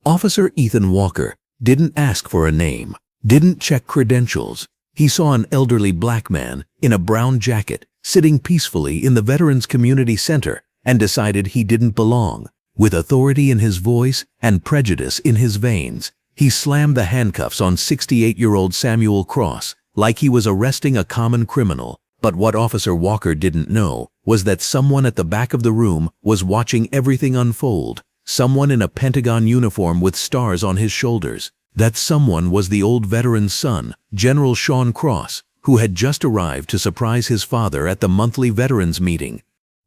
Officer Ethan Walker didn't ask for a name, didn't check credentials. He saw an elderly black man in a brown jacket sitting peacefully in the Veterans Community Center and decided he didn't belong. With authority in his voice and prejudice in his veins, he slammed the handcuffs on 68-year-old Samuel Cross like he was arresting a common criminal. But what Officer Walker didn't know was that someone at the back of the room was watching everything unfold. Someone in a Pentagon uniform with stars on his shoulders. That someone was the old veteran's son, General Sean Cross, who had just arrived to surprise his father at the monthly veterans meeting.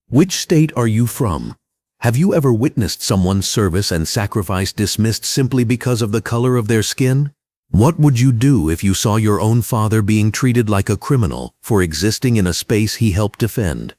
Which state are you from? Have you ever witnessed someone's service and sacrifice dismissed simply because of the color of their skin? What would you do if you saw your own father being treated like a criminal for existing in a space he helped defend?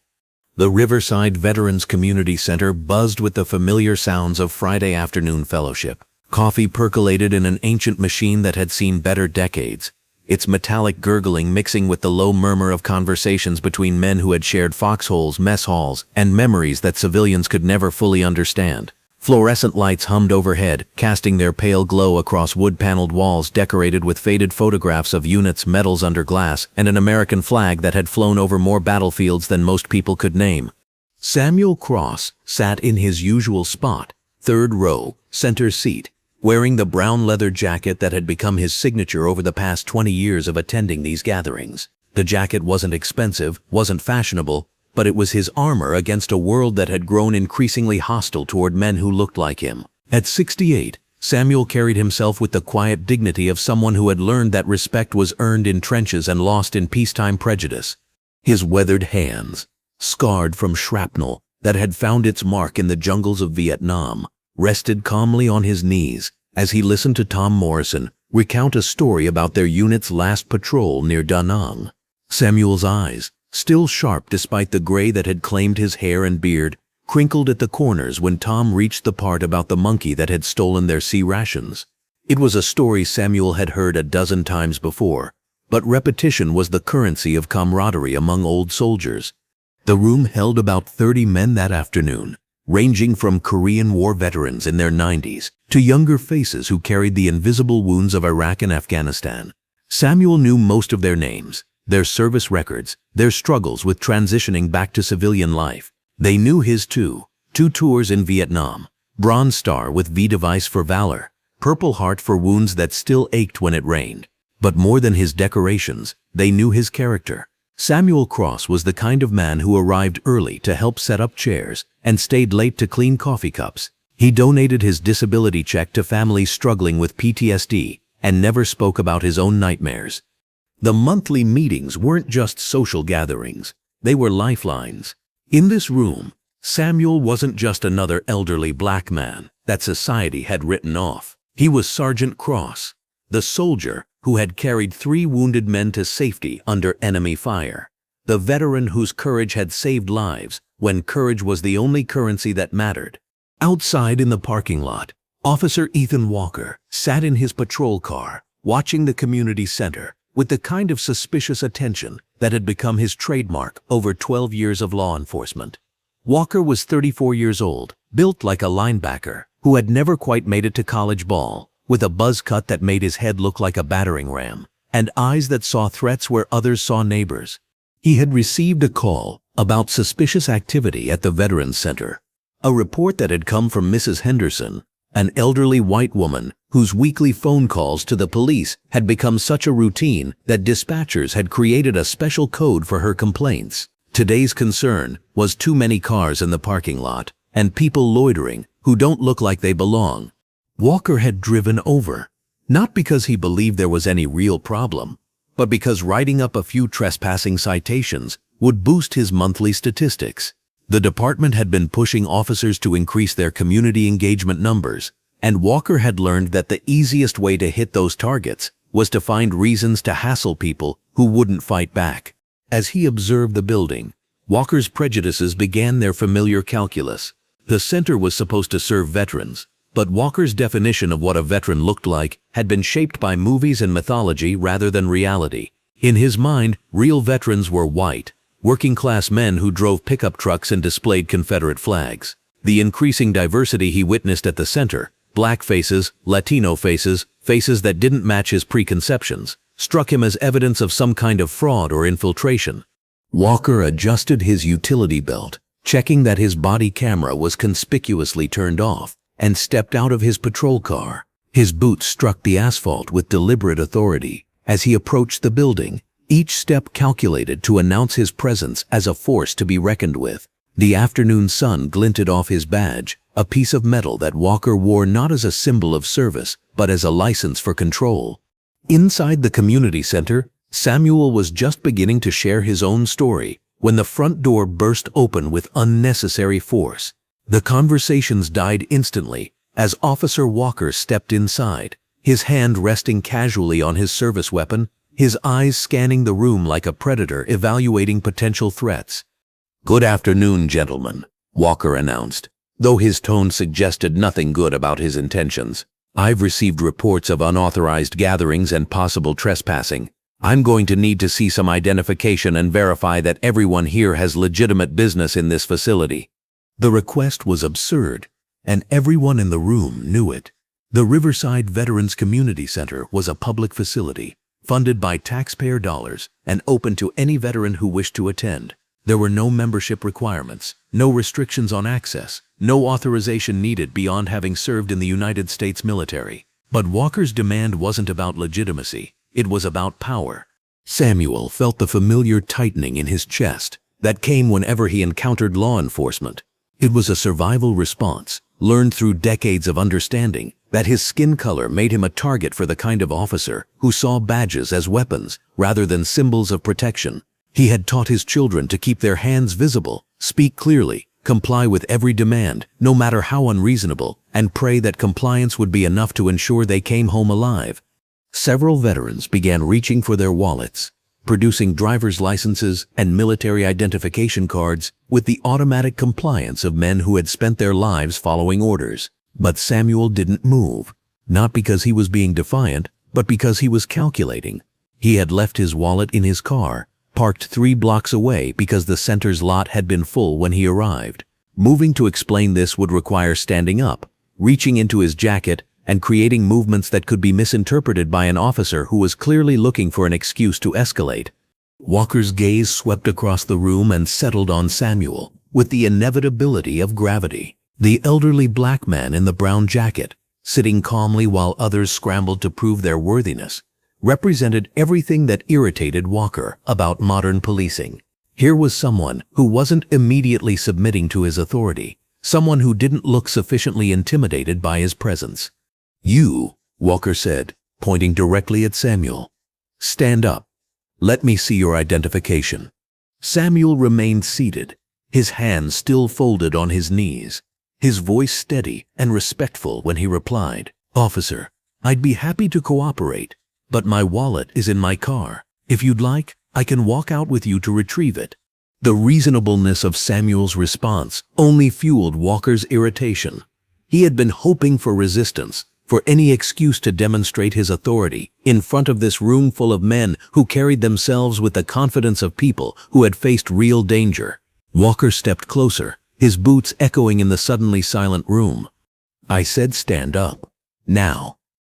The Riverside Veterans Community Center buzzed with the familiar sounds of Friday afternoon fellowship. Coffee percolated in an ancient machine that had seen better decades, its metallic gurgling mixing with the low murmur of conversations between men who had shared foxholes, mess halls, and memories that civilians could never fully understand. Fluorescent lights hummed overhead, casting their pale glow across wood-paneled walls decorated with faded photographs of units, medals under glass, and an American flag that had flown over more battlefields than most people could name. Samuel Cross sat in his usual spot, third row, center seat, wearing the brown leather jacket that had become his signature over the past 20 years of attending these gatherings. The jacket wasn't expensive, wasn't fashionable, but it was his armor against a world that had grown increasingly hostile toward men who looked like him. At 68, Samuel carried himself with the quiet dignity of someone who had learned that respect was earned in trenches and lost in peacetime prejudice. His weathered hands, scarred from shrapnel that had found its mark in the jungles of Vietnam, rested calmly on his knees as he listened to Tom Morrison recount a story about their unit's last patrol near Da Nang. Samuel's eyes, still sharp despite the gray that had claimed his hair and beard, crinkled at the corners when Tom reached the part about the monkey that had stolen their sea rations. It was a story Samuel had heard a dozen times before, but repetition was the currency of camaraderie among old soldiers. The room held about 30 men that afternoon, ranging from Korean War veterans in their 90s to younger faces who carried the invisible wounds of Iraq and Afghanistan. Samuel knew most of their names, their service records, their struggles with transitioning back to civilian life. They knew his two tours in Vietnam, Bronze Star with V device for valor, Purple Heart for wounds that still ached when it rained. But more than his decorations, they knew his character. Samuel Cross was the kind of man who arrived early to help set up chairs and stayed late to clean coffee cups. He donated his disability check to families struggling with PTSD and never spoke about his own nightmares. The monthly meetings weren't just social gatherings, they were lifelines. In this room, Samuel wasn't just another elderly black man that society had written off. He was Sergeant Cross, the soldier who had carried 3 wounded men to safety under enemy fire. The veteran whose courage had saved lives when courage was the only currency that mattered. Outside in the parking lot, Officer Ethan Walker sat in his patrol car, watching the community center with the kind of suspicious attention that had become his trademark over 12 years of law enforcement. Walker was 34 years old, built like a linebacker, who had never quite made it to college ball, with a buzz cut that made his head look like a battering ram, and eyes that saw threats where others saw neighbors. He had received a call about suspicious activity at the Veterans Center, a report that had come from Mrs. Henderson, an elderly white woman whose weekly phone calls to the police had become such a routine that dispatchers had created a special code for her complaints. Today's concern was too many cars in the parking lot and people loitering who don't look like they belong. Walker had driven over, not because he believed there was any real problem, but because writing up a few trespassing citations would boost his monthly statistics. The department had been pushing officers to increase their community engagement numbers, and Walker had learned that the easiest way to hit those targets was to find reasons to hassle people who wouldn't fight back. As he observed the building, Walker's prejudices began their familiar calculus. The center was supposed to serve veterans, but Walker's definition of what a veteran looked like had been shaped by movies and mythology rather than reality. In his mind, real veterans were white, working-class men who drove pickup trucks and displayed Confederate flags. The increasing diversity he witnessed at the center Black faces, Latino faces, faces that didn't match his preconceptions, struck him as evidence of some kind of fraud or infiltration. Walker adjusted his utility belt, checking that his body camera was conspicuously turned off, and stepped out of his patrol car. His boots struck the asphalt with deliberate authority. As he approached the building, each step calculated to announce his presence as a force to be reckoned with. The afternoon sun glinted off his badge, a piece of metal that Walker wore not as a symbol of service, but as a license for control. Inside the community center, Samuel was just beginning to share his own story when the front door burst open with unnecessary force. The conversations died instantly as Officer Walker stepped inside, his hand resting casually on his service weapon, his eyes scanning the room like a predator evaluating potential threats. "Good afternoon, gentlemen," Walker announced, though his tone suggested nothing good about his intentions. "I've received reports of unauthorized gatherings and possible trespassing. I'm going to need to see some identification and verify that everyone here has legitimate business in this facility." The request was absurd, and everyone in the room knew it. The Riverside Veterans Community Center was a public facility, funded by taxpayer dollars and open to any veteran who wished to attend. There were no membership requirements, no restrictions on access, no authorization needed beyond having served in the United States military. But Walker's demand wasn't about legitimacy, it was about power. Samuel felt the familiar tightening in his chest that came whenever he encountered law enforcement. It was a survival response, learned through decades of understanding that his skin color made him a target for the kind of officer who saw badges as weapons rather than symbols of protection. He had taught his children to keep their hands visible, speak clearly, comply with every demand, no matter how unreasonable, and pray that compliance would be enough to ensure they came home alive. Several veterans began reaching for their wallets, producing driver's licenses and military identification cards with the automatic compliance of men who had spent their lives following orders. But Samuel didn't move, not because he was being defiant, but because he was calculating. He had left his wallet in his car, parked 3 blocks away because the center's lot had been full when he arrived. Moving to explain this would require standing up, reaching into his jacket, and creating movements that could be misinterpreted by an officer who was clearly looking for an excuse to escalate. Walker's gaze swept across the room and settled on Samuel, with the inevitability of gravity. The elderly black man in the brown jacket, sitting calmly while others scrambled to prove their worthiness, represented everything that irritated Walker about modern policing. Here was someone who wasn't immediately submitting to his authority, someone who didn't look sufficiently intimidated by his presence. "You," Walker said, pointing directly at Samuel. "Stand up. Let me see your identification." Samuel remained seated, his hands still folded on his knees, his voice steady and respectful when he replied, "Officer, I'd be happy to cooperate, but my wallet is in my car. If you'd like, I can walk out with you to retrieve it." The reasonableness of Samuel's response only fueled Walker's irritation. He had been hoping for resistance, for any excuse to demonstrate his authority in front of this room full of men who carried themselves with the confidence of people who had faced real danger. Walker stepped closer, his boots echoing in the suddenly silent room. "I said stand up. Now."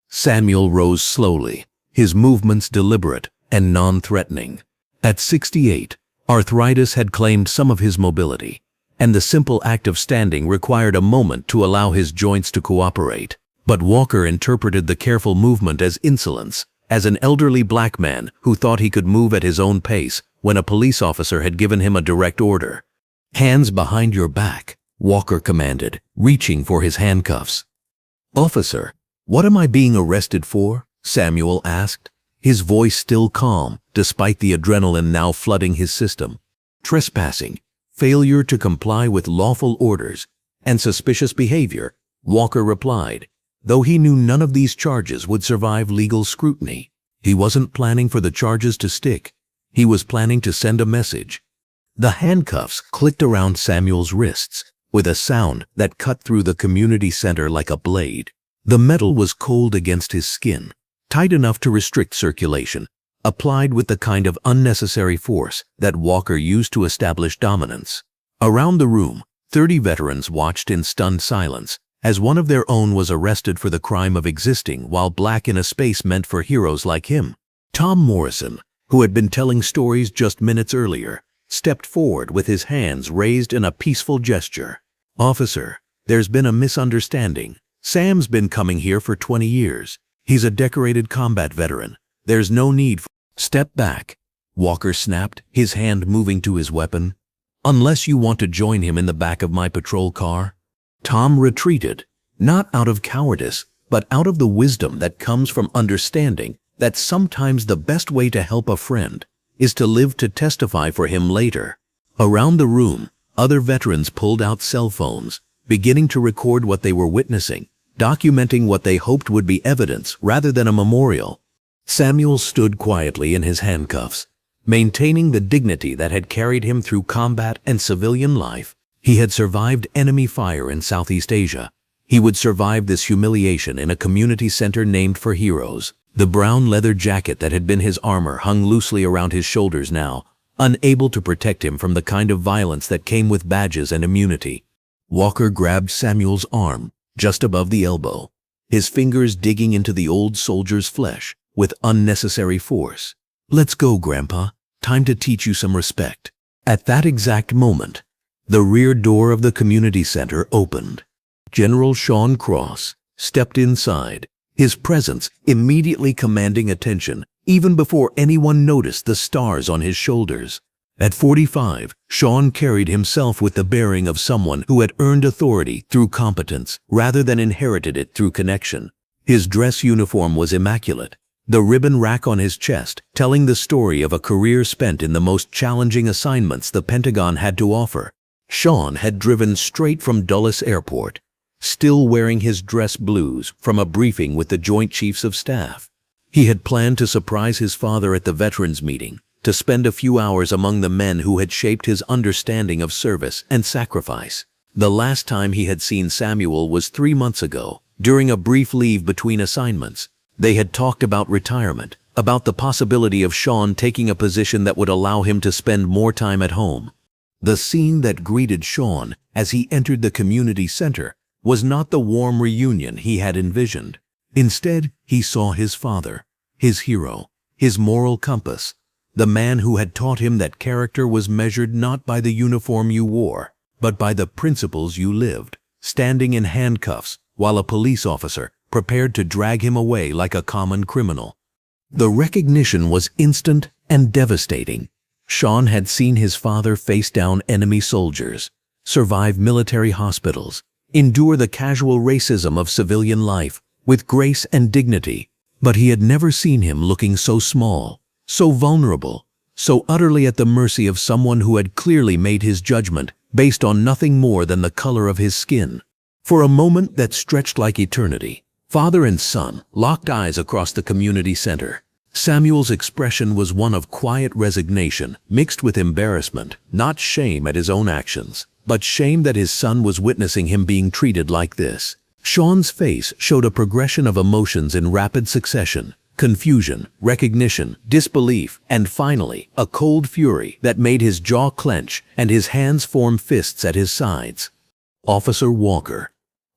Samuel rose slowly, his movements deliberate and non-threatening. At 68, arthritis had claimed some of his mobility, and the simple act of standing required a moment to allow his joints to cooperate. But Walker interpreted the careful movement as insolence, as an elderly black man who thought he could move at his own pace when a police officer had given him a direct order. "Hands behind your back," Walker commanded, reaching for his handcuffs. "Officer, what am I being arrested for?" Samuel asked, his voice still calm despite the adrenaline now flooding his system. "Trespassing, failure to comply with lawful orders, and suspicious behavior," Walker replied, though he knew none of these charges would survive legal scrutiny. He wasn't planning for the charges to stick. He was planning to send a message. The handcuffs clicked around Samuel's wrists with a sound that cut through the community center like a blade. The metal was cold against his skin, tight enough to restrict circulation, applied with the kind of unnecessary force that Walker used to establish dominance. Around the room, 30 veterans watched in stunned silence as one of their own was arrested for the crime of existing while black in a space meant for heroes like him. Tom Morrison, who had been telling stories just minutes earlier, stepped forward with his hands raised in a peaceful gesture. "Officer, there's been a misunderstanding. Sam's been coming here for 20 years. He's a decorated combat veteran. There's no need for—" "Step back," Walker snapped, his hand moving to his weapon. "Unless you want to join him in the back of my patrol car." Tom retreated, not out of cowardice, but out of the wisdom that comes from understanding that sometimes the best way to help a friend is to live to testify for him later. Around the room, other veterans pulled out cell phones, beginning to record what they were witnessing, documenting what they hoped would be evidence rather than a memorial. Samuel stood quietly in his handcuffs, maintaining the dignity that had carried him through combat and civilian life. He had survived enemy fire in Southeast Asia. He would survive this humiliation in a community center named for heroes. The brown leather jacket that had been his armor hung loosely around his shoulders now, unable to protect him from the kind of violence that came with badges and immunity. Walker grabbed Samuel's arm, just above the elbow, his fingers digging into the old soldier's flesh with unnecessary force. "Let's go, Grandpa. Time to teach you some respect." At that exact moment, the rear door of the community center opened. General Sean Cross stepped inside, his presence immediately commanding attention even before anyone noticed the stars on his shoulders. At 45, Sean carried himself with the bearing of someone who had earned authority through competence rather than inherited it through connection. His dress uniform was immaculate, the ribbon rack on his chest telling the story of a career spent in the most challenging assignments the Pentagon had to offer. Sean had driven straight from Dulles Airport, still wearing his dress blues from a briefing with the Joint Chiefs of Staff. He had planned to surprise his father at the veterans meeting, to spend a few hours among the men who had shaped his understanding of service and sacrifice. The last time he had seen Samuel was 3 months ago, during a brief leave between assignments. They had talked about retirement, about the possibility of Sean taking a position that would allow him to spend more time at home. The scene that greeted Sean as he entered the community center was not the warm reunion he had envisioned. Instead, he saw his father, his hero, his moral compass, the man who had taught him that character was measured not by the uniform you wore, but by the principles you lived, standing in handcuffs while a police officer prepared to drag him away like a common criminal. The recognition was instant and devastating. Sean had seen his father face down enemy soldiers, survive military hospitals, endure the casual racism of civilian life with grace and dignity, but he had never seen him looking so small, so vulnerable, so utterly at the mercy of someone who had clearly made his judgment based on nothing more than the color of his skin. For a moment that stretched like eternity, father and son locked eyes across the community center. Samuel's expression was one of quiet resignation mixed with embarrassment, not shame at his own actions, but shame that his son was witnessing him being treated like this. Sean's face showed a progression of emotions in rapid succession: confusion, recognition, disbelief, and finally, a cold fury that made his jaw clench and his hands form fists at his sides. Officer Walker,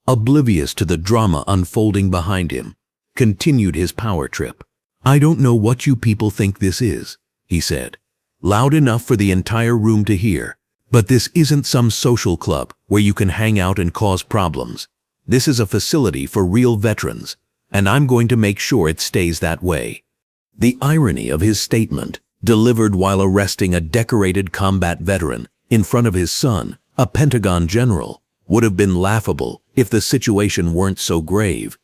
oblivious to the drama unfolding behind him, continued his power trip. "I don't know what you people think this is," he said, loud enough for the entire room to hear, "but this isn't some social club where you can hang out and cause problems. This is a facility for real veterans, and I'm going to make sure it stays that way." The irony of his statement, delivered while arresting a decorated combat veteran in front of his son, a Pentagon general, would have been laughable if the situation weren't so grave.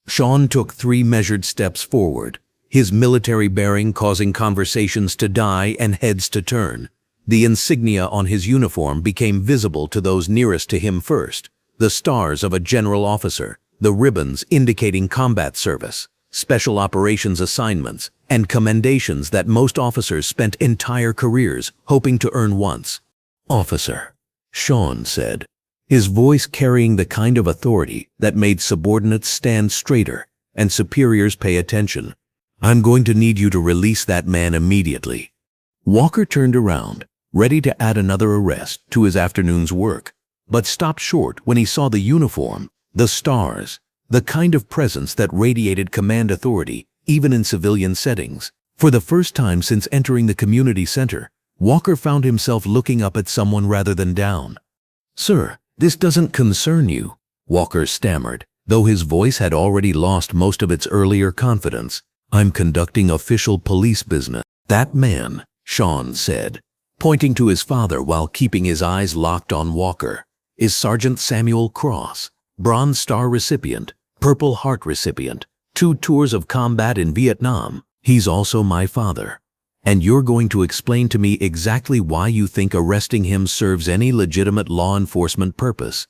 Sean took 3 measured steps forward, his military bearing causing conversations to die and heads to turn. The insignia on his uniform became visible to those nearest to him first, the stars of a general officer, the ribbons indicating combat service, special operations assignments, and commendations that most officers spent entire careers hoping to earn once. "Officer," Sean said, his voice carrying the kind of authority that made subordinates stand straighter and superiors pay attention, "I'm going to need you to release that man immediately." Walker turned around, ready to add another arrest to his afternoon's work, but stopped short when he saw the uniform, The stars. The kind of presence that radiated command authority, even in civilian settings. For the first time since entering the community center, Walker found himself looking up at someone rather than down. "Sir, this doesn't concern you," Walker stammered, though his voice had already lost most of its earlier confidence. "I'm conducting official police business." "That man," Sean said, pointing to his father while keeping his eyes locked on Walker, "is Sergeant Samuel Cross, Bronze Star recipient, Purple Heart recipient, 2 tours of combat in Vietnam. He's also my father. And you're going to explain to me exactly why you think arresting him serves any legitimate law enforcement purpose."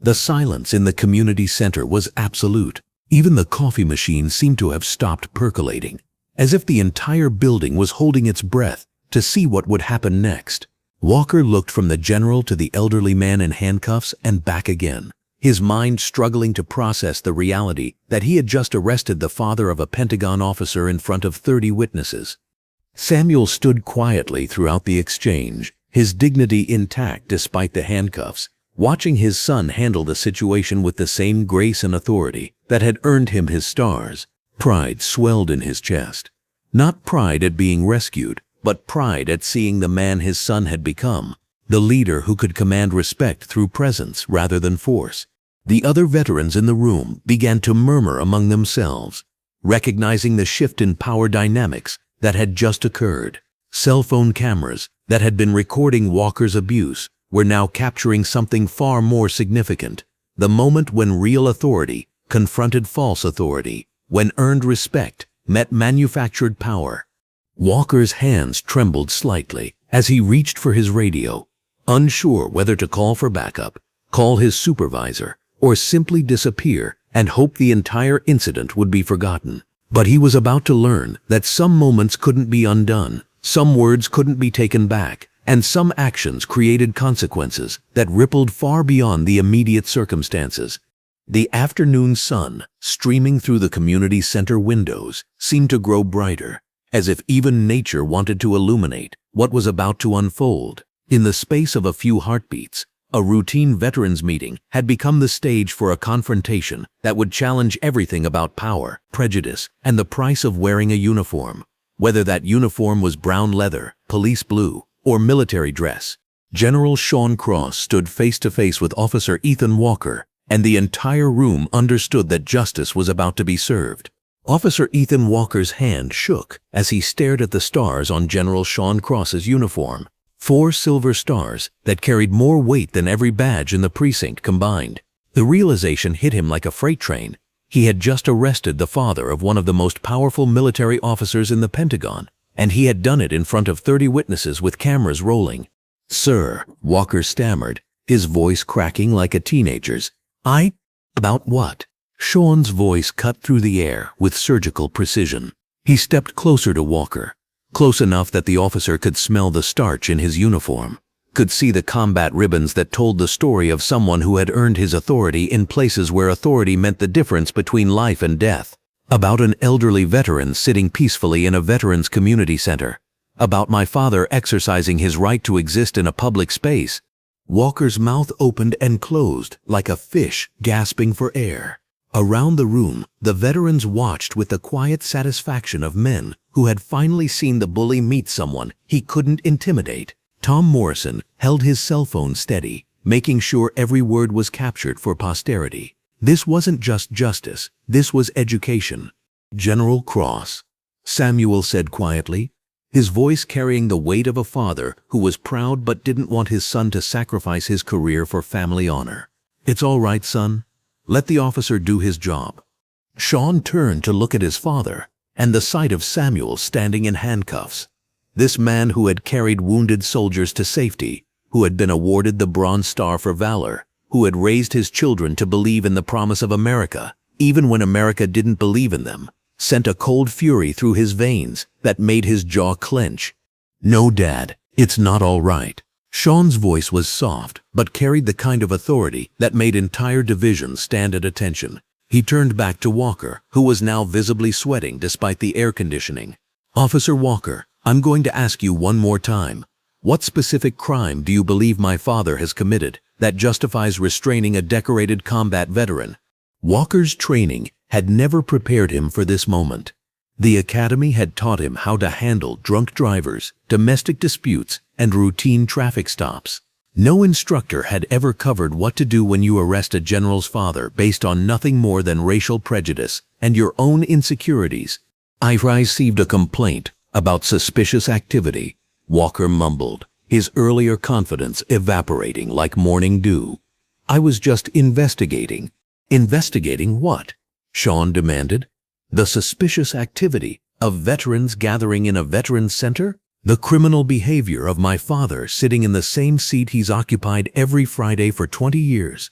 The silence in the community center was absolute. Even the coffee machine seemed to have stopped percolating, as if the entire building was holding its breath to see what would happen next. Walker looked from the general to the elderly man in handcuffs and back again, his mind struggling to process the reality that he had just arrested the father of a Pentagon officer in front of 30 witnesses. Samuel stood quietly throughout the exchange, his dignity intact despite the handcuffs, watching his son handle the situation with the same grace and authority that had earned him his stars. Pride swelled in his chest. Not pride at being rescued, but pride at seeing the man his son had become, the leader who could command respect through presence rather than force. The other veterans in the room began to murmur among themselves, recognizing the shift in power dynamics that had just occurred. Cell phone cameras that had been recording Walker's abuse were now capturing something far more significant, the moment when real authority confronted false authority, when earned respect met manufactured power. Walker's hands trembled slightly as he reached for his radio, unsure whether to call for backup, call his supervisor, or simply disappear and hope the entire incident would be forgotten. But he was about to learn that some moments couldn't be undone, some words couldn't be taken back, and some actions created consequences that rippled far beyond the immediate circumstances. The afternoon sun, streaming through the community center windows, seemed to grow brighter, as if even nature wanted to illuminate what was about to unfold. In the space of a few heartbeats, a routine veterans meeting had become the stage for a confrontation that would challenge everything about power, prejudice, and the price of wearing a uniform. Whether that uniform was brown leather, police blue, or military dress. General Sean Cross stood face to face with Officer Ethan Walker, and the entire room understood that justice was about to be served. Officer Ethan Walker's hand shook as he stared at the stars on General Sean Cross's uniform. 4 silver stars that carried more weight than every badge in the precinct combined. The realization hit him like a freight train. He had just arrested the father of one of the most powerful military officers in the Pentagon, and he had done it in front of 30 witnesses with cameras rolling. "Sir," Walker stammered, his voice cracking like a teenager's. About what?" Sean's voice cut through the air with surgical precision. He stepped closer to Walker, close enough that the officer could smell the starch in his uniform, could see the combat ribbons that told the story of someone who had earned his authority in places where authority meant the difference between life and death. About an elderly veteran sitting peacefully in a veterans community center. About my father exercising his right to exist in a public space. Walker's mouth opened and closed like a fish gasping for air. Around the room, the veterans watched with the quiet satisfaction of men who had finally seen the bully meet someone he couldn't intimidate. Tom Morrison held his cell phone steady, making sure every word was captured for posterity. This wasn't just justice, this was education. "General Cross," Samuel said quietly, his voice carrying the weight of a father who was proud but didn't want his son to sacrifice his career for family honor. "It's all right, son. Let the officer do his job." Sean turned to look at his father, and the sight of Samuel standing in handcuffs, this man who had carried wounded soldiers to safety, who had been awarded the Bronze Star for valor, who had raised his children to believe in the promise of America, even when America didn't believe in them, sent a cold fury through his veins that made his jaw clench. "No, Dad, it's not all right." Sean's voice was soft, but carried the kind of authority that made entire divisions stand at attention. He turned back to Walker, who was now visibly sweating despite the air conditioning. "Officer Walker, I'm going to ask you one more time. What specific crime do you believe my father has committed? that justifies restraining a decorated combat veteran. Walker's training had never prepared him for this moment. The academy had taught him how to handle drunk drivers, domestic disputes, and routine traffic stops. No instructor had ever covered what to do when you arrest a general's father based on nothing more than racial prejudice and your own insecurities. "I received a complaint about suspicious activity," Walker mumbled, his earlier confidence evaporating like morning dew. "I was just investigating." "Investigating what?" Sean demanded. "The suspicious activity of veterans gathering in a veterans center? The criminal behavior of my father sitting in the same seat he's occupied every Friday for 20 years.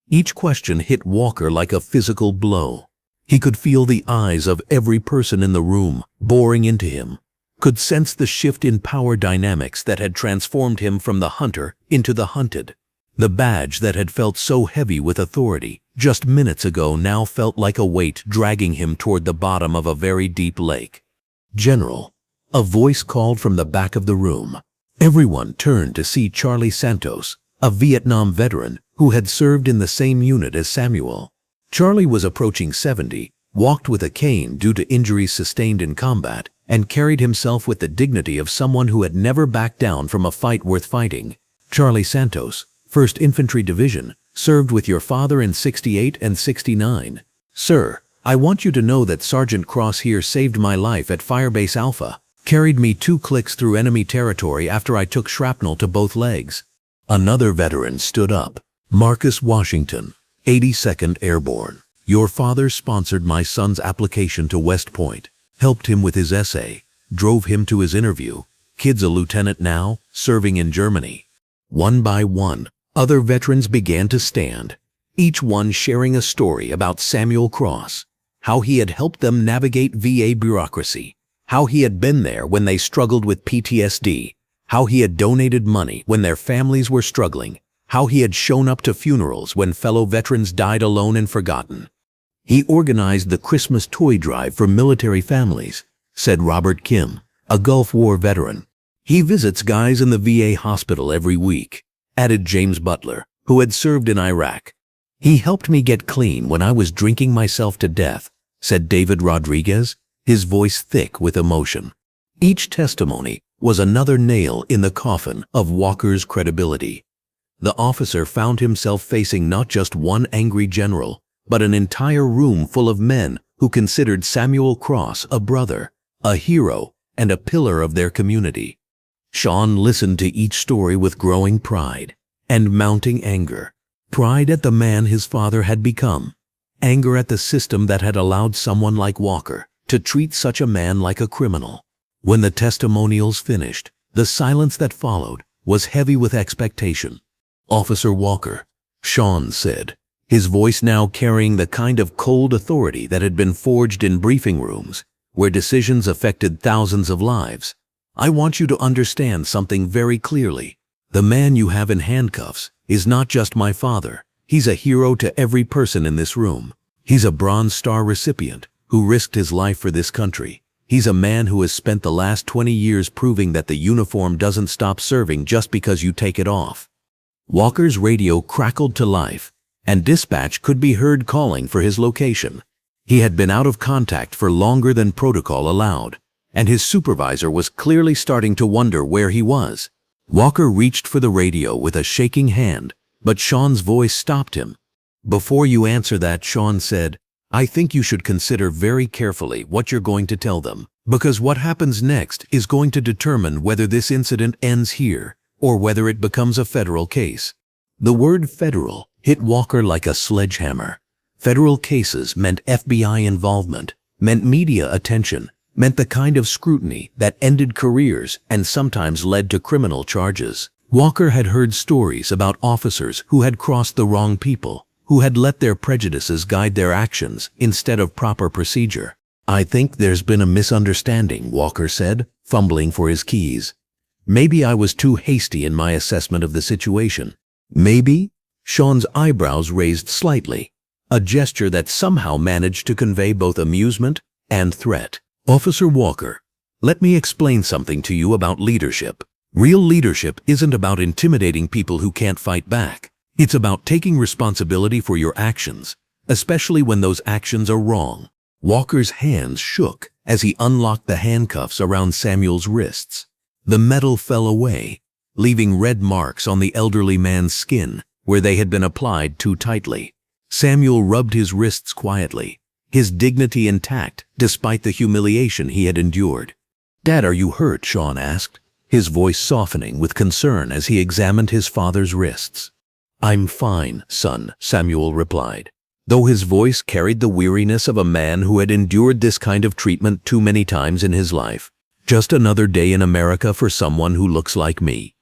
Each question hit Walker like a physical blow. He could feel the eyes of every person in the room boring into him, could sense the shift in power dynamics that had transformed him from the hunter into the hunted. The badge that had felt so heavy with authority just minutes ago now felt like a weight dragging him toward the bottom of a very deep lake. "General," a voice called from the back of the room. Everyone turned to see Charlie Santos, a Vietnam veteran who had served in the same unit as Samuel. Charlie was approaching 70, walked with a cane due to injuries sustained in combat, and carried himself with the dignity of someone who had never backed down from a fight worth fighting. "Charlie Santos, 1st Infantry Division, served with your father in 68 and 69. Sir, I want you to know that Sergeant Cross here saved my life at Firebase Alpha, carried me 2 clicks through enemy territory after I took shrapnel to both legs." Another veteran stood up. "Marcus Washington, 82nd Airborne. Your father sponsored my son's application to West Point, helped him with his essay, drove him to his interview. Kid's a lieutenant now, serving in Germany." One by one, other veterans began to stand, each one sharing a story about Samuel Cross, how he had helped them navigate VA bureaucracy, how he had been there when they struggled with PTSD, how he had donated money when their families were struggling, how he had shown up to funerals when fellow veterans died alone and forgotten. "He organized the Christmas toy drive for military families," said Robert Kim, a Gulf War veteran. "He visits guys in the VA hospital every week," added James Butler, who had served in Iraq. "He helped me get clean when I was drinking myself to death," said David Rodriguez, his voice thick with emotion. Each testimony was another nail in the coffin of Walker's credibility. The officer found himself facing not just one angry general, but an entire room full of men who considered Samuel Cross a brother, a hero, and a pillar of their community. Sean listened to each story with growing pride and mounting anger. Pride at the man his father had become. Anger at the system that had allowed someone like Walker to treat such a man like a criminal. When the testimonials finished, the silence that followed was heavy with expectation. "Officer Walker," Sean said, his voice now carrying the kind of cold authority that had been forged in briefing rooms, where decisions affected thousands of lives. "I want you to understand something very clearly. The man you have in handcuffs is not just my father. He's a hero to every person in this room. He's a Bronze Star recipient who risked his life for this country. He's a man who has spent the last 20 years proving that the uniform doesn't stop serving just because you take it off." Walker's radio crackled to life, and dispatch could be heard calling for his location. He had been out of contact for longer than protocol allowed, and his supervisor was clearly starting to wonder where he was. Walker reached for the radio with a shaking hand, but Sean's voice stopped him. "Before you answer that," Sean said, "I think you should consider very carefully what you're going to tell them, because what happens next is going to determine whether this incident ends here or whether it becomes a federal case." The word federal hit Walker like a sledgehammer. Federal cases meant FBI involvement, meant media attention, meant the kind of scrutiny that ended careers and sometimes led to criminal charges. Walker had heard stories about officers who had crossed the wrong people, who had let their prejudices guide their actions instead of proper procedure. "I think there's been a misunderstanding," Walker said, fumbling for his keys. "Maybe I was too hasty in my assessment of the situation." "Maybe?" Sean's eyebrows raised slightly, a gesture that somehow managed to convey both amusement and threat. "Officer Walker, let me explain something to you about leadership. Real leadership isn't about intimidating people who can't fight back. It's about taking responsibility for your actions, especially when those actions are wrong. Walker's hands shook as he unlocked the handcuffs around Samuel's wrists. The metal fell away, leaving red marks on the elderly man's skin where they had been applied too tightly. Samuel rubbed his wrists quietly, his dignity intact despite the humiliation he had endured. "Dad, are you hurt?" Sean asked, his voice softening with concern as he examined his father's wrists. "I'm fine, son," Samuel replied, though his voice carried the weariness of a man who had endured this kind of treatment too many times in his life. "Just another day in America for someone who looks like me."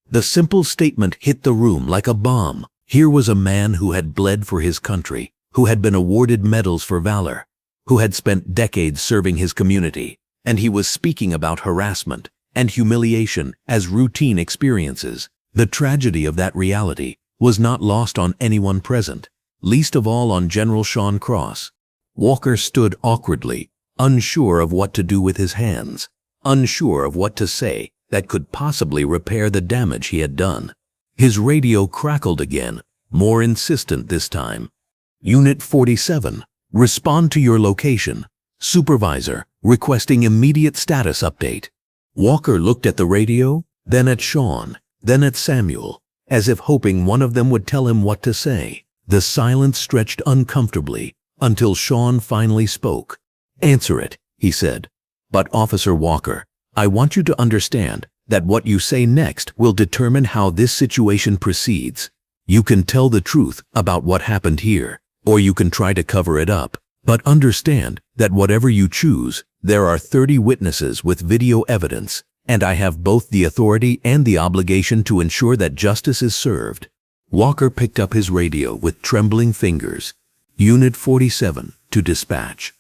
The simple statement hit the room like a bomb. Here was a man who had bled for his country, who had been awarded medals for valor, who had spent decades serving his community, and he was speaking about harassment and humiliation as routine experiences. The tragedy of that reality was not lost on anyone present, least of all on General Sean Cross. Walker stood awkwardly, unsure of what to do with his hands, unsure of what to say that could possibly repair the damage he had done. His radio crackled again, more insistent this time. "Unit 47, respond to your location. Supervisor, requesting immediate status update." Walker looked at the radio, then at Sean, then at Samuel, as if hoping one of them would tell him what to say. The silence stretched uncomfortably until Sean finally spoke. "Answer it," he said. "But Officer Walker, I want you to understand that what you say next will determine how this situation proceeds. You can tell the truth about what happened here, or you can try to cover it up. But understand that whatever you choose, there are 30 witnesses with video evidence, and I have both the authority and the obligation to ensure that justice is served." Walker picked up his radio with trembling fingers. "Unit 47, to dispatch."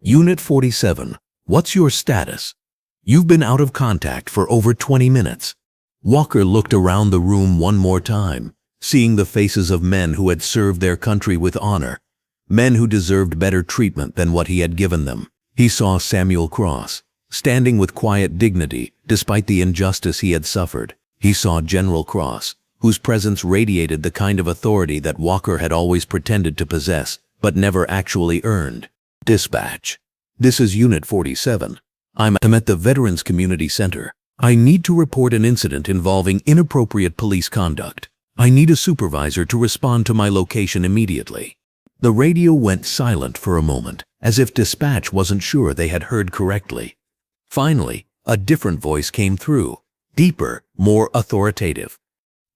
"Unit 47, what's your status? You've been out of contact for over 20 minutes. Walker looked around the room one more time, seeing the faces of men who had served their country with honor, men who deserved better treatment than what he had given them. He saw Samuel Cross, standing with quiet dignity despite the injustice he had suffered. He saw General Cross, whose presence radiated the kind of authority that Walker had always pretended to possess, but never actually earned. "Dispatch. This is Unit 47. I'm at the Veterans Community Center. I need to report an incident involving inappropriate police conduct. I need a supervisor to respond to my location immediately." The radio went silent for a moment, as if dispatch wasn't sure they had heard correctly. Finally, a different voice came through, deeper, more authoritative.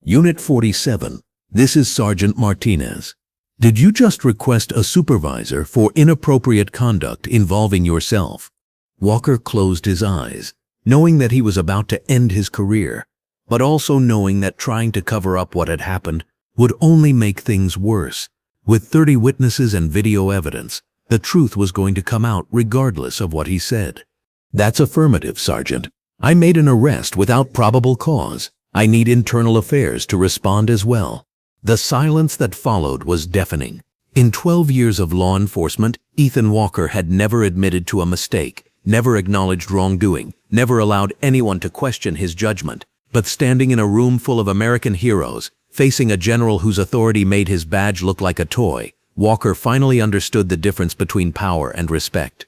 "Unit 47, this is Sergeant Martinez. Did you just request a supervisor for inappropriate conduct involving yourself?" Walker closed his eyes, knowing that he was about to end his career, but also knowing that trying to cover up what had happened would only make things worse. With 30 witnesses and video evidence, the truth was going to come out regardless of what he said. "That's affirmative, Sergeant. I made an arrest without probable cause. I need internal affairs to respond as well." The silence that followed was deafening. In 12 years of law enforcement, Ethan Walker had never admitted to a mistake, never acknowledged wrongdoing, never allowed anyone to question his judgment. But standing in a room full of American heroes, facing a general whose authority made his badge look like a toy, Walker finally understood the difference between power and respect.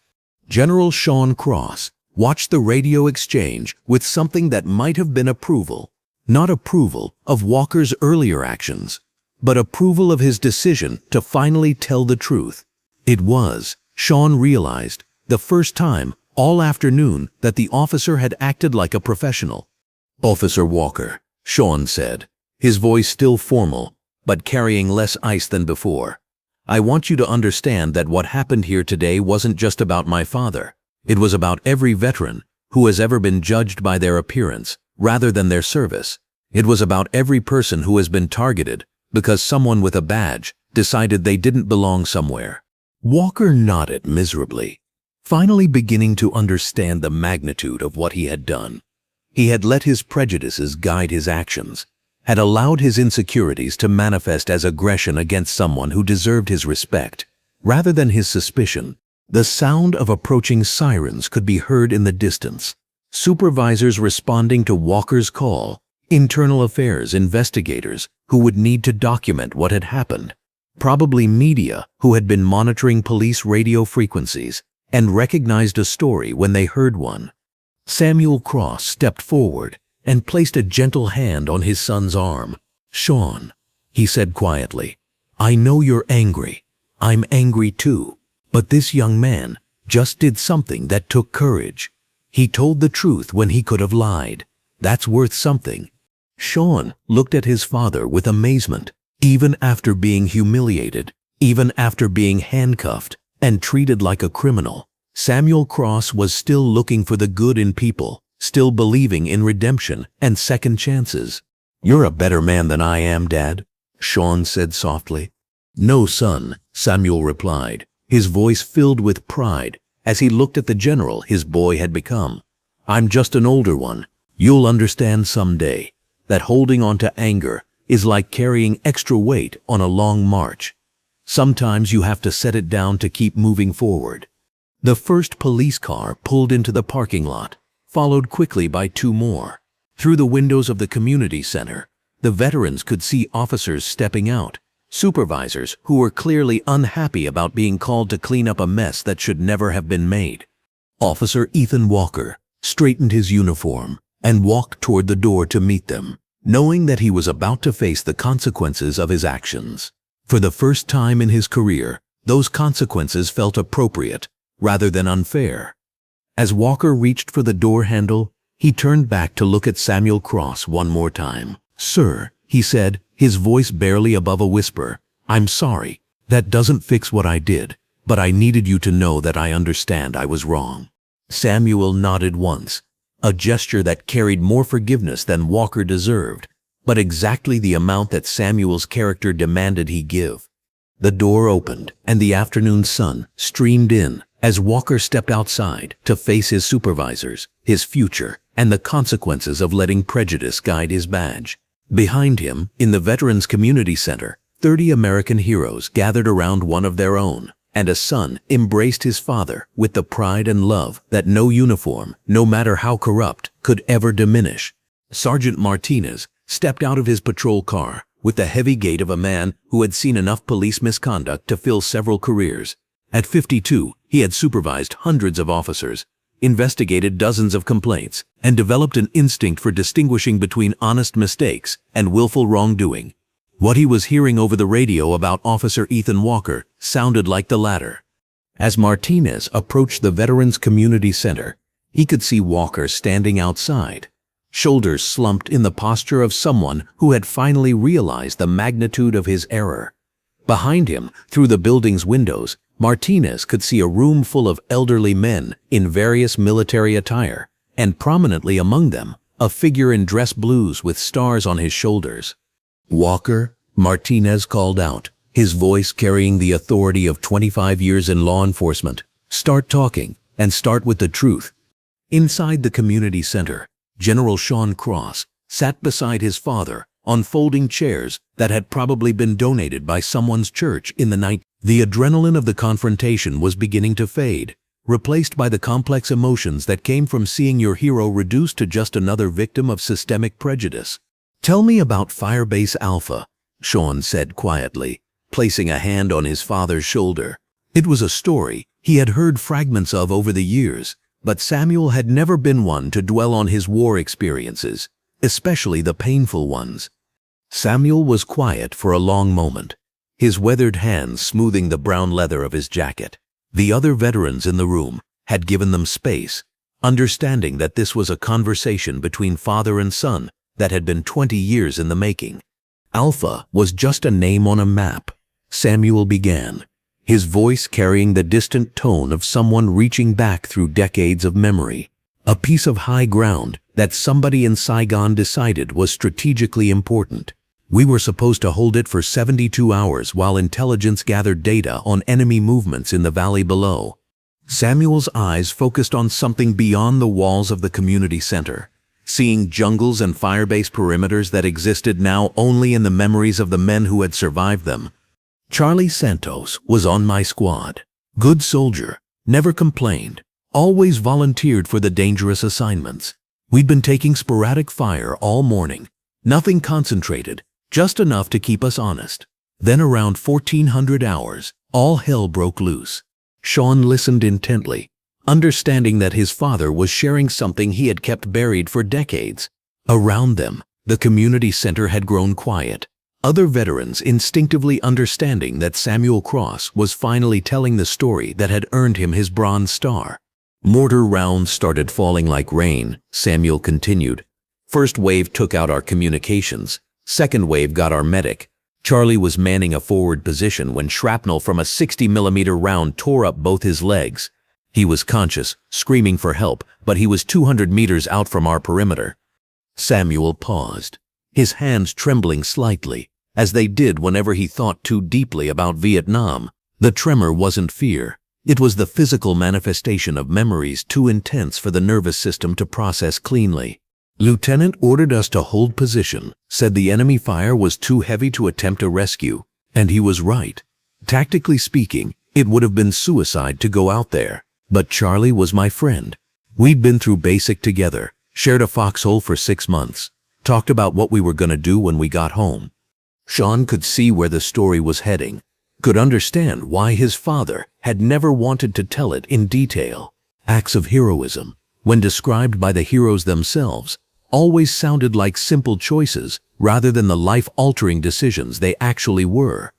General Sean Cross watched the radio exchange with something that might have been approval. Not approval of Walker's earlier actions, but approval of his decision to finally tell the truth. It was, Sean realized, the first time all afternoon that the officer had acted like a professional. "Officer Walker," Sean said, his voice still formal, but carrying less ice than before. "I want you to understand that what happened here today wasn't just about my father. It was about every veteran who has ever been judged by their appearance rather than their service. It was about every person who has been targeted because someone with a badge decided they didn't belong somewhere." Walker nodded miserably, finally beginning to understand the magnitude of what he had done. He had let his prejudices guide his actions, had allowed his insecurities to manifest as aggression against someone who deserved his respect, rather than his suspicion. The sound of approaching sirens could be heard in the distance. Supervisors responding to Walker's call, Internal affairs investigators who would need to document what had happened. Probably media who had been monitoring police radio frequencies and recognized a story when they heard one. Samuel Cross stepped forward and placed a gentle hand on his son's arm. "Sean," he said quietly, "I know you're angry. I'm angry too. But this young man just did something that took courage. He told the truth when he could have lied. That's worth something." Sean looked at his father with amazement. Even after being humiliated, even after being handcuffed and treated like a criminal, Samuel Cross was still looking for the good in people, still believing in redemption and second chances. "You're a better man than I am, Dad," Sean said softly. "No, son," Samuel replied, his voice filled with pride as he looked at the general his boy had become. "I'm just an older one. You'll understand someday that holding on to anger is like carrying extra weight on a long march. Sometimes you have to set it down to keep moving forward." The first police car pulled into the parking lot, followed quickly by two more. Through the windows of the community center, the veterans could see officers stepping out, supervisors who were clearly unhappy about being called to clean up a mess that should never have been made. Officer Ethan Walker straightened his uniform and walked toward the door to meet them, knowing that he was about to face the consequences of his actions. For the first time in his career, those consequences felt appropriate rather than unfair. As Walker reached for the door handle, he turned back to look at Samuel Cross one more time. "Sir," he said, his voice barely above a whisper, "I'm sorry. That doesn't fix what I did, but I needed you to know that I understand I was wrong." Samuel nodded once, a gesture that carried more forgiveness than Walker deserved, but exactly the amount that Samuel's character demanded he give. The door opened, and the afternoon sun streamed in as Walker stepped outside to face his supervisors, his future, and the consequences of letting prejudice guide his badge. Behind him, in the Veterans Community Center, 30 American heroes gathered around one of their own, and a son embraced his father with the pride and love that no uniform, no matter how corrupt, could ever diminish. Sergeant Martinez stepped out of his patrol car with the heavy gait of a man who had seen enough police misconduct to fill several careers. At 52, he had supervised hundreds of officers, investigated dozens of complaints, and developed an instinct for distinguishing between honest mistakes and willful wrongdoing. What he was hearing over the radio about Officer Ethan Walker sounded like the latter. As Martinez approached the Veterans Community Center, he could see Walker standing outside, shoulders slumped in the posture of someone who had finally realized the magnitude of his error. Behind him, through the building's windows, Martinez could see a room full of elderly men in various military attire, and prominently among them, a figure in dress blues with stars on his shoulders. "Walker," Martinez called out, his voice carrying the authority of 25 years in law enforcement. "Start talking, and start with the truth." Inside the community center, General Sean Cross sat beside his father on folding chairs that had probably been donated by someone's church in the night. The adrenaline of the confrontation was beginning to fade, replaced by the complex emotions that came from seeing your hero reduced to just another victim of systemic prejudice. "Tell me about Firebase Alpha," Sean said quietly, placing a hand on his father's shoulder. It was a story he had heard fragments of over the years, but Samuel had never been one to dwell on his war experiences, especially the painful ones. Samuel was quiet for a long moment, his weathered hands smoothing the brown leather of his jacket. The other veterans in the room had given them space, understanding that this was a conversation between father and son that had been 20 years in the making. "Alpha was just a name on a map," Samuel began, his voice carrying the distant tone of someone reaching back through decades of memory. "A piece of high ground that somebody in Saigon decided was strategically important. We were supposed to hold it for 72 hours while intelligence gathered data on enemy movements in the valley below." Samuel's eyes focused on something beyond the walls of the community center, seeing jungles and firebase perimeters that existed now only in the memories of the men who had survived them. "Charlie Santos was on my squad. Good soldier, never complained, always volunteered for the dangerous assignments. We'd been taking sporadic fire all morning, Nothing concentrated, just enough to keep us honest. Then around 1400 hours, all hell broke loose. Sean listened intently, understanding that his father was sharing something he had kept buried for decades. Around them, the community center had grown quiet. Other veterans instinctively understanding that Samuel Cross was finally telling the story that had earned him his Bronze Star. Mortar rounds started falling like rain, Samuel continued. First wave took out our communications. Second wave got our medic. Charlie was manning a forward position when shrapnel from a 60mm round tore up both his legs. He was conscious, screaming for help, but he was 200 meters out from our perimeter. Samuel paused, his hands trembling slightly, as they did whenever he thought too deeply about Vietnam. The tremor wasn't fear. It was the physical manifestation of memories too intense for the nervous system to process cleanly. Lieutenant ordered us to hold position, said the enemy fire was too heavy to attempt a rescue, and he was right. Tactically speaking, it would have been suicide to go out there, but Charlie was my friend. We'd been through basic together, shared a foxhole for 6 months, talked about what we were going to do when we got home. Sean could see where the story was heading, could understand why his father had never wanted to tell it in detail. Acts of heroism, when described by the heroes themselves, always sounded like simple choices rather than the life-altering decisions they actually were.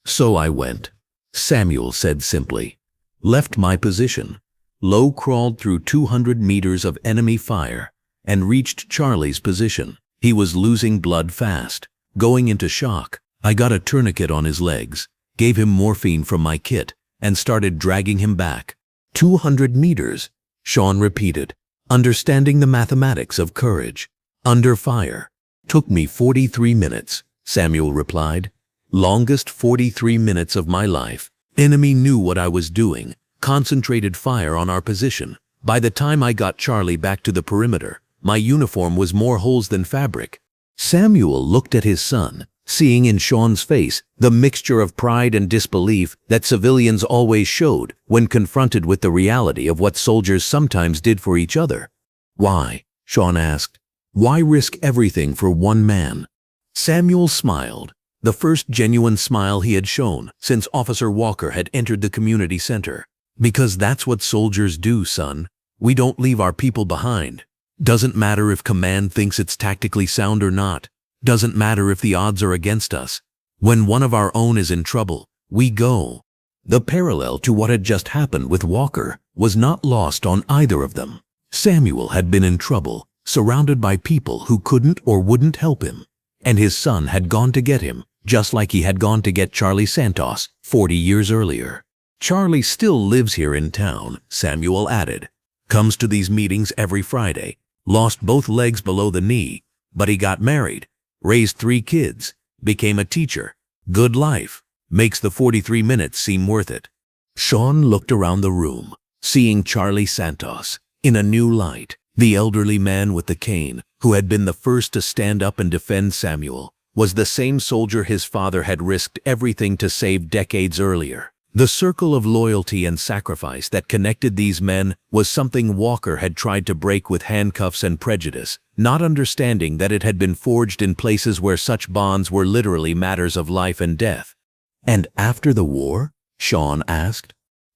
So I went, Samuel said simply. Left my position, low-crawled through 200 meters of enemy fire, and reached Charlie's position. He was losing blood fast, going into shock. I got a tourniquet on his legs, gave him morphine from my kit, and started dragging him back. 200 meters, Sean repeated, understanding the mathematics of courage. Under fire. Took me 43 minutes, Samuel replied. Longest 43 minutes of my life. Enemy knew what I was doing, concentrated fire on our position. By the time I got Charlie back to the perimeter, my uniform was more holes than fabric. Samuel looked at his son, seeing in Sean's face the mixture of pride and disbelief that civilians always showed when confronted with the reality of what soldiers sometimes did for each other. Why? Sean asked. Why risk everything for one man? Samuel smiled, the first genuine smile he had shown since Officer Walker had entered the community center. Because that's what soldiers do, son. We don't leave our people behind. Doesn't matter if command thinks it's tactically sound or not. Doesn't matter if the odds are against us. When one of our own is in trouble, we go. The parallel to what had just happened with Walker was not lost on either of them. Samuel had been in trouble, surrounded by people who couldn't or wouldn't help him. And his son had gone to get him, just like he had gone to get Charlie Santos 40 years earlier. Charlie still lives here in town, Samuel added. Comes to these meetings every Friday. Lost both legs below the knee, but he got married, raised 3 kids, became a teacher. Good life. Makes the 43 minutes seem worth it. Sean looked around the room, seeing Charlie Santos in a new light. The elderly man with the cane, who had been the first to stand up and defend Samuel, was the same soldier his father had risked everything to save decades earlier. The circle of loyalty and sacrifice that connected these men was something Walker had tried to break with handcuffs and prejudice, not understanding that it had been forged in places where such bonds were literally matters of life and death. And after the war? Sean asked.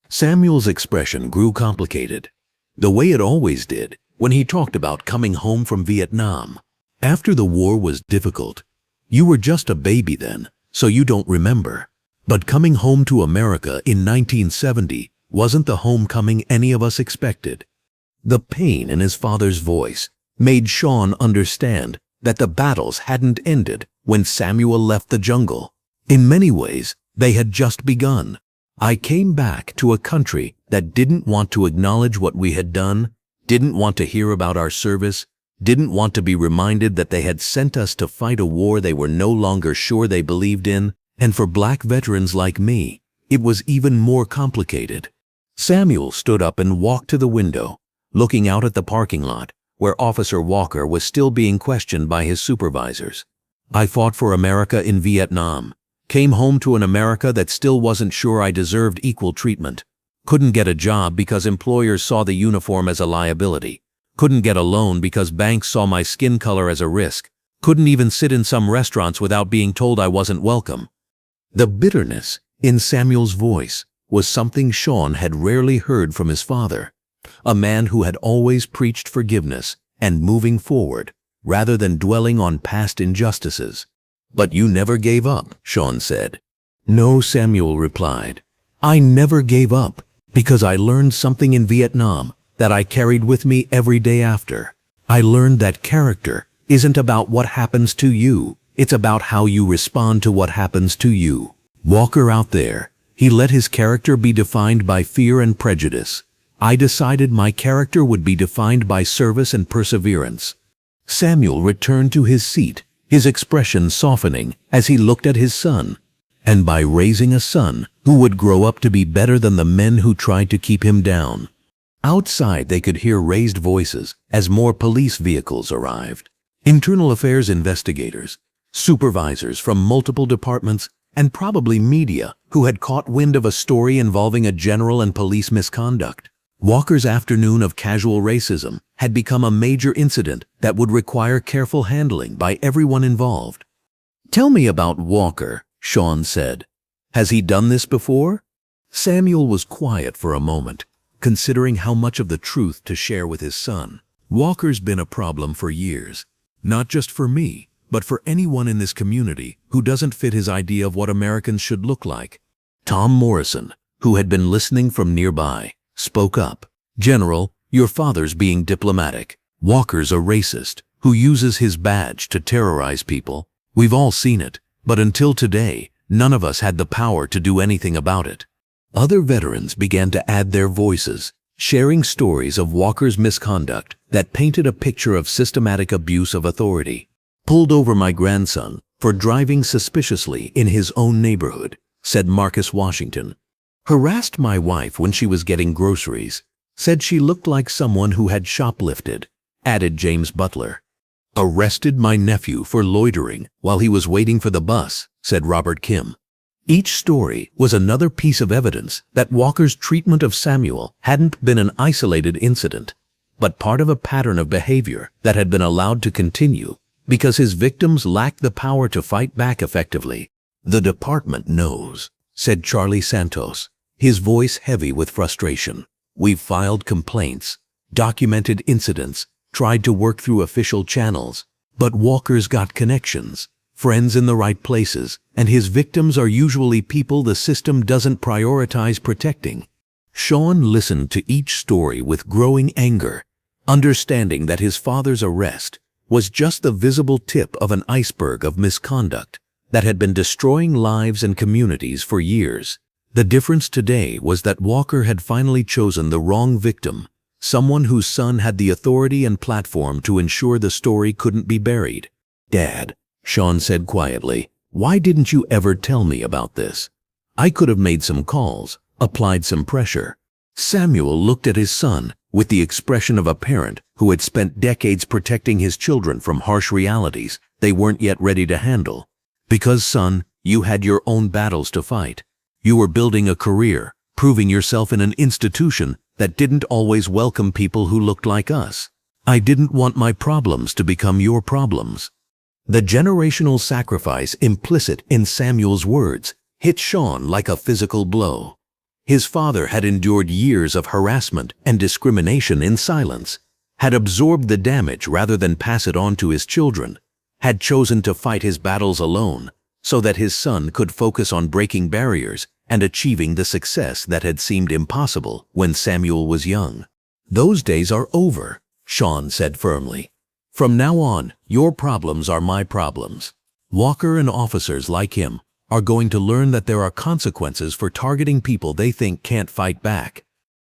Samuel's expression grew complicated, the way it always did when he talked about coming home from Vietnam. After the war was difficult. You were just a baby then, so you don't remember. But coming home to America in 1970 wasn't the homecoming any of us expected. The pain in his father's voice made Sean understand that the battles hadn't ended when Samuel left the jungle. In many ways, they had just begun. I came back to a country that didn't want to acknowledge what we had done, didn't want to hear about our service, didn't want to be reminded that they had sent us to fight a war they were no longer sure they believed in. And for black veterans like me, it was even more complicated. Samuel stood up and walked to the window, looking out at the parking lot, where Officer Walker was still being questioned by his supervisors. I fought for America in Vietnam, came home to an America that still wasn't sure I deserved equal treatment, couldn't get a job because employers saw the uniform as a liability, couldn't get a loan because banks saw my skin color as a risk, Couldn't even sit in some restaurants without being told I wasn't welcome. The bitterness in Samuel's voice was something Sean had rarely heard from his father, a man who had always preached forgiveness and moving forward rather than dwelling on past injustices. "But you never gave up," Sean said. "No," Samuel replied. "I never gave up because I learned something in Vietnam that I carried with me every day after. I learned that character isn't about what happens to you, it's about how you respond to what happens to you." Walker out there, he let his character be defined by fear and prejudice. I decided my character would be defined by service and perseverance. Samuel returned to his seat, his expression softening as he looked at his son. And by raising a son who would grow up to be better than the men who tried to keep him down. Outside they could hear raised voices as more police vehicles arrived. Internal affairs investigators, supervisors from multiple departments, and probably media who had caught wind of a story involving a general and police misconduct. Walker's afternoon of casual racism had become a major incident that would require careful handling by everyone involved. "Tell me about Walker," Sean said. "Has he done this before?" Samuel was quiet for a moment, considering how much of the truth to share with his son. "Walker's been a problem for years, not just for me, but for anyone in this community who doesn't fit his idea of what Americans should look like." Tom Morrison, who had been listening from nearby, spoke up. "General, your father's being diplomatic. Walker's a racist who uses his badge to terrorize people. We've all seen it, but until today, none of us had the power to do anything about it." Other veterans began to add their voices, sharing stories of Walker's misconduct that painted a picture of systematic abuse of authority. "Pulled over my grandson for driving suspiciously in his own neighborhood," said Marcus Washington. "Harassed my wife when she was getting groceries. Said she looked like someone who had shoplifted," added James Butler. "Arrested my nephew for loitering while he was waiting for the bus," said Robert Kim. Each story was another piece of evidence that Walker's treatment of Samuel hadn't been an isolated incident, but part of a pattern of behavior that had been allowed to continue because his victims lacked the power to fight back effectively. "The department knows," said Charlie Santos, his voice heavy with frustration. "We've filed complaints, documented incidents, tried to work through official channels, but Walker's got connections, friends in the right places, and his victims are usually people the system doesn't prioritize protecting." Sean listened to each story with growing anger, understanding that his father's arrest was just the visible tip of an iceberg of misconduct that had been destroying lives and communities for years. The difference today was that Walker had finally chosen the wrong victim, someone whose son had the authority and platform to ensure the story couldn't be buried. "Dad," Sean said quietly, "why didn't you ever tell me about this? I could have made some calls, applied some pressure." Samuel looked at his son with the expression of a parent who had spent decades protecting his children from harsh realities they weren't yet ready to handle. "Because, son, you had your own battles to fight. You were building a career, proving yourself in an institution that didn't always welcome people who looked like us. I didn't want my problems to become your problems." The generational sacrifice implicit in Samuel's words hit Sean like a physical blow. His father had endured years of harassment and discrimination in silence, had absorbed the damage rather than pass it on to his children, had chosen to fight his battles alone so that his son could focus on breaking barriers and achieving the success that had seemed impossible when Samuel was young. "Those days are over," Sean said firmly. "From now on, your problems are my problems." Walker and officers like him are going to learn that there are consequences for targeting people they think can't fight back.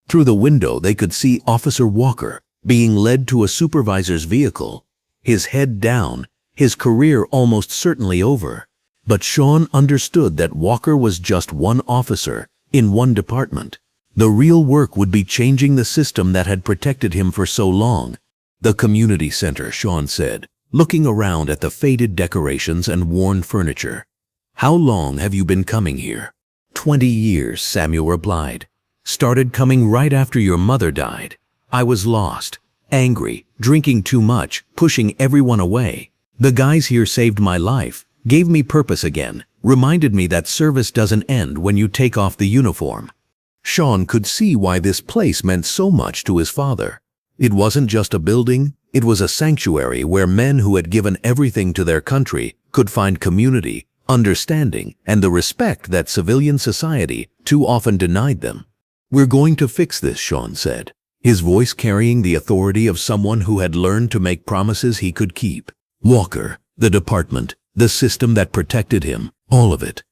Through the window they could see Officer Walker being led to a supervisor's vehicle, his head down, his career almost certainly over. But Sean understood that Walker was just one officer in one department. The real work would be changing the system that had protected him for so long. "The community center," Sean said, looking around at the faded decorations and worn furniture. "How long have you been coming here?" 20 years, Samuel replied. "Started coming right after your mother died. I was lost, angry, drinking too much, pushing everyone away. The guys here saved my life, gave me purpose again, reminded me that service doesn't end when you take off the uniform. Sean could see why this place meant so much to his father. It wasn't just a building, it was a sanctuary where men who had given everything to their country could find community, understanding, and the respect that civilian society too often denied them. "We're going to fix this," Sean said, his voice carrying the authority of someone who had learned to make promises he could keep. Walker, the department, the system that protected him, all of it.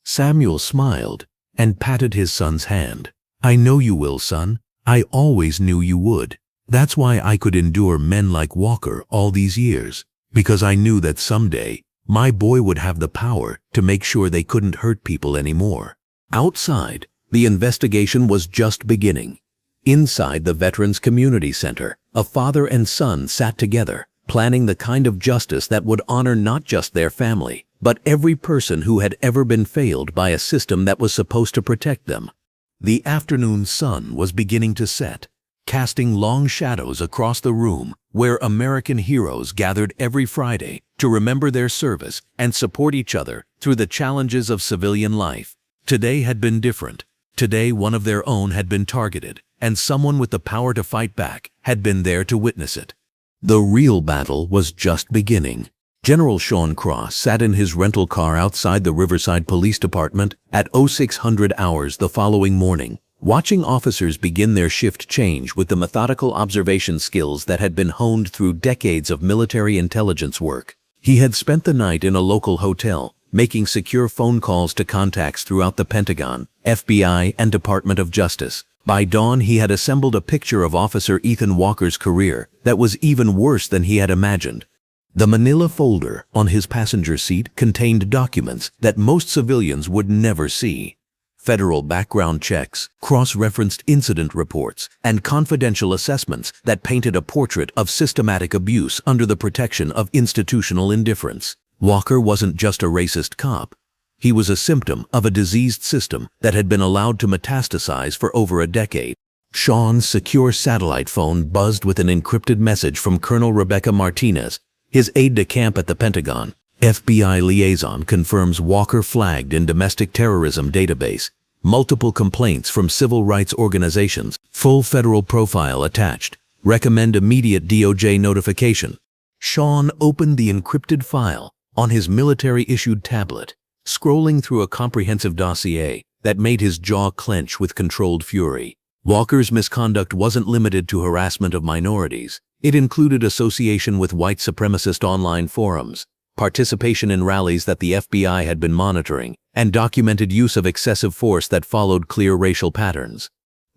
Samuel smiled and patted his son's hand. "I know you will, son. I always knew you would. That's why I could endure men like Walker all these years, because I knew that someday my boy would have the power to make sure they couldn't hurt people anymore." Outside, the investigation was just beginning. Inside the Veterans Community Center, a father and son sat together, planning the kind of justice that would honor not just their family, but every person who had ever been failed by a system that was supposed to protect them. The afternoon sun was beginning to set, casting long shadows across the room where American heroes gathered every Friday to remember their service and support each other through the challenges of civilian life. Today had been different. Today one of their own had been targeted, and someone with the power to fight back had been there to witness it. The real battle was just beginning. General Sean Cross sat in his rental car outside the Riverside Police Department at 0600 hours the following morning, watching officers begin their shift change with the methodical observation skills that had been honed through decades of military intelligence work. He had spent the night in a local hotel, making secure phone calls to contacts throughout the Pentagon, FBI, and Department of Justice. By dawn, he had assembled a picture of Officer Ethan Walker's career that was even worse than he had imagined. The manila folder on his passenger seat contained documents that most civilians would never see. Federal background checks, cross-referenced incident reports, and confidential assessments that painted a portrait of systematic abuse under the protection of institutional indifference. Walker wasn't just a racist cop. He was a symptom of a diseased system that had been allowed to metastasize for over a decade. Sean's secure satellite phone buzzed with an encrypted message from Colonel Rebecca Martinez, his aide-de-camp at the Pentagon. FBI liaison confirms Walker flagged in domestic terrorism database. Multiple complaints from civil rights organizations. Full federal profile attached. Recommend immediate DOJ notification. Sean opened the encrypted file on his military-issued tablet, scrolling through a comprehensive dossier that made his jaw clench with controlled fury. Walker's misconduct wasn't limited to harassment of minorities. It included association with white supremacist online forums, participation in rallies that the FBI had been monitoring, and documented use of excessive force that followed clear racial patterns.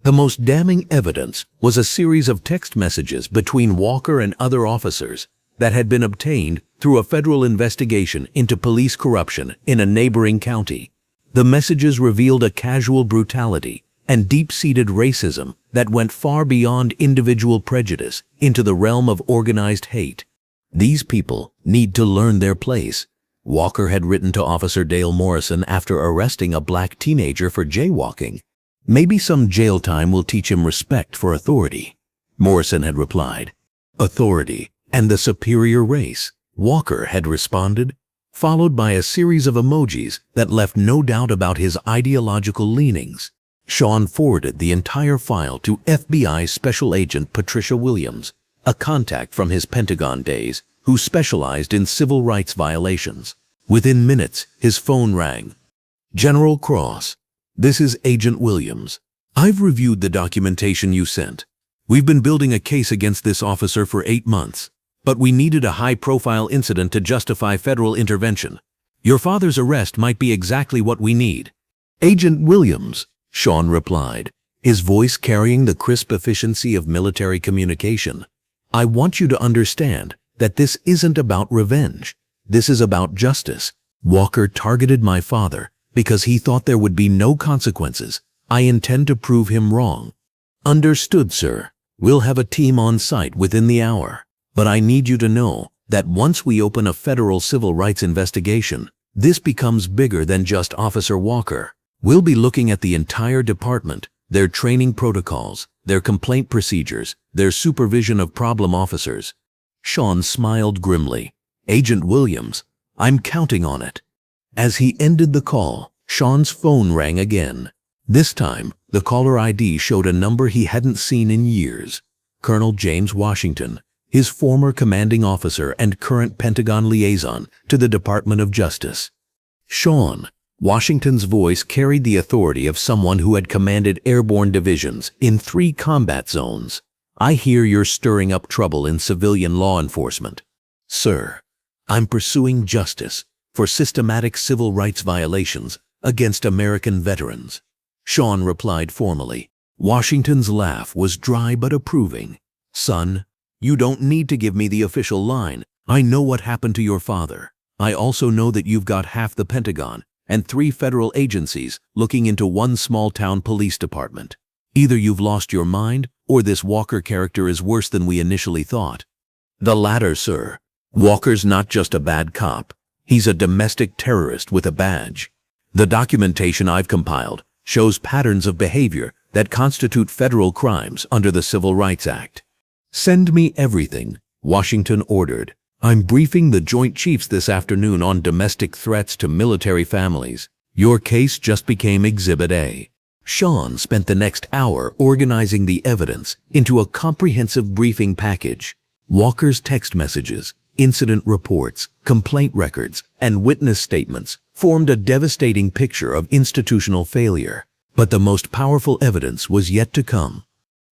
The most damning evidence was a series of text messages between Walker and other officers that had been obtained through a federal investigation into police corruption in a neighboring county. The messages revealed a casual brutality and deep-seated racism that went far beyond individual prejudice into the realm of organized hate. These people need to learn their place. Walker had written to Officer Dale Morrison after arresting a black teenager for jaywalking. "Maybe some jail time will teach him respect for authority." Morrison had replied. "Authority and the superior race," Walker had responded, followed by a series of emojis that left no doubt about his ideological leanings. Sean forwarded the entire file to FBI Special Agent Patricia Williams, a contact from his Pentagon days who specialized in civil rights violations. Within minutes, his phone rang. "General Cross, this is Agent Williams. I've reviewed the documentation you sent. We've been building a case against this officer for 8 months. But we needed a high-profile incident to justify federal intervention. Your father's arrest might be exactly what we need." "Agent Williams," Sean replied, his voice carrying the crisp efficiency of military communication. "I want you to understand that this isn't about revenge. This is about justice. Walker targeted my father because he thought there would be no consequences. I intend to prove him wrong." "Understood, sir. We'll have a team on site within the hour. But I need you to know that once we open a federal civil rights investigation, this becomes bigger than just Officer Walker. We'll be looking at the entire department, their training protocols, their complaint procedures, their supervision of problem officers." Sean smiled grimly. Agent Williams, I'm counting on it. As he ended the call, Sean's phone rang again. This time, the caller ID showed a number he hadn't seen in years. Colonel James Washington, his former commanding officer and current Pentagon liaison to the Department of Justice. Sean, Washington's voice carried the authority of someone who had commanded airborne divisions in 3 combat zones. I hear you're stirring up trouble in civilian law enforcement. Sir, I'm pursuing justice for systematic civil rights violations against American veterans. Sean replied formally. Washington's laugh was dry but approving. Son, you don't need to give me the official line. I know what happened to your father. I also know that you've got half the Pentagon and 3 federal agencies looking into 1 small-town police department. Either you've lost your mind or this Walker character is worse than we initially thought. The latter, sir. Walker's not just a bad cop. He's a domestic terrorist with a badge. The documentation I've compiled shows patterns of behavior that constitute federal crimes under the Civil Rights Act. Send me everything, Washington ordered. I'm briefing the Joint Chiefs this afternoon on domestic threats to military families. Your case just became Exhibit A. Sean spent the next hour organizing the evidence into a comprehensive briefing package. Walker's text messages, incident reports, complaint records, and witness statements formed a devastating picture of institutional failure. But the most powerful evidence was yet to come.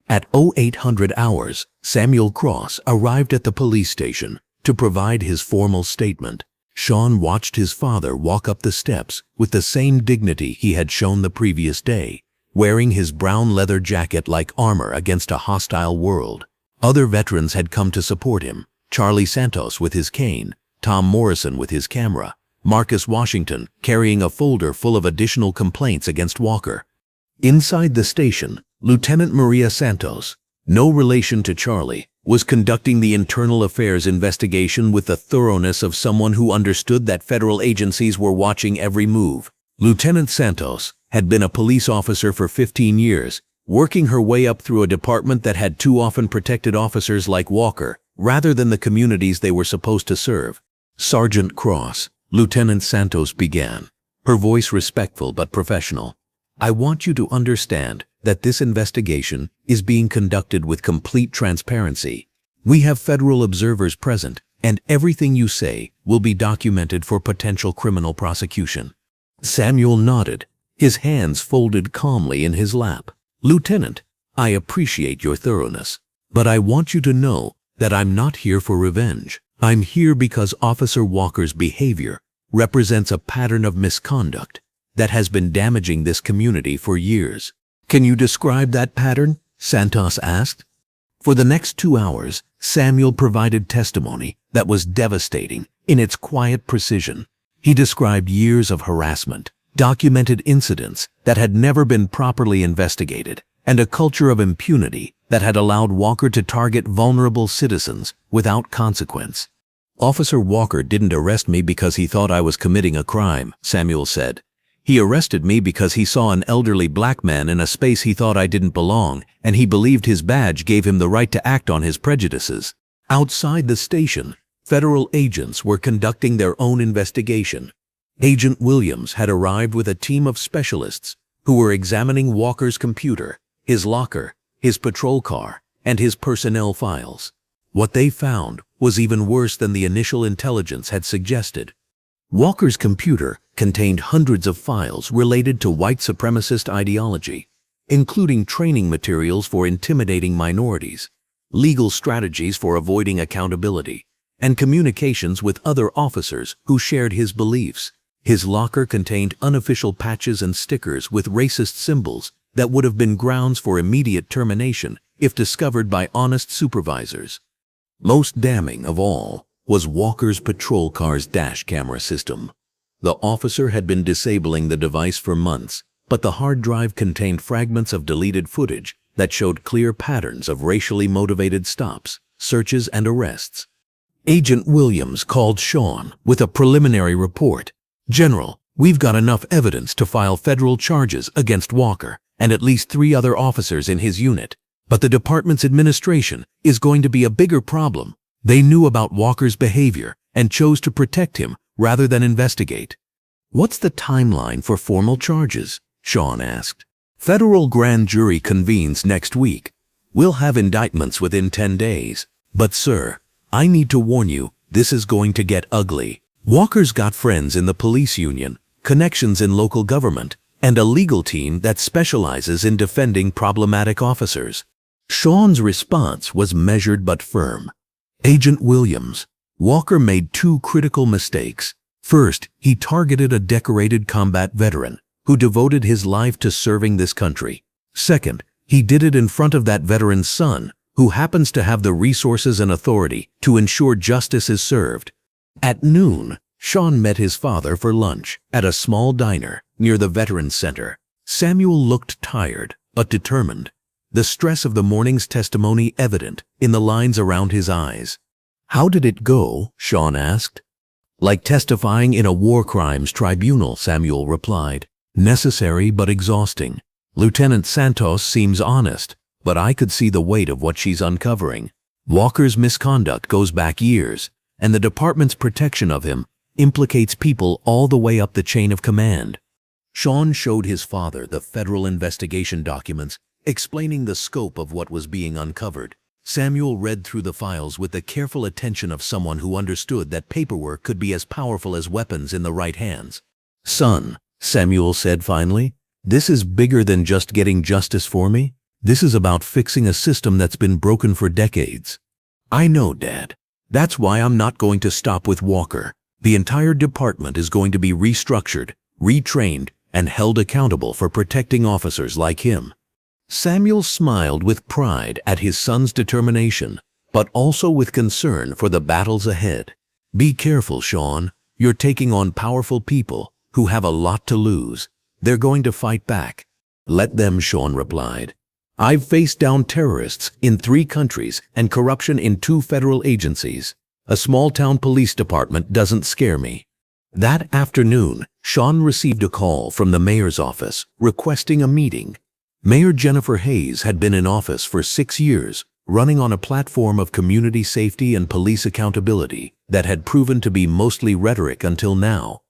At 0800 hours, Samuel Cross arrived at the police station to provide his formal statement. Sean watched his father walk up the steps with the same dignity he had shown the previous day, wearing his brown leather jacket like armor against a hostile world. Other veterans had come to support him. Charlie Santos with his cane, Tom Morrison with his camera, Marcus Washington carrying a folder full of additional complaints against Walker. Inside the station, Lieutenant Maria Santos, no relation to Charlie, was conducting the internal affairs investigation with the thoroughness of someone who understood that federal agencies were watching every move. Lieutenant Santos had been a police officer for 15 years, working her way up through a department that had too often protected officers like Walker, rather than the communities they were supposed to serve. Sergeant Cross, Lieutenant Santos began, her voice respectful but professional. I want you to understand that this investigation is being conducted with complete transparency. We have federal observers present, and everything you say will be documented for potential criminal prosecution. Samuel nodded, his hands folded calmly in his lap. Lieutenant, I appreciate your thoroughness, but I want you to know that I'm not here for revenge. I'm here because Officer Walker's behavior represents a pattern of misconduct that has been damaging this community for years. Can you describe that pattern? Santos asked. For the next 2 hours, Samuel provided testimony that was devastating in its quiet precision. He described years of harassment, documented incidents that had never been properly investigated, and a culture of impunity that had allowed Walker to target vulnerable citizens without consequence. Officer Walker didn't arrest me because he thought I was committing a crime, Samuel said. He arrested me because he saw an elderly black man in a space he thought I didn't belong, and he believed his badge gave him the right to act on his prejudices. Outside the station, federal agents were conducting their own investigation. Agent Williams had arrived with a team of specialists who were examining Walker's computer, his locker, his patrol car, and his personnel files. What they found was even worse than the initial intelligence had suggested. Walker's computer contained hundreds of files related to white supremacist ideology, including training materials for intimidating minorities, legal strategies for avoiding accountability, and communications with other officers who shared his beliefs. His locker contained unofficial patches and stickers with racist symbols that would have been grounds for immediate termination if discovered by honest supervisors. Most damning of all was Walker's patrol car's dash camera system. The officer had been disabling the device for months, but the hard drive contained fragments of deleted footage that showed clear patterns of racially motivated stops, searches, and arrests. Agent Williams called Sean with a preliminary report. General, we've got enough evidence to file federal charges against Walker and at least 3 other officers in his unit, but the department's administration is going to be a bigger problem. They knew about Walker's behavior and chose to protect him rather than investigate. "What's the timeline for formal charges?" Sean asked. "Federal grand jury convenes next week. We'll have indictments within 10 days. But sir, I need to warn you, this is going to get ugly. Walker's got friends in the police union, connections in local government, and a legal team that specializes in defending problematic officers." Sean's response was measured but firm. "Agent Williams, Walker made two critical mistakes. First, he targeted a decorated combat veteran who devoted his life to serving this country. Second, he did it in front of that veteran's son, who happens to have the resources and authority to ensure justice is served." At noon, Sean met his father for lunch at a small diner near the Veterans Center. Samuel looked tired but determined, the stress of the morning's testimony evident in the lines around his eyes. "How did it go?" Sean asked. "Like testifying in a war crimes tribunal," Samuel replied. "Necessary but exhausting. Lieutenant Santos seems honest, but I could see the weight of what she's uncovering. Walker's misconduct goes back years, and the department's protection of him implicates people all the way up the chain of command." Sean showed his father the federal investigation documents explaining the scope of what was being uncovered. Samuel read through the files with the careful attention of someone who understood that paperwork could be as powerful as weapons in the right hands. "Son," Samuel said finally, "this is bigger than just getting justice for me. This is about fixing a system that's been broken for decades." "I know, Dad. That's why I'm not going to stop with Walker. The entire department is going to be restructured, retrained, and held accountable for protecting officers like him." Samuel smiled with pride at his son's determination, but also with concern for the battles ahead. "Be careful, Sean. You're taking on powerful people who have a lot to lose. They're going to fight back." "Let them," Sean replied. "I've faced down terrorists in 3 countries and corruption in 2 federal agencies. A small-town police department doesn't scare me." That afternoon, Sean received a call from the mayor's office requesting a meeting. Mayor Jennifer Hayes had been in office for 6 years, running on a platform of community safety and police accountability that had proven to be mostly rhetoric until now.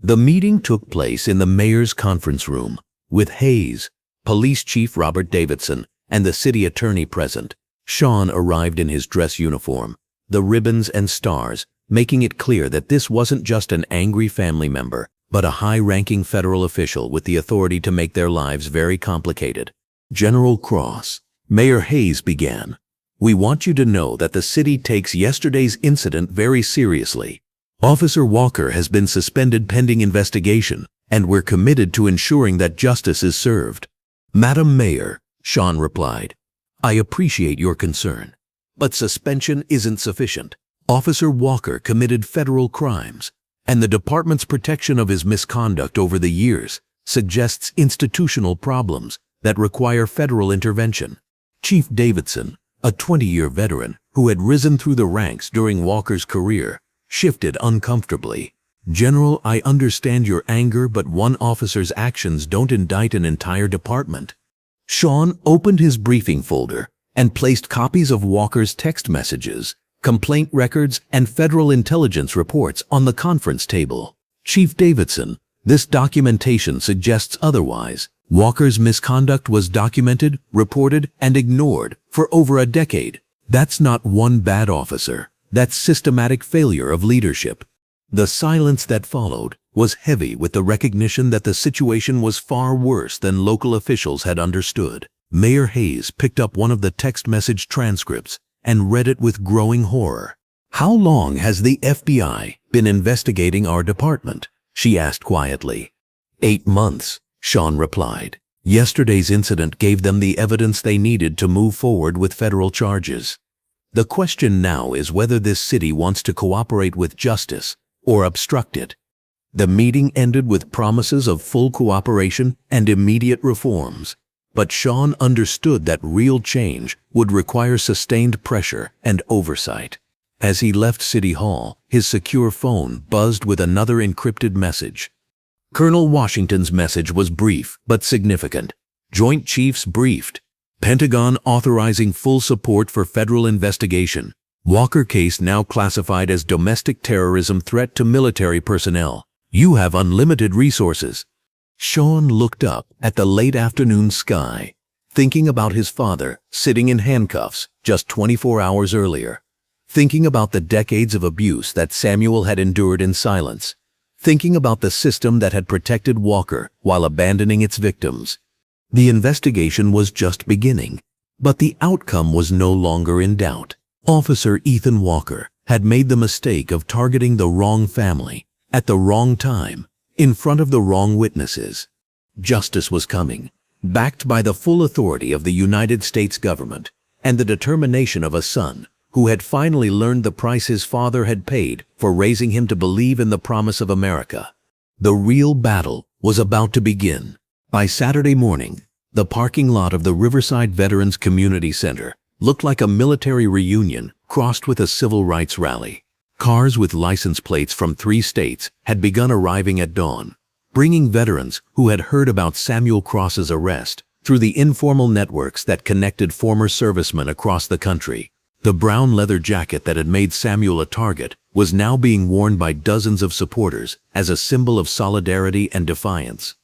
The meeting took place in the mayor's conference room, with Hayes, Police Chief Robert Davidson, and the city attorney present. Sean arrived in his dress uniform, the ribbons and stars, making it clear that this wasn't just an angry family member, but a high-ranking federal official with the authority to make their lives very complicated. "General Cross," Mayor Hayes began, "we want you to know that the city takes yesterday's incident very seriously. Officer Walker has been suspended pending investigation, and we're committed to ensuring that justice is served." "Madam Mayor," Sean replied, "I appreciate your concern, but suspension isn't sufficient. Officer Walker committed federal crimes, and the department's protection of his misconduct over the years suggests institutional problems that require federal intervention." Chief Davidson, a 20-year veteran who had risen through the ranks during Walker's career, shifted uncomfortably. "General, I understand your anger, but one officer's actions don't indict an entire department." Sean opened his briefing folder and placed copies of Walker's text messages, complaint records, and federal intelligence reports on the conference table. "Chief Davidson, this documentation suggests otherwise. Walker's misconduct was documented, reported, and ignored for over a decade. That's not one bad officer. That's systematic failure of leadership." The silence that followed was heavy with the recognition that the situation was far worse than local officials had understood. Mayor Hayes picked up one of the text message transcripts and read it with growing horror. "How long has the FBI been investigating our department?" she asked quietly. 8 months, Sean replied. "Yesterday's incident gave them the evidence they needed to move forward with federal charges. The question now is whether this city wants to cooperate with justice or obstruct it." The meeting ended with promises of full cooperation and immediate reforms. But Sean understood that real change would require sustained pressure and oversight. As he left City Hall, his secure phone buzzed with another encrypted message. Colonel Washington's message was brief but significant. "Joint Chiefs briefed. Pentagon authorizing full support for federal investigation. Walker case now classified as domestic terrorism threat to military personnel. You have unlimited resources. Sean looked up at the late afternoon sky, thinking about his father sitting in handcuffs just 24 hours earlier, thinking about the decades of abuse that Samuel had endured in silence, thinking about the system that had protected Walker while abandoning its victims. The investigation was just beginning, but the outcome was no longer in doubt. Officer Ethan Walker had made the mistake of targeting the wrong family at the wrong time, in front of the wrong witnesses. Justice was coming, backed by the full authority of the United States government and the determination of a son who had finally learned the price his father had paid for raising him to believe in the promise of America. The real battle was about to begin. By Saturday morning, the parking lot of the Riverside Veterans Community Center looked like a military reunion crossed with a civil rights rally. Cars with license plates from 3 states had begun arriving at dawn, bringing veterans who had heard about Samuel Cross's arrest through the informal networks that connected former servicemen across the country. The brown leather jacket that had made Samuel a target was now being worn by dozens of supporters as a symbol of solidarity and defiance.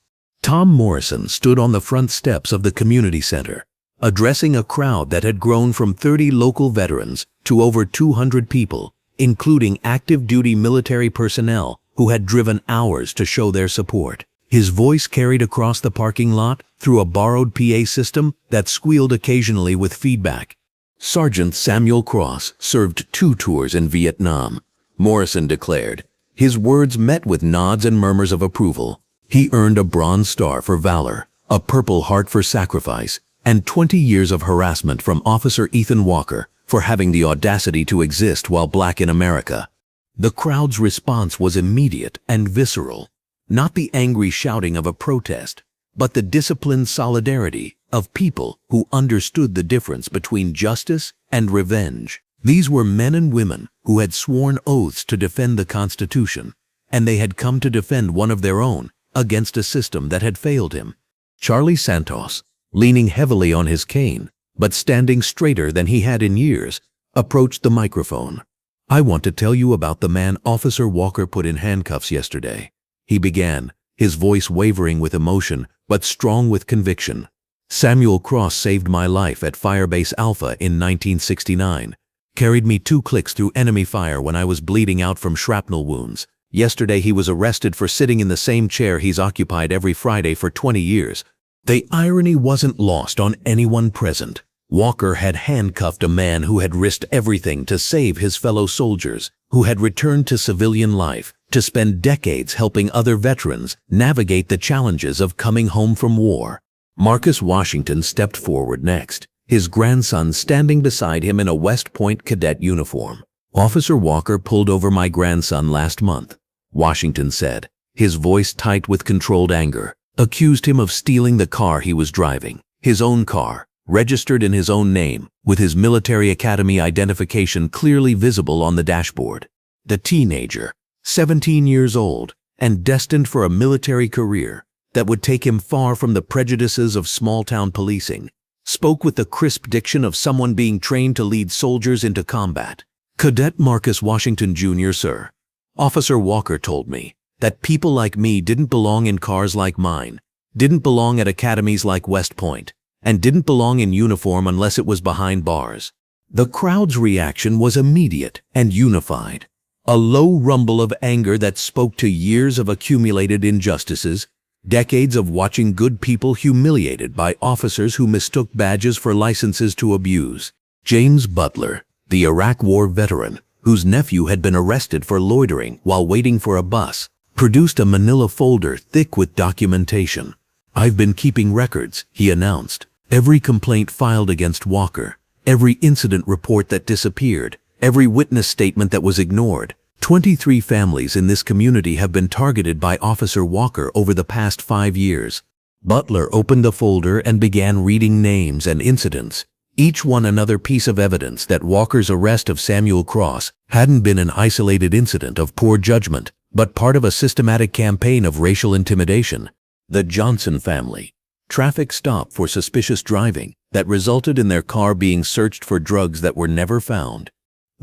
Tom Morrison stood on the front steps of the community center, addressing a crowd that had grown from 30 local veterans to over 200 people, including active-duty military personnel who had driven hours to show their support. His voice carried across the parking lot through a borrowed PA system that squealed occasionally with feedback. Sergeant Samuel Cross served 2 tours in Vietnam, Morrison declared. His words met with nods and murmurs of approval. He earned a Bronze Star for valor, a Purple Heart for sacrifice, and 20 years of harassment from Officer Ethan Walker for having the audacity to exist while black in America. The crowd's response was immediate and visceral, not the angry shouting of a protest, but the disciplined solidarity of people who understood the difference between justice and revenge. These were men and women who had sworn oaths to defend the Constitution, and they had come to defend one of their own against a system that had failed him. Charlie Santos, leaning heavily on his cane, but standing straighter than he had in years, approached the microphone. "I want to tell you about the man Officer Walker put in handcuffs yesterday," he began, his voice wavering with emotion but strong with conviction. "Samuel Cross saved my life at Firebase Alpha in 1969, carried me 2 clicks through enemy fire when I was bleeding out from shrapnel wounds. Yesterday he was arrested for sitting in the same chair he's occupied every Friday for 20 years. The irony wasn't lost on anyone present. Walker had handcuffed a man who had risked everything to save his fellow soldiers, who had returned to civilian life to spend decades helping other veterans navigate the challenges of coming home from war. Marcus Washington stepped forward next, his grandson standing beside him in a West Point cadet uniform. "Officer Walker pulled over my grandson last month," Washington said, his voice tight with controlled anger. "Accused him of stealing the car he was driving, his own car, registered in his own name, with his military academy identification clearly visible on the dashboard. The teenager, 17 years old, and destined for a military career that would take him far from the prejudices of small-town policing, spoke with the crisp diction of someone being trained to lead soldiers into combat. Cadet Marcus Washington Jr., sir. Officer Walker told me that people like me didn't belong in cars like mine, didn't belong at academies like West Point, and didn't belong in uniform unless it was behind bars." The crowd's reaction was immediate and unified. A low rumble of anger that spoke to years of accumulated injustices, decades of watching good people humiliated by officers who mistook badges for licenses to abuse. James Butler, the Iraq War veteran, whose nephew had been arrested for loitering while waiting for a bus, produced a manila folder thick with documentation. "I've been keeping records," he announced. "Every complaint filed against Walker, every incident report that disappeared, every witness statement that was ignored. 23 families in this community have been targeted by Officer Walker over the past 5 years." Butler opened the folder and began reading names and incidents, each one another piece of evidence that Walker's arrest of Samuel Cross hadn't been an isolated incident of poor judgment, but part of a systematic campaign of racial intimidation. The Johnson family. Traffic stop for suspicious driving that resulted in their car being searched for drugs that were never found.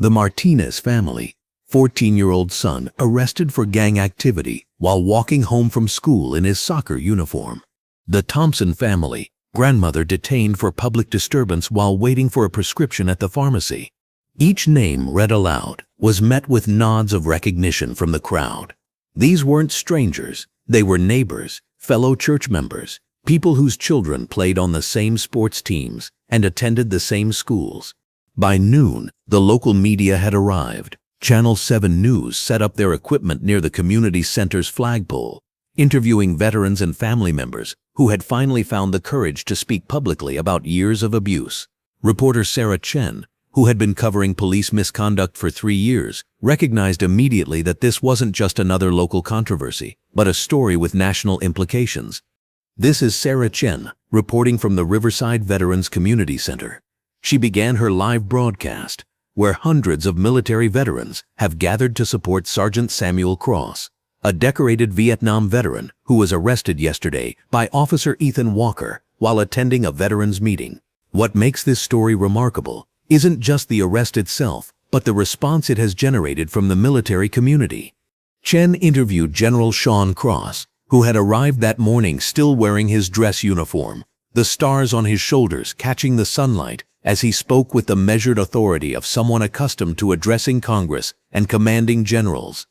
The Martinez family, 14-year-old son arrested for gang activity while walking home from school in his soccer uniform. The Thompson family, grandmother detained for public disturbance while waiting for a prescription at the pharmacy. Each name read aloud was met with nods of recognition from the crowd. These weren't strangers, they were neighbors, fellow church members, people whose children played on the same sports teams and attended the same schools. By noon, the local media had arrived. Channel 7 News set up their equipment near the community center's flagpole, interviewing veterans and family members who had finally found the courage to speak publicly about years of abuse. Reporter Sarah Chen, who had been covering police misconduct for 3 years, recognized immediately that this wasn't just another local controversy, but a story with national implications. This is Sarah Chen, reporting from the Riverside Veterans Community Center. She began her live broadcast, where hundreds of military veterans have gathered to support Sergeant Samuel Cross, a decorated Vietnam veteran who was arrested yesterday by Officer Ethan Walker while attending a veterans meeting. What makes this story remarkable isn't just the arrest itself, but the response it has generated from the military community. Chen interviewed General Sean Cross, who had arrived that morning still wearing his dress uniform, the stars on his shoulders catching the sunlight as he spoke with the measured authority of someone accustomed to addressing Congress and commanding generals.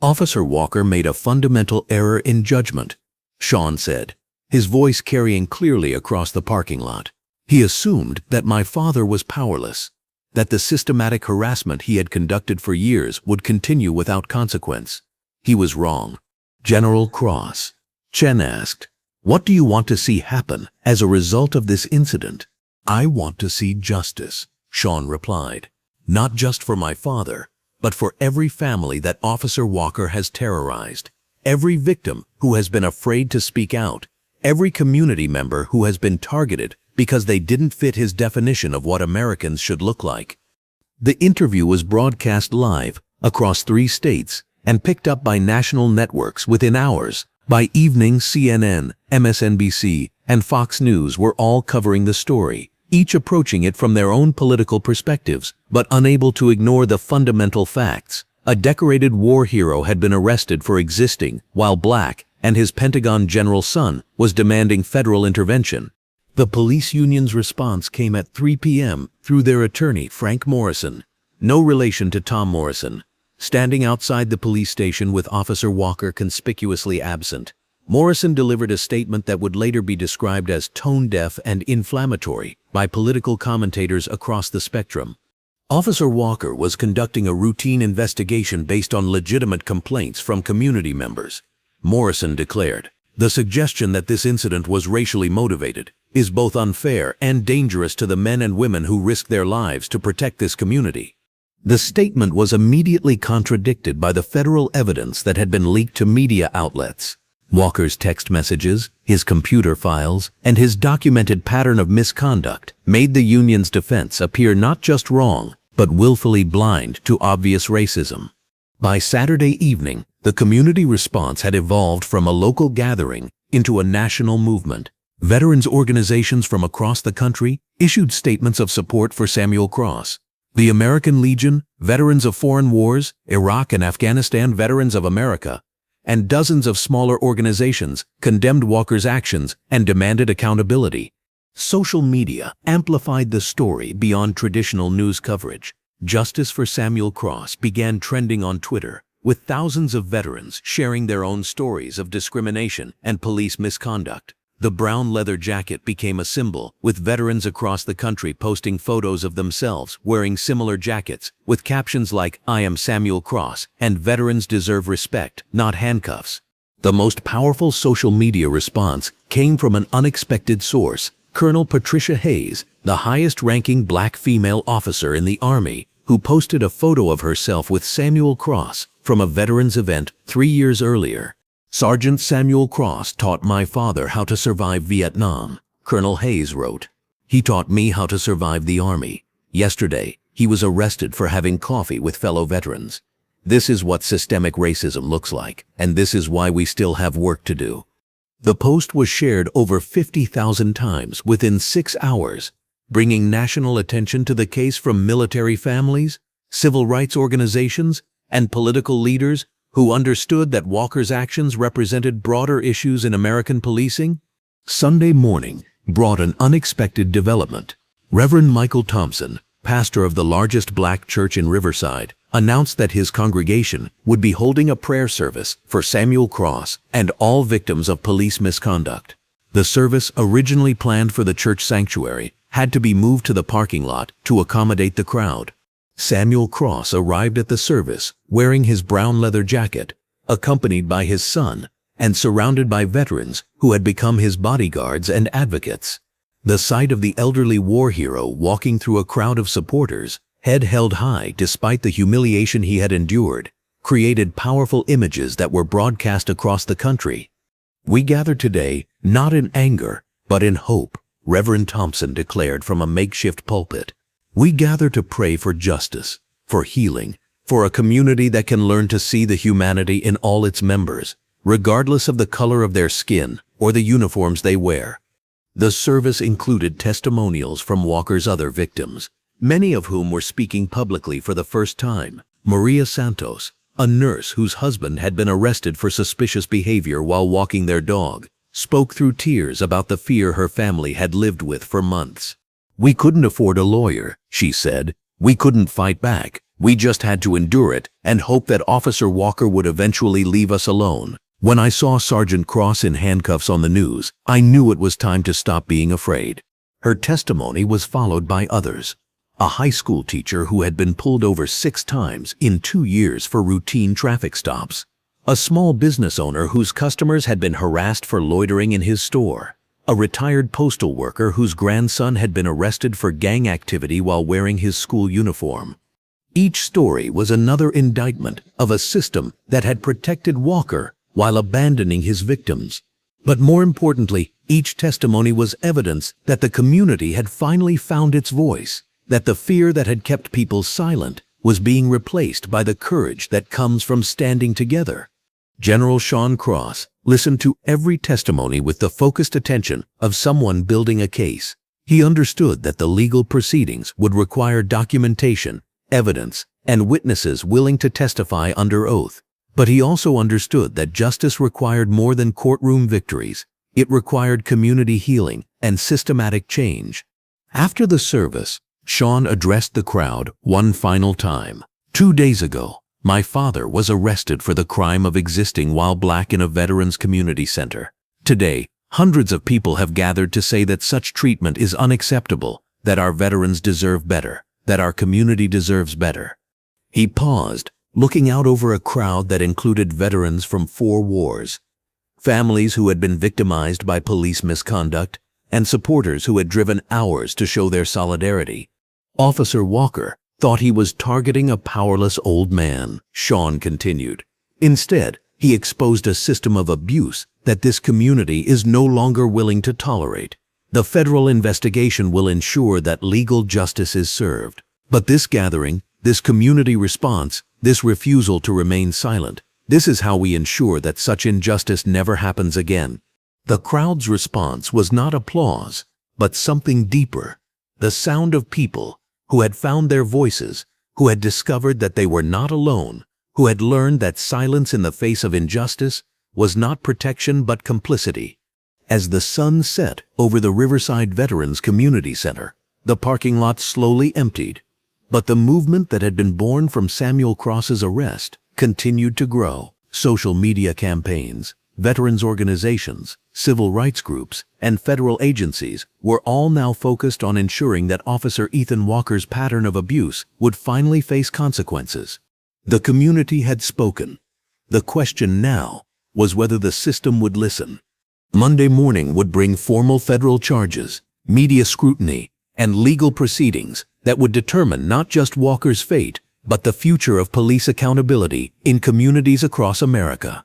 Officer Walker made a fundamental error in judgment, Sean said, his voice carrying clearly across the parking lot. He assumed that my father was powerless, that the systematic harassment he had conducted for years would continue without consequence. He was wrong. General Cross, Chen asked, "What do you want to see happen as a result of this incident?" "I want to see justice," Sean replied. "Not just for my father, but for every family that Officer Walker has terrorized, every victim who has been afraid to speak out, every community member who has been targeted because they didn't fit his definition of what Americans should look like." The interview was broadcast live across 3 states and picked up by national networks within hours. By evening, CNN, MSNBC, and Fox News were all covering the story, each approaching it from their own political perspectives, but unable to ignore the fundamental facts. A decorated war hero had been arrested for existing while black, and his Pentagon general son was demanding federal intervention. The police union's response came at 3 p.m. through their attorney, Frank Morrison, no relation to Tom Morrison. Standing outside the police station with Officer Walker conspicuously absent, Morrison delivered a statement that would later be described as tone-deaf and inflammatory by political commentators across the spectrum. Officer Walker was conducting a routine investigation based on legitimate complaints from community members, Morrison declared. The suggestion that this incident was racially motivated is both unfair and dangerous to the men and women who risk their lives to protect this community. The statement was immediately contradicted by the federal evidence that had been leaked to media outlets. Walker's text messages, his computer files, and his documented pattern of misconduct made the union's defense appear not just wrong, but willfully blind to obvious racism. By Saturday evening, the community response had evolved from a local gathering into a national movement. Veterans organizations from across the country issued statements of support for Samuel Cross. The American Legion, Veterans of Foreign Wars, Iraq and Afghanistan Veterans of America, and dozens of smaller organizations condemned Walker's actions and demanded accountability. Social media amplified the story beyond traditional news coverage. Justice for Samuel Cross began trending on Twitter, with thousands of veterans sharing their own stories of discrimination and police misconduct. The brown leather jacket became a symbol, with veterans across the country posting photos of themselves wearing similar jackets, with captions like, "I am Samuel Cross," and "Veterans deserve respect, not handcuffs." The most powerful social media response came from an unexpected source, Colonel Patricia Hayes, the highest-ranking black female officer in the Army, who posted a photo of herself with Samuel Cross from a veterans event 3 years earlier. "Sergeant Samuel Cross taught my father how to survive Vietnam," Colonel Hayes wrote. "He taught me how to survive the Army. Yesterday, he was arrested for having coffee with fellow veterans. This is what systemic racism looks like, and this is why we still have work to do." The post was shared over 50,000 times within 6 hours, bringing national attention to the case from military families, civil rights organizations, and political leaders who understood that Walker's actions represented broader issues in American policing? Sunday morning brought an unexpected development. Reverend Michael Thompson, pastor of the largest black church in Riverside, announced that his congregation would be holding a prayer service for Samuel Cross and all victims of police misconduct. The service, originally planned for the church sanctuary, had to be moved to the parking lot to accommodate the crowd. Samuel Cross arrived at the service wearing his brown leather jacket, accompanied by his son, and surrounded by veterans who had become his bodyguards and advocates. The sight of the elderly war hero walking through a crowd of supporters, head held high despite the humiliation he had endured, created powerful images that were broadcast across the country. "We gather today not in anger, but in hope," Reverend Thompson declared from a makeshift pulpit. "We gather to pray for justice, for healing, for a community that can learn to see the humanity in all its members, regardless of the color of their skin or the uniforms they wear." The service included testimonials from Walker's other victims, many of whom were speaking publicly for the first time. Maria Santos, a nurse whose husband had been arrested for suspicious behavior while walking their dog, spoke through tears about the fear her family had lived with for months. "We couldn't afford a lawyer," she said. "We couldn't fight back. We just had to endure it and hope that Officer Walker would eventually leave us alone. When I saw Sergeant Cross in handcuffs on the news, I knew it was time to stop being afraid." Her testimony was followed by others. A high school teacher who had been pulled over 6 times in 2 years for routine traffic stops. A small business owner whose customers had been harassed for loitering in his store. A retired postal worker whose grandson had been arrested for gang activity while wearing his school uniform. Each story was another indictment of a system that had protected Walker while abandoning his victims. But more importantly, each testimony was evidence that the community had finally found its voice, that the fear that had kept people silent was being replaced by the courage that comes from standing together. General Sean Cross listened to every testimony with the focused attention of someone building a case. He understood that the legal proceedings would require documentation, evidence, and witnesses willing to testify under oath. But he also understood that justice required more than courtroom victories. It required community healing and systematic change. After the service, Sean addressed the crowd one final time. 2 days ago, my father was arrested for the crime of existing while black in a veterans community center. Today, hundreds of people have gathered to say that such treatment is unacceptable, that our veterans deserve better, that our community deserves better. He paused, looking out over a crowd that included veterans from 4 wars, families who had been victimized by police misconduct, and supporters who had driven hours to show their solidarity. Officer Walker thought he was targeting a powerless old man, Sean continued. Instead, he exposed a system of abuse that this community is no longer willing to tolerate. The federal investigation will ensure that legal justice is served. But this gathering, this community response, this refusal to remain silent, this is how we ensure that such injustice never happens again. The crowd's response was not applause, but something deeper. The sound of people who had found their voices, who had discovered that they were not alone, who had learned that silence in the face of injustice was not protection but complicity. As the sun set over the Riverside Veterans Community Center, the parking lot slowly emptied. But the movement that had been born from Samuel Cross's arrest continued to grow. Social media campaigns, veterans organizations, civil rights groups, and federal agencies were all now focused on ensuring that Officer Ethan Walker's pattern of abuse would finally face consequences. The community had spoken. The question now was whether the system would listen. Monday morning would bring formal federal charges, media scrutiny, and legal proceedings that would determine not just Walker's fate, but the future of police accountability in communities across America.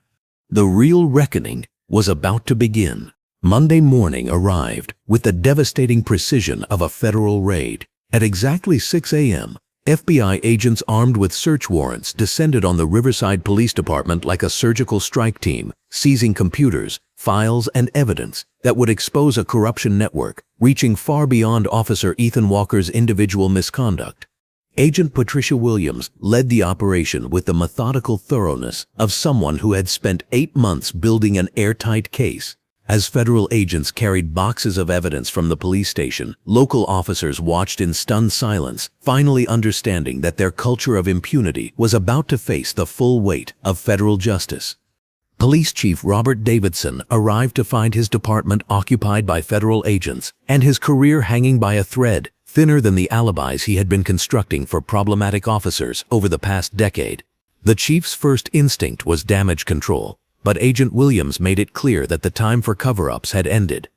The real reckoning was about to begin. Monday morning arrived with the devastating precision of a federal raid. At exactly 6 a.m., FBI agents armed with search warrants descended on the Riverside Police Department like a surgical strike team, seizing computers, files, and evidence that would expose a corruption network reaching far beyond Officer Ethan Walker's individual misconduct. Agent Patricia Williams led the operation with the methodical thoroughness of someone who had spent 8 months building an airtight case. As federal agents carried boxes of evidence from the police station, local officers watched in stunned silence, finally understanding that their culture of impunity was about to face the full weight of federal justice. Police Chief Robert Davidson arrived to find his department occupied by federal agents and his career hanging by a thread, thinner than the alibis he had been constructing for problematic officers over the past decade. The chief's first instinct was damage control, but Agent Williams made it clear that the time for cover-ups had ended.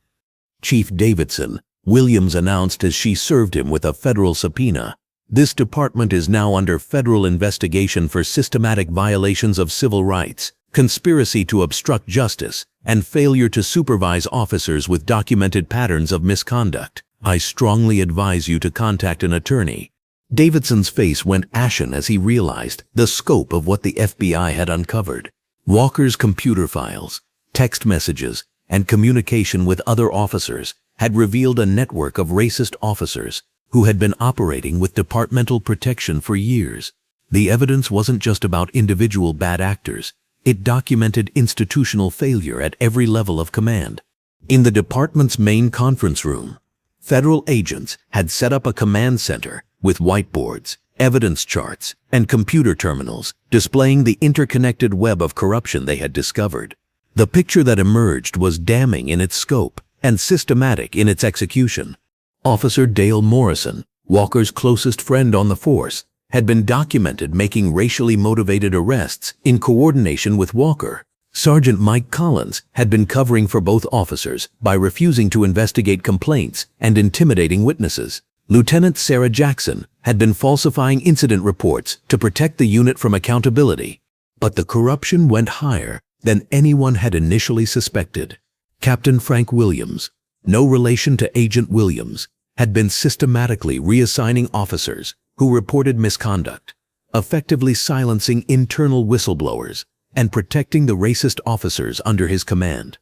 "Chief Davidson," Williams announced as she served him with a federal subpoena, "this department is now under federal investigation for systematic violations of civil rights, conspiracy to obstruct justice, and failure to supervise officers with documented patterns of misconduct. I strongly advise you to contact an attorney." Davidson's face went ashen as he realized the scope of what the FBI had uncovered. Walker's computer files, text messages, and communication with other officers had revealed a network of racist officers who had been operating with departmental protection for years. The evidence wasn't just about individual bad actors. It documented institutional failure at every level of command. In the department's main conference room, federal agents had set up a command center with whiteboards, evidence charts, and computer terminals displaying the interconnected web of corruption they had discovered. The picture that emerged was damning in its scope and systematic in its execution. Officer Dale Morrison, Walker's closest friend on the force, had been documented making racially motivated arrests in coordination with Walker. Sergeant Mike Collins had been covering for both officers by refusing to investigate complaints and intimidating witnesses. Lieutenant Sarah Jackson had been falsifying incident reports to protect the unit from accountability. But the corruption went higher than anyone had initially suspected. Captain Frank Williams, no relation to Agent Williams, had been systematically reassigning officers who reported misconduct, effectively silencing internal whistleblowers, and protecting the racist officers under his command.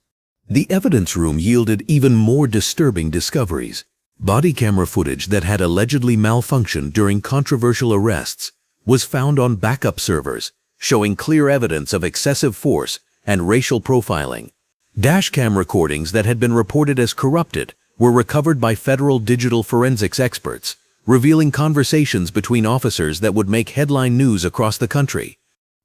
The evidence room yielded even more disturbing discoveries. Body camera footage that had allegedly malfunctioned during controversial arrests was found on backup servers, showing clear evidence of excessive force and racial profiling. Dashcam recordings that had been reported as corrupted were recovered by federal digital forensics experts, revealing conversations between officers that would make headline news across the country.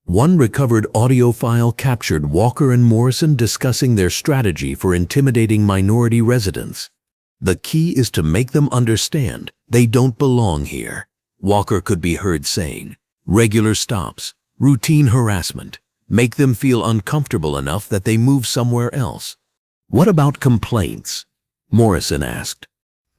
One recovered audio file captured Walker and Morrison discussing their strategy for intimidating minority residents. "The key is to make them understand they don't belong here," Walker could be heard saying. "Regular stops, routine harassment, make them feel uncomfortable enough that they move somewhere else." "What about complaints?" Morrison asked.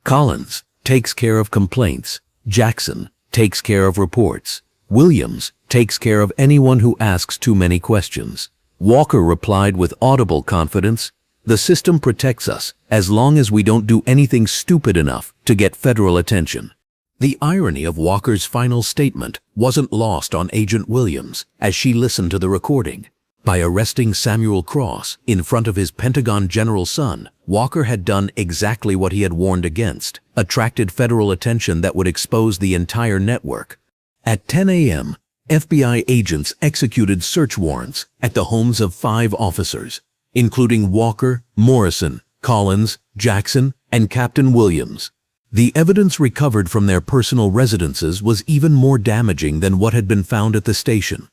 "Collins takes care of complaints. Jackson takes care of reports. Williams takes care of anyone who asks too many questions." Walker replied with audible confidence, "The system protects us as long as we don't do anything stupid enough to get federal attention." The irony of Walker's final statement wasn't lost on Agent Williams as she listened to the recording. By arresting Samuel Cross in front of his Pentagon general's son, Walker had done exactly what he had warned against, attracted federal attention that would expose the entire network. At 10 a.m., FBI agents executed search warrants at the homes of 5 officers, including Walker, Morrison, Collins, Jackson, and Captain Williams. The evidence recovered from their personal residences was even more damaging than what had been found at the station.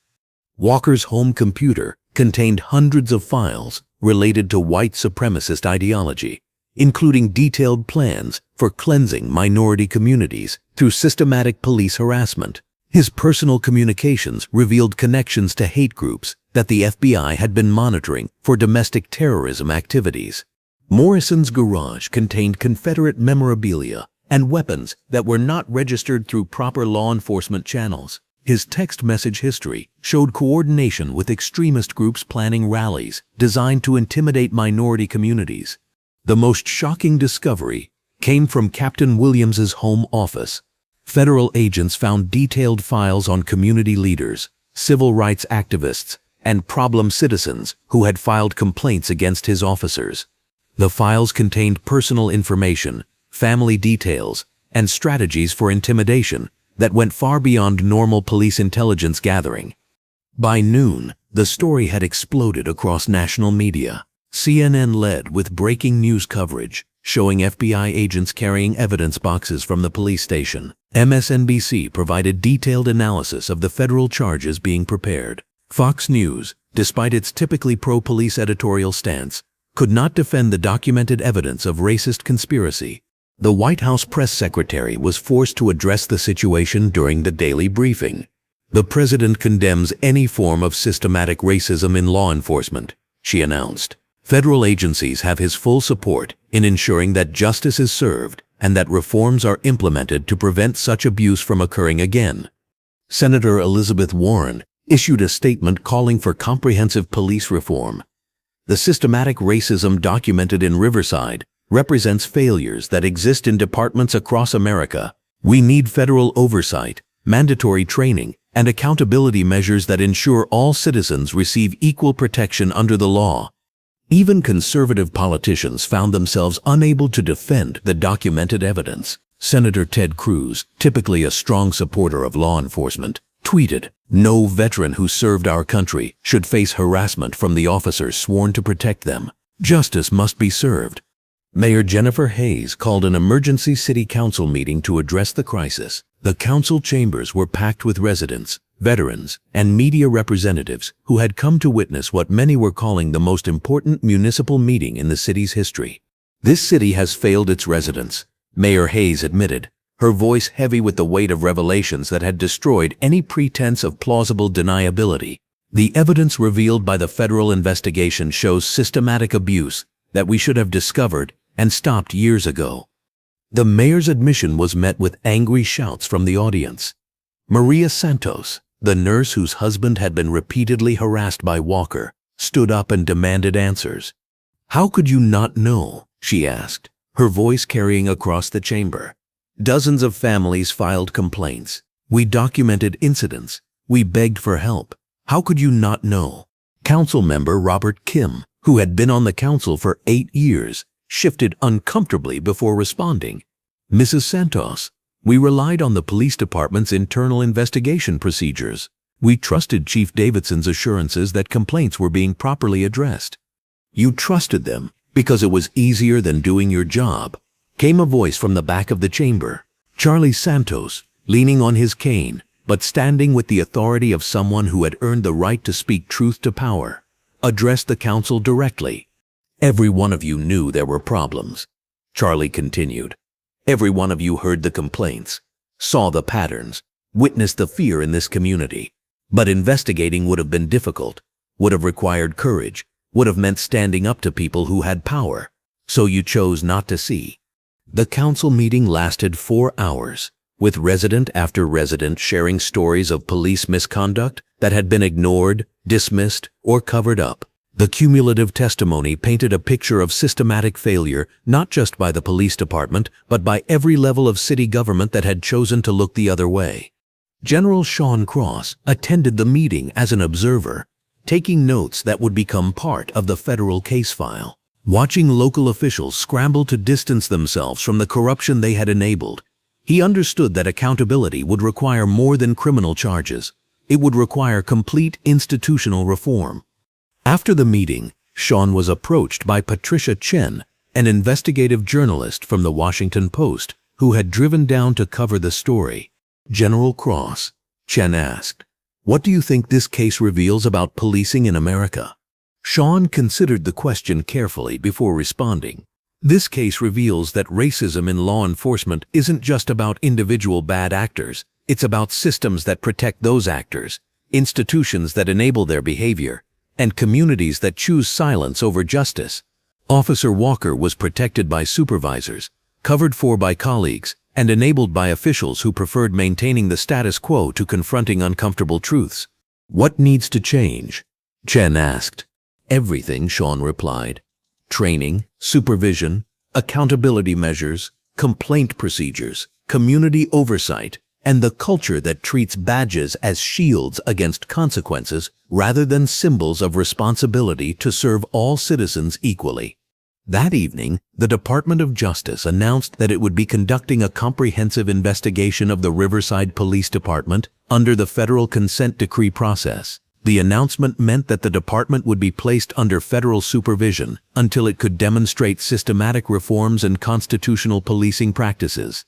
Walker's home computer contained hundreds of files related to white supremacist ideology, including detailed plans for cleansing minority communities through systematic police harassment. His personal communications revealed connections to hate groups that the FBI had been monitoring for domestic terrorism activities. Morrison's garage contained Confederate memorabilia and weapons that were not registered through proper law enforcement channels. His text message history showed coordination with extremist groups planning rallies designed to intimidate minority communities. The most shocking discovery came from Captain Williams's home office. Federal agents found detailed files on community leaders, civil rights activists, and problem citizens who had filed complaints against his officers. The files contained personal information, family details, and strategies for intimidation that went far beyond normal police intelligence gathering. By noon, the story had exploded across national media. CNN led with breaking news coverage, showing FBI agents carrying evidence boxes from the police station. MSNBC provided detailed analysis of the federal charges being prepared. Fox News, despite its typically pro-police editorial stance, could not defend the documented evidence of racist conspiracy. The White House press secretary was forced to address the situation during the daily briefing. "The president condemns any form of systematic racism in law enforcement," she announced. "Federal agencies have his full support in ensuring that justice is served and that reforms are implemented to prevent such abuse from occurring again." Senator Elizabeth Warren issued a statement calling for comprehensive police reform. "The systematic racism documented in Riverside represents failures that exist in departments across America. We need federal oversight, mandatory training, and accountability measures that ensure all citizens receive equal protection under the law." Even conservative politicians found themselves unable to defend the documented evidence. Senator Ted Cruz, typically a strong supporter of law enforcement, tweeted, "No veteran who served our country should face harassment from the officers sworn to protect them. Justice must be served." Mayor Jennifer Hayes called an emergency city council meeting to address the crisis. The council chambers were packed with residents, veterans, and media representatives who had come to witness what many were calling the most important municipal meeting in the city's history. "This city has failed its residents," Mayor Hayes admitted, her voice heavy with the weight of revelations that had destroyed any pretense of plausible deniability. "The evidence revealed by the federal investigation shows systematic abuse that we should have discovered and stopped years ago." The mayor's admission was met with angry shouts from the audience. Maria Santos, the nurse whose husband had been repeatedly harassed by Walker, stood up and demanded answers. "How could you not know?" she asked, her voice carrying across the chamber. "Dozens of families filed complaints. We documented incidents. We begged for help. How could you not know?" Council member Robert Kim, who had been on the council for 8 years, shifted uncomfortably before responding. "Mrs. Santos, we relied on the police department's internal investigation procedures. We trusted Chief Davidson's assurances that complaints were being properly addressed." "You trusted them because it was easier than doing your job," came a voice from the back of the chamber. Charlie Santos, leaning on his cane, but standing with the authority of someone who had earned the right to speak truth to power, addressed the council directly. "Every one of you knew there were problems," Charlie continued. "Every one of you heard the complaints, saw the patterns, witnessed the fear in this community. But investigating would have been difficult, would have required courage, would have meant standing up to people who had power. So you chose not to see." The council meeting lasted 4 hours, with resident after resident sharing stories of police misconduct that had been ignored, dismissed, or covered up. The cumulative testimony painted a picture of systematic failure not just by the police department, but by every level of city government that had chosen to look the other way. General Sean Cross attended the meeting as an observer, taking notes that would become part of the federal case file. Watching local officials scramble to distance themselves from the corruption they had enabled, he understood that accountability would require more than criminal charges. It would require complete institutional reform. After the meeting, Sean was approached by Patricia Chen, an investigative journalist from the Washington Post, who had driven down to cover the story. "General Cross," Chen asked, "what do you think this case reveals about policing in America?" Sean considered the question carefully before responding. "This case reveals that racism in law enforcement isn't just about individual bad actors. It's about systems that protect those actors, institutions that enable their behavior, and communities that choose silence over justice." Officer Walker was protected by supervisors, covered for by colleagues, and enabled by officials who preferred maintaining the status quo to confronting uncomfortable truths. "What needs to change?" Chen asked. "Everything," Sean replied. "Training, supervision, accountability measures, complaint procedures, community oversight, and the culture that treats badges as shields against consequences rather than symbols of responsibility to serve all citizens equally." That evening, the Department of Justice announced that it would be conducting a comprehensive investigation of the Riverside Police Department under the federal consent decree process. The announcement meant that the department would be placed under federal supervision until it could demonstrate systematic reforms and constitutional policing practices.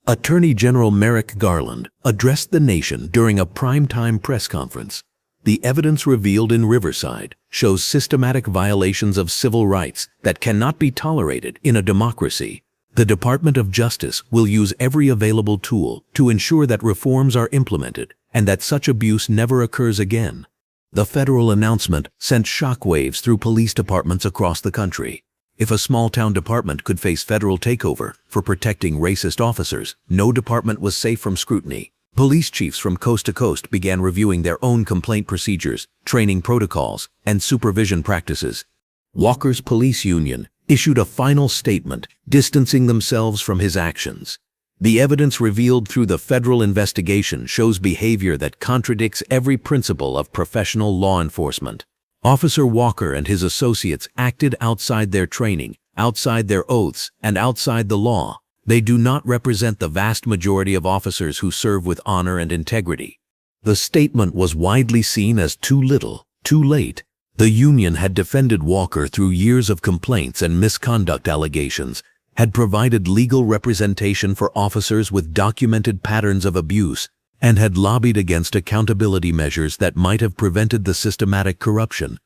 Attorney General Merrick Garland addressed the nation during a primetime press conference. The evidence revealed in Riverside shows systematic violations of civil rights that cannot be tolerated in a democracy. The Department of Justice will use every available tool to ensure that reforms are implemented and that such abuse never occurs again. The federal announcement sent shockwaves through police departments across the country. If a small-town department could face federal takeover for protecting racist officers, no department was safe from scrutiny. Police chiefs from coast to coast began reviewing their own complaint procedures, training protocols, and supervision practices. Walker's police union issued a final statement distancing themselves from his actions. The evidence revealed through the federal investigation shows behavior that contradicts every principle of professional law enforcement. Officer Walker and his associates acted outside their training, outside their oaths, and outside the law. They do not represent the vast majority of officers who serve with honor and integrity. The statement was widely seen as too little, too late. The union had defended Walker through years of complaints and misconduct allegations, had provided legal representation for officers with documented patterns of abuse, and had lobbied against accountability measures that might have prevented the systematic corruption.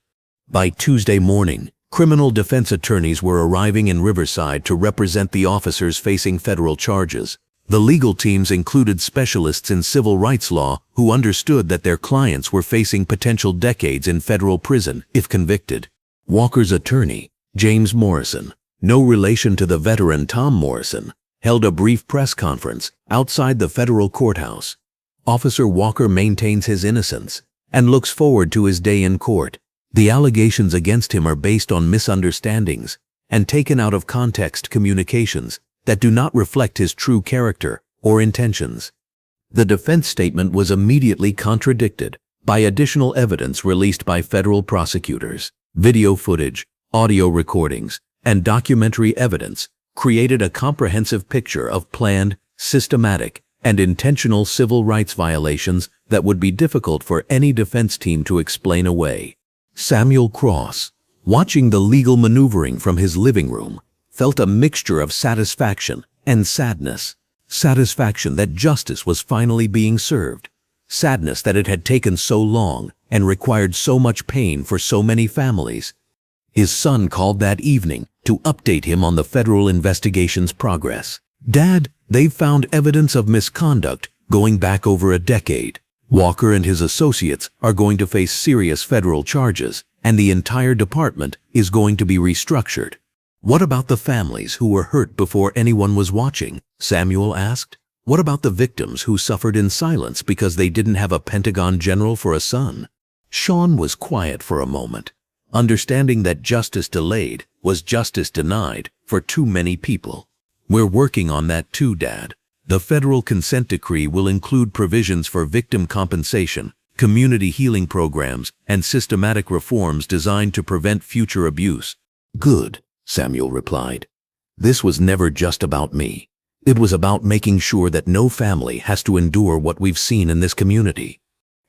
By Tuesday morning, criminal defense attorneys were arriving in Riverside to represent the officers facing federal charges. The legal teams included specialists in civil rights law who understood that their clients were facing potential decades in federal prison if convicted. Walker's attorney, James Morrison, no relation to the veteran Tom Morrison, held a brief press conference outside the federal courthouse. Officer Walker maintains his innocence and looks forward to his day in court. The allegations against him are based on misunderstandings and taken out of context communications that do not reflect his true character or intentions. The defense statement was immediately contradicted by additional evidence released by federal prosecutors. Video footage, audio recordings, and documentary evidence created a comprehensive picture of planned, systematic, and intentional civil rights violations that would be difficult for any defense team to explain away. Samuel Cross, watching the legal maneuvering from his living room, felt a mixture of satisfaction and sadness. Satisfaction that justice was finally being served. Sadness that it had taken so long and required so much pain for so many families. His son called that evening to update him on the federal investigation's progress. "Dad, they've found evidence of misconduct going back over a decade. Walker and his associates are going to face serious federal charges, and the entire department is going to be restructured." "What about the families who were hurt before anyone was watching?" Samuel asked. "What about the victims who suffered in silence because they didn't have a Pentagon general for a son?" Sean was quiet for a moment, understanding that justice delayed was justice denied for too many people. "We're working on that too, Dad. The federal consent decree will include provisions for victim compensation, community healing programs, and systematic reforms designed to prevent future abuse." "Good," Samuel replied. "This was never just about me. It was about making sure that no family has to endure what we've seen in this community."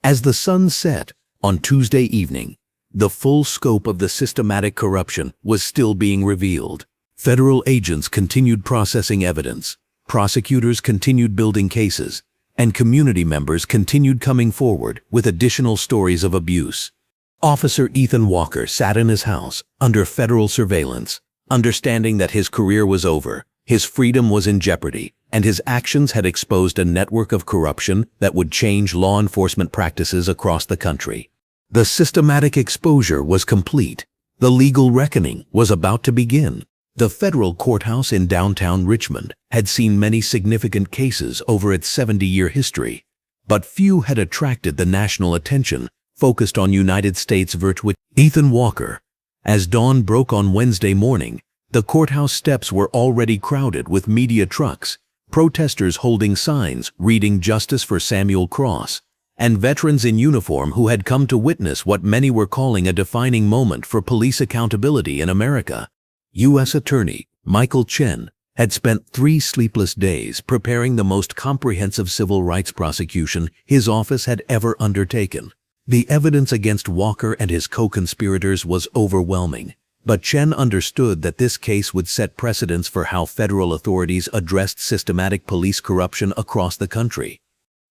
As the sun set on Tuesday evening, the full scope of the systematic corruption was still being revealed. Federal agents continued processing evidence, prosecutors continued building cases, and community members continued coming forward with additional stories of abuse. Officer Ethan Walker sat in his house under federal surveillance, understanding that his career was over, his freedom was in jeopardy, and his actions had exposed a network of corruption that would change law enforcement practices across the country. The systematic exposure was complete. The legal reckoning was about to begin. The federal courthouse in downtown Richmond had seen many significant cases over its 70-year history, but few had attracted the national attention focused on United States virtuous Ethan Walker. As dawn broke on Wednesday morning, the courthouse steps were already crowded with media trucks, protesters holding signs reading "Justice for Samuel Cross," and veterans in uniform who had come to witness what many were calling a defining moment for police accountability in America. U.S. Attorney Michael Chen had spent 3 sleepless days preparing the most comprehensive civil rights prosecution his office had ever undertaken. The evidence against Walker and his co-conspirators was overwhelming, but Chen understood that this case would set precedents for how federal authorities addressed systematic police corruption across the country.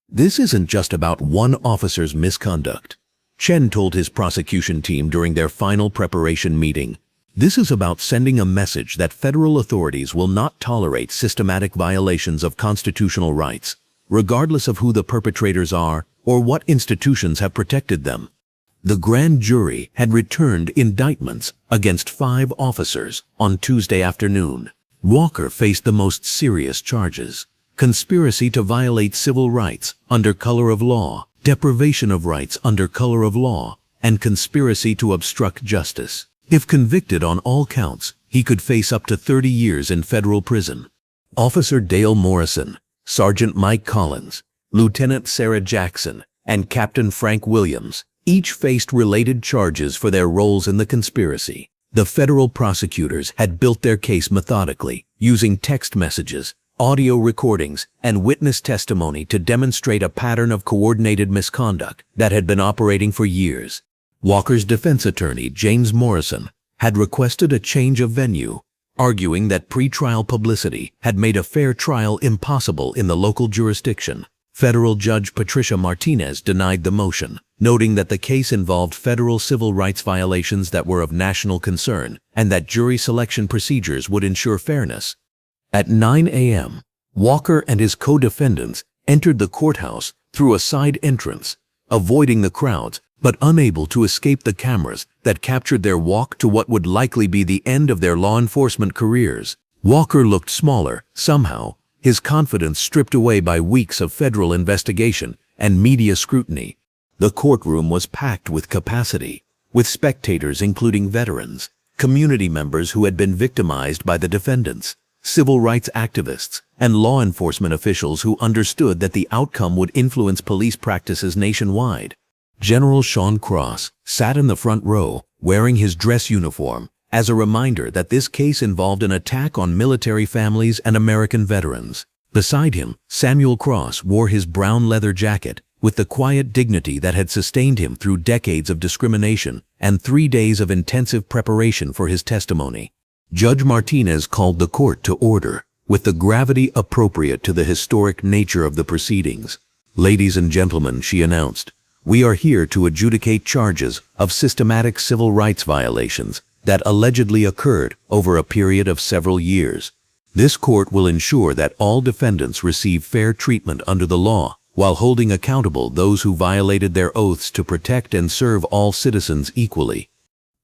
This isn't just about one officer's misconduct, Chen told his prosecution team during their final preparation meeting. This is about sending a message that federal authorities will not tolerate systematic violations of constitutional rights, regardless of who the perpetrators are or what institutions have protected them. The grand jury had returned indictments against 5 officers on Tuesday afternoon. Walker faced the most serious charges: conspiracy to violate civil rights under color of law, deprivation of rights under color of law, and conspiracy to obstruct justice. If convicted on all counts, he could face up to 30 years in federal prison. Officer Dale Morrison, Sergeant Mike Collins, Lieutenant Sarah Jackson, and Captain Frank Williams each faced related charges for their roles in the conspiracy. The federal prosecutors had built their case methodically, using text messages, audio recordings, and witness testimony to demonstrate a pattern of coordinated misconduct that had been operating for years. Walker's defense attorney, James Morrison, had requested a change of venue, arguing that pretrial publicity had made a fair trial impossible in the local jurisdiction. Federal Judge Patricia Martinez denied the motion, noting that the case involved federal civil rights violations that were of national concern and that jury selection procedures would ensure fairness. At 9 a.m., Walker and his co-defendants entered the courthouse through a side entrance, avoiding the crowds but unable to escape the cameras that captured their walk to what would likely be the end of their law enforcement careers. Walker looked smaller, somehow, his confidence stripped away by weeks of federal investigation and media scrutiny. The courtroom was packed with capacity, with spectators including veterans, community members who had been victimized by the defendants, civil rights activists, and law enforcement officials who understood that the outcome would influence police practices nationwide. General Sean Cross sat in the front row, wearing his dress uniform, as a reminder that this case involved an attack on military families and American veterans. Beside him, Samuel Cross wore his brown leather jacket, with the quiet dignity that had sustained him through decades of discrimination and 3 days of intensive preparation for his testimony. Judge Martinez called the court to order, with the gravity appropriate to the historic nature of the proceedings. "Ladies and gentlemen," she announced, "we are here to adjudicate charges of systematic civil rights violations that allegedly occurred over a period of several years. This court will ensure that all defendants receive fair treatment under the law, while holding accountable those who violated their oaths to protect and serve all citizens equally."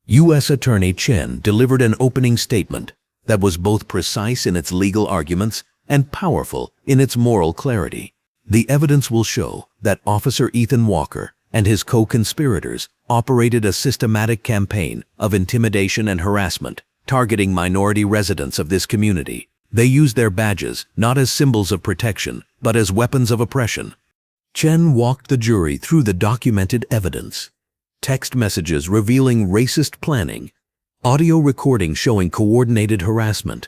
U.S. Attorney Chen delivered an opening statement that was both precise in its legal arguments and powerful in its moral clarity. The evidence will show that Officer Ethan Walker and his co-conspirators operated a systematic campaign of intimidation and harassment, targeting minority residents of this community. They used their badges not as symbols of protection, but as weapons of oppression. Chen walked the jury through the documented evidence: text messages revealing racist planning, audio recordings showing coordinated harassment,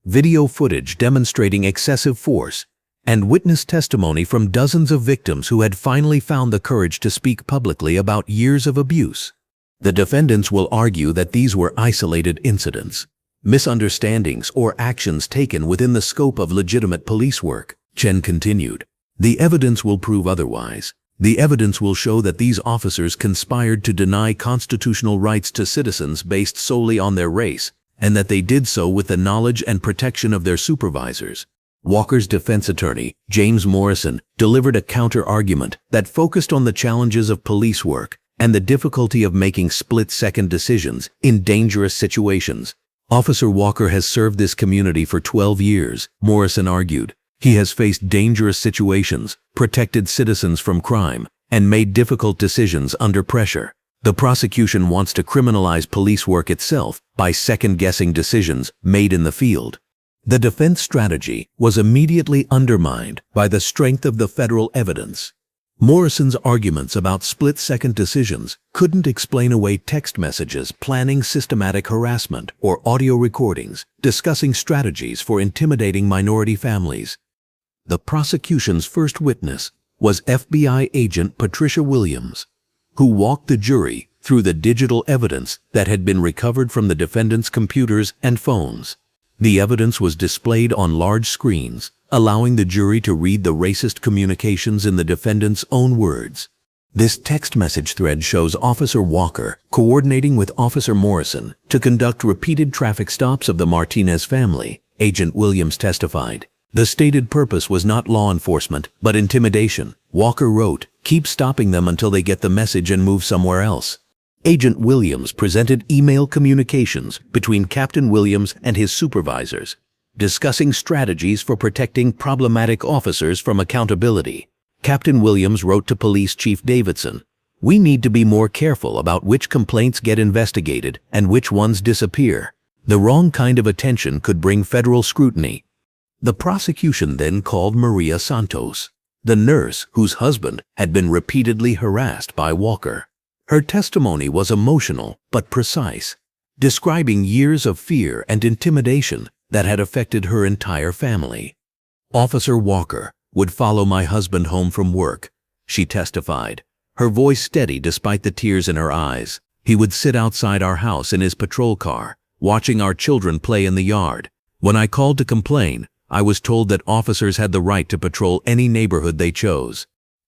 video footage demonstrating excessive force, and witness testimony from dozens of victims who had finally found the courage to speak publicly about years of abuse. The defendants will argue that these were isolated incidents, misunderstandings, or actions taken within the scope of legitimate police work. Chen continued, "The evidence will prove otherwise. The evidence will show that these officers conspired to deny constitutional rights to citizens based solely on their race, and that they did so with the knowledge and protection of their supervisors." Walker's defense attorney, James Morrison, delivered a counter-argument that focused on the challenges of police work and the difficulty of making split-second decisions in dangerous situations. "Officer Walker has served this community for 12 years, Morrison argued. "He has faced dangerous situations, protected citizens from crime, and made difficult decisions under pressure. The prosecution wants to criminalize police work itself by second-guessing decisions made in the field." The defense strategy was immediately undermined by the strength of the federal evidence. Morrison's arguments about split-second decisions couldn't explain away text messages planning systematic harassment or audio recordings discussing strategies for intimidating minority families. The prosecution's first witness was FBI agent Patricia Williams, who walked the jury through the digital evidence that had been recovered from the defendant's computers and phones. The evidence was displayed on large screens, allowing the jury to read the racist communications in the defendant's own words. This text message thread shows Officer Walker coordinating with Officer Morrison to conduct repeated traffic stops of the Martinez family, Agent Williams testified. The stated purpose was not law enforcement, but intimidation. Walker wrote, "Keep stopping them until they get the message and move somewhere else." Agent Williams presented email communications between Captain Williams and his supervisors, discussing strategies for protecting problematic officers from accountability. Captain Williams wrote to Police Chief Davidson, "We need to be more careful about which complaints get investigated and which ones disappear. The wrong kind of attention could bring federal scrutiny." The prosecution then called Maria Santos, the nurse whose husband had been repeatedly harassed by Walker. Her testimony was emotional but precise, describing years of fear and intimidation that had affected her entire family. "Officer Walker would follow my husband home from work," she testified, her voice steady despite the tears in her eyes. "He would sit outside our house in his patrol car, watching our children play in the yard. When I called to complain, I was told that officers had the right to patrol any neighborhood they chose."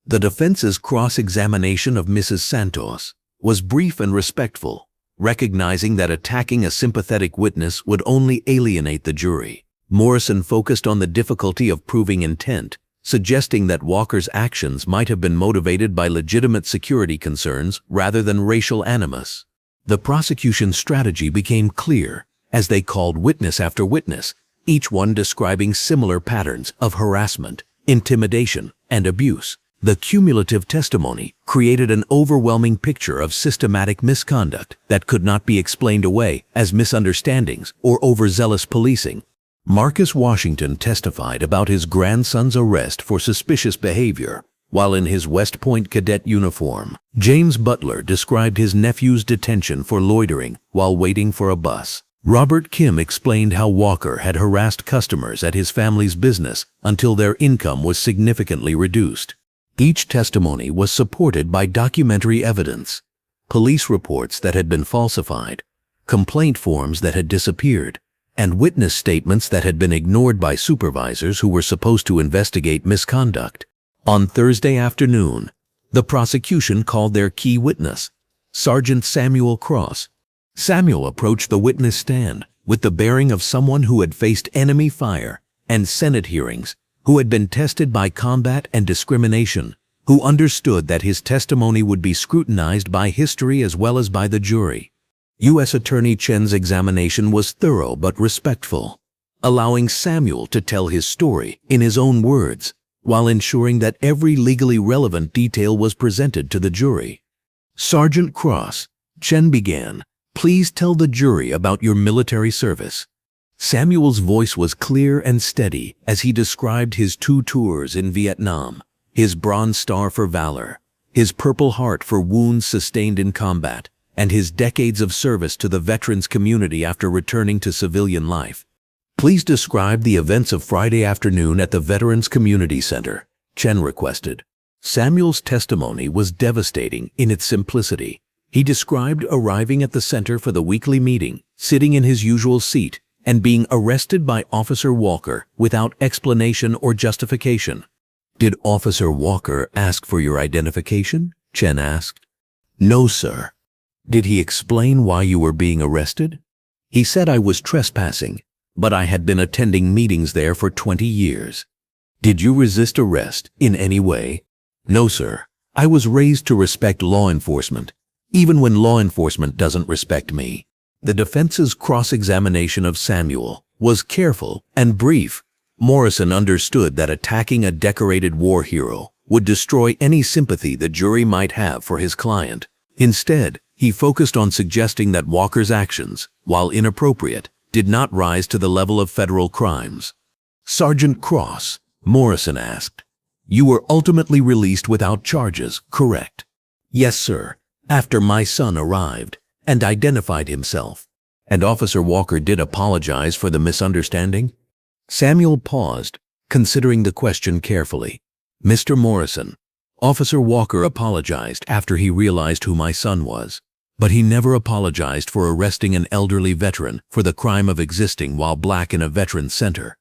The defense's cross-examination of Mrs. Santos was brief and respectful, recognizing that attacking a sympathetic witness would only alienate the jury. Morrison focused on the difficulty of proving intent, suggesting that Walker's actions might have been motivated by legitimate security concerns rather than racial animus. The prosecution's strategy became clear as they called witness after witness, each one describing similar patterns of harassment, intimidation, and abuse. The cumulative testimony created an overwhelming picture of systematic misconduct that could not be explained away as misunderstandings or overzealous policing. Marcus Washington testified about his grandson's arrest for suspicious behavior while in his West Point cadet uniform. James Butler described his nephew's detention for loitering while waiting for a bus. Robert Kim explained how Walker had harassed customers at his family's business until their income was significantly reduced. Each testimony was supported by documentary evidence, police reports that had been falsified, complaint forms that had disappeared, and witness statements that had been ignored by supervisors who were supposed to investigate misconduct. On Thursday afternoon, the prosecution called their key witness, Sergeant Samuel Cross. Samuel approached the witness stand with the bearing of someone who had faced enemy fire and Senate hearings, who had been tested by combat and discrimination, who understood that his testimony would be scrutinized by history as well as by the jury. U.S. Attorney Chen's examination was thorough but respectful, allowing Samuel to tell his story in his own words, while ensuring that every legally relevant detail was presented to the jury. "Sergeant Cross," Chen began, "please tell the jury about your military service." Samuel's voice was clear and steady as he described his 2 tours in Vietnam, his Bronze Star for valor, his Purple Heart for wounds sustained in combat, and his decades of service to the veterans community after returning to civilian life. "Please describe the events of Friday afternoon at the Veterans Community Center," Chen requested. Samuel's testimony was devastating in its simplicity. He described arriving at the center for the weekly meeting, sitting in his usual seat, and being arrested by Officer Walker without explanation or justification. "Did Officer Walker ask for your identification?" Chen asked. "No, sir." "Did he explain why you were being arrested?" "He said I was trespassing, but I had been attending meetings there for 20 years. "Did you resist arrest in any way?" "No, sir. I was raised to respect law enforcement, even when law enforcement doesn't respect me." The defense's cross-examination of Samuel was careful and brief. Morrison understood that attacking a decorated war hero would destroy any sympathy the jury might have for his client. Instead, he focused on suggesting that Walker's actions, while inappropriate, did not rise to the level of federal crimes. "Sergeant Cross," Morrison asked, You were ultimately released without charges, correct? Yes, sir. After my son arrived and identified himself. And Officer Walker did apologize for the misunderstanding? Samuel paused, considering the question carefully. Mr. Morrison, Officer Walker apologized after he realized who my son was. But he never apologized for arresting an elderly veteran for the crime of existing while black in a veterans center.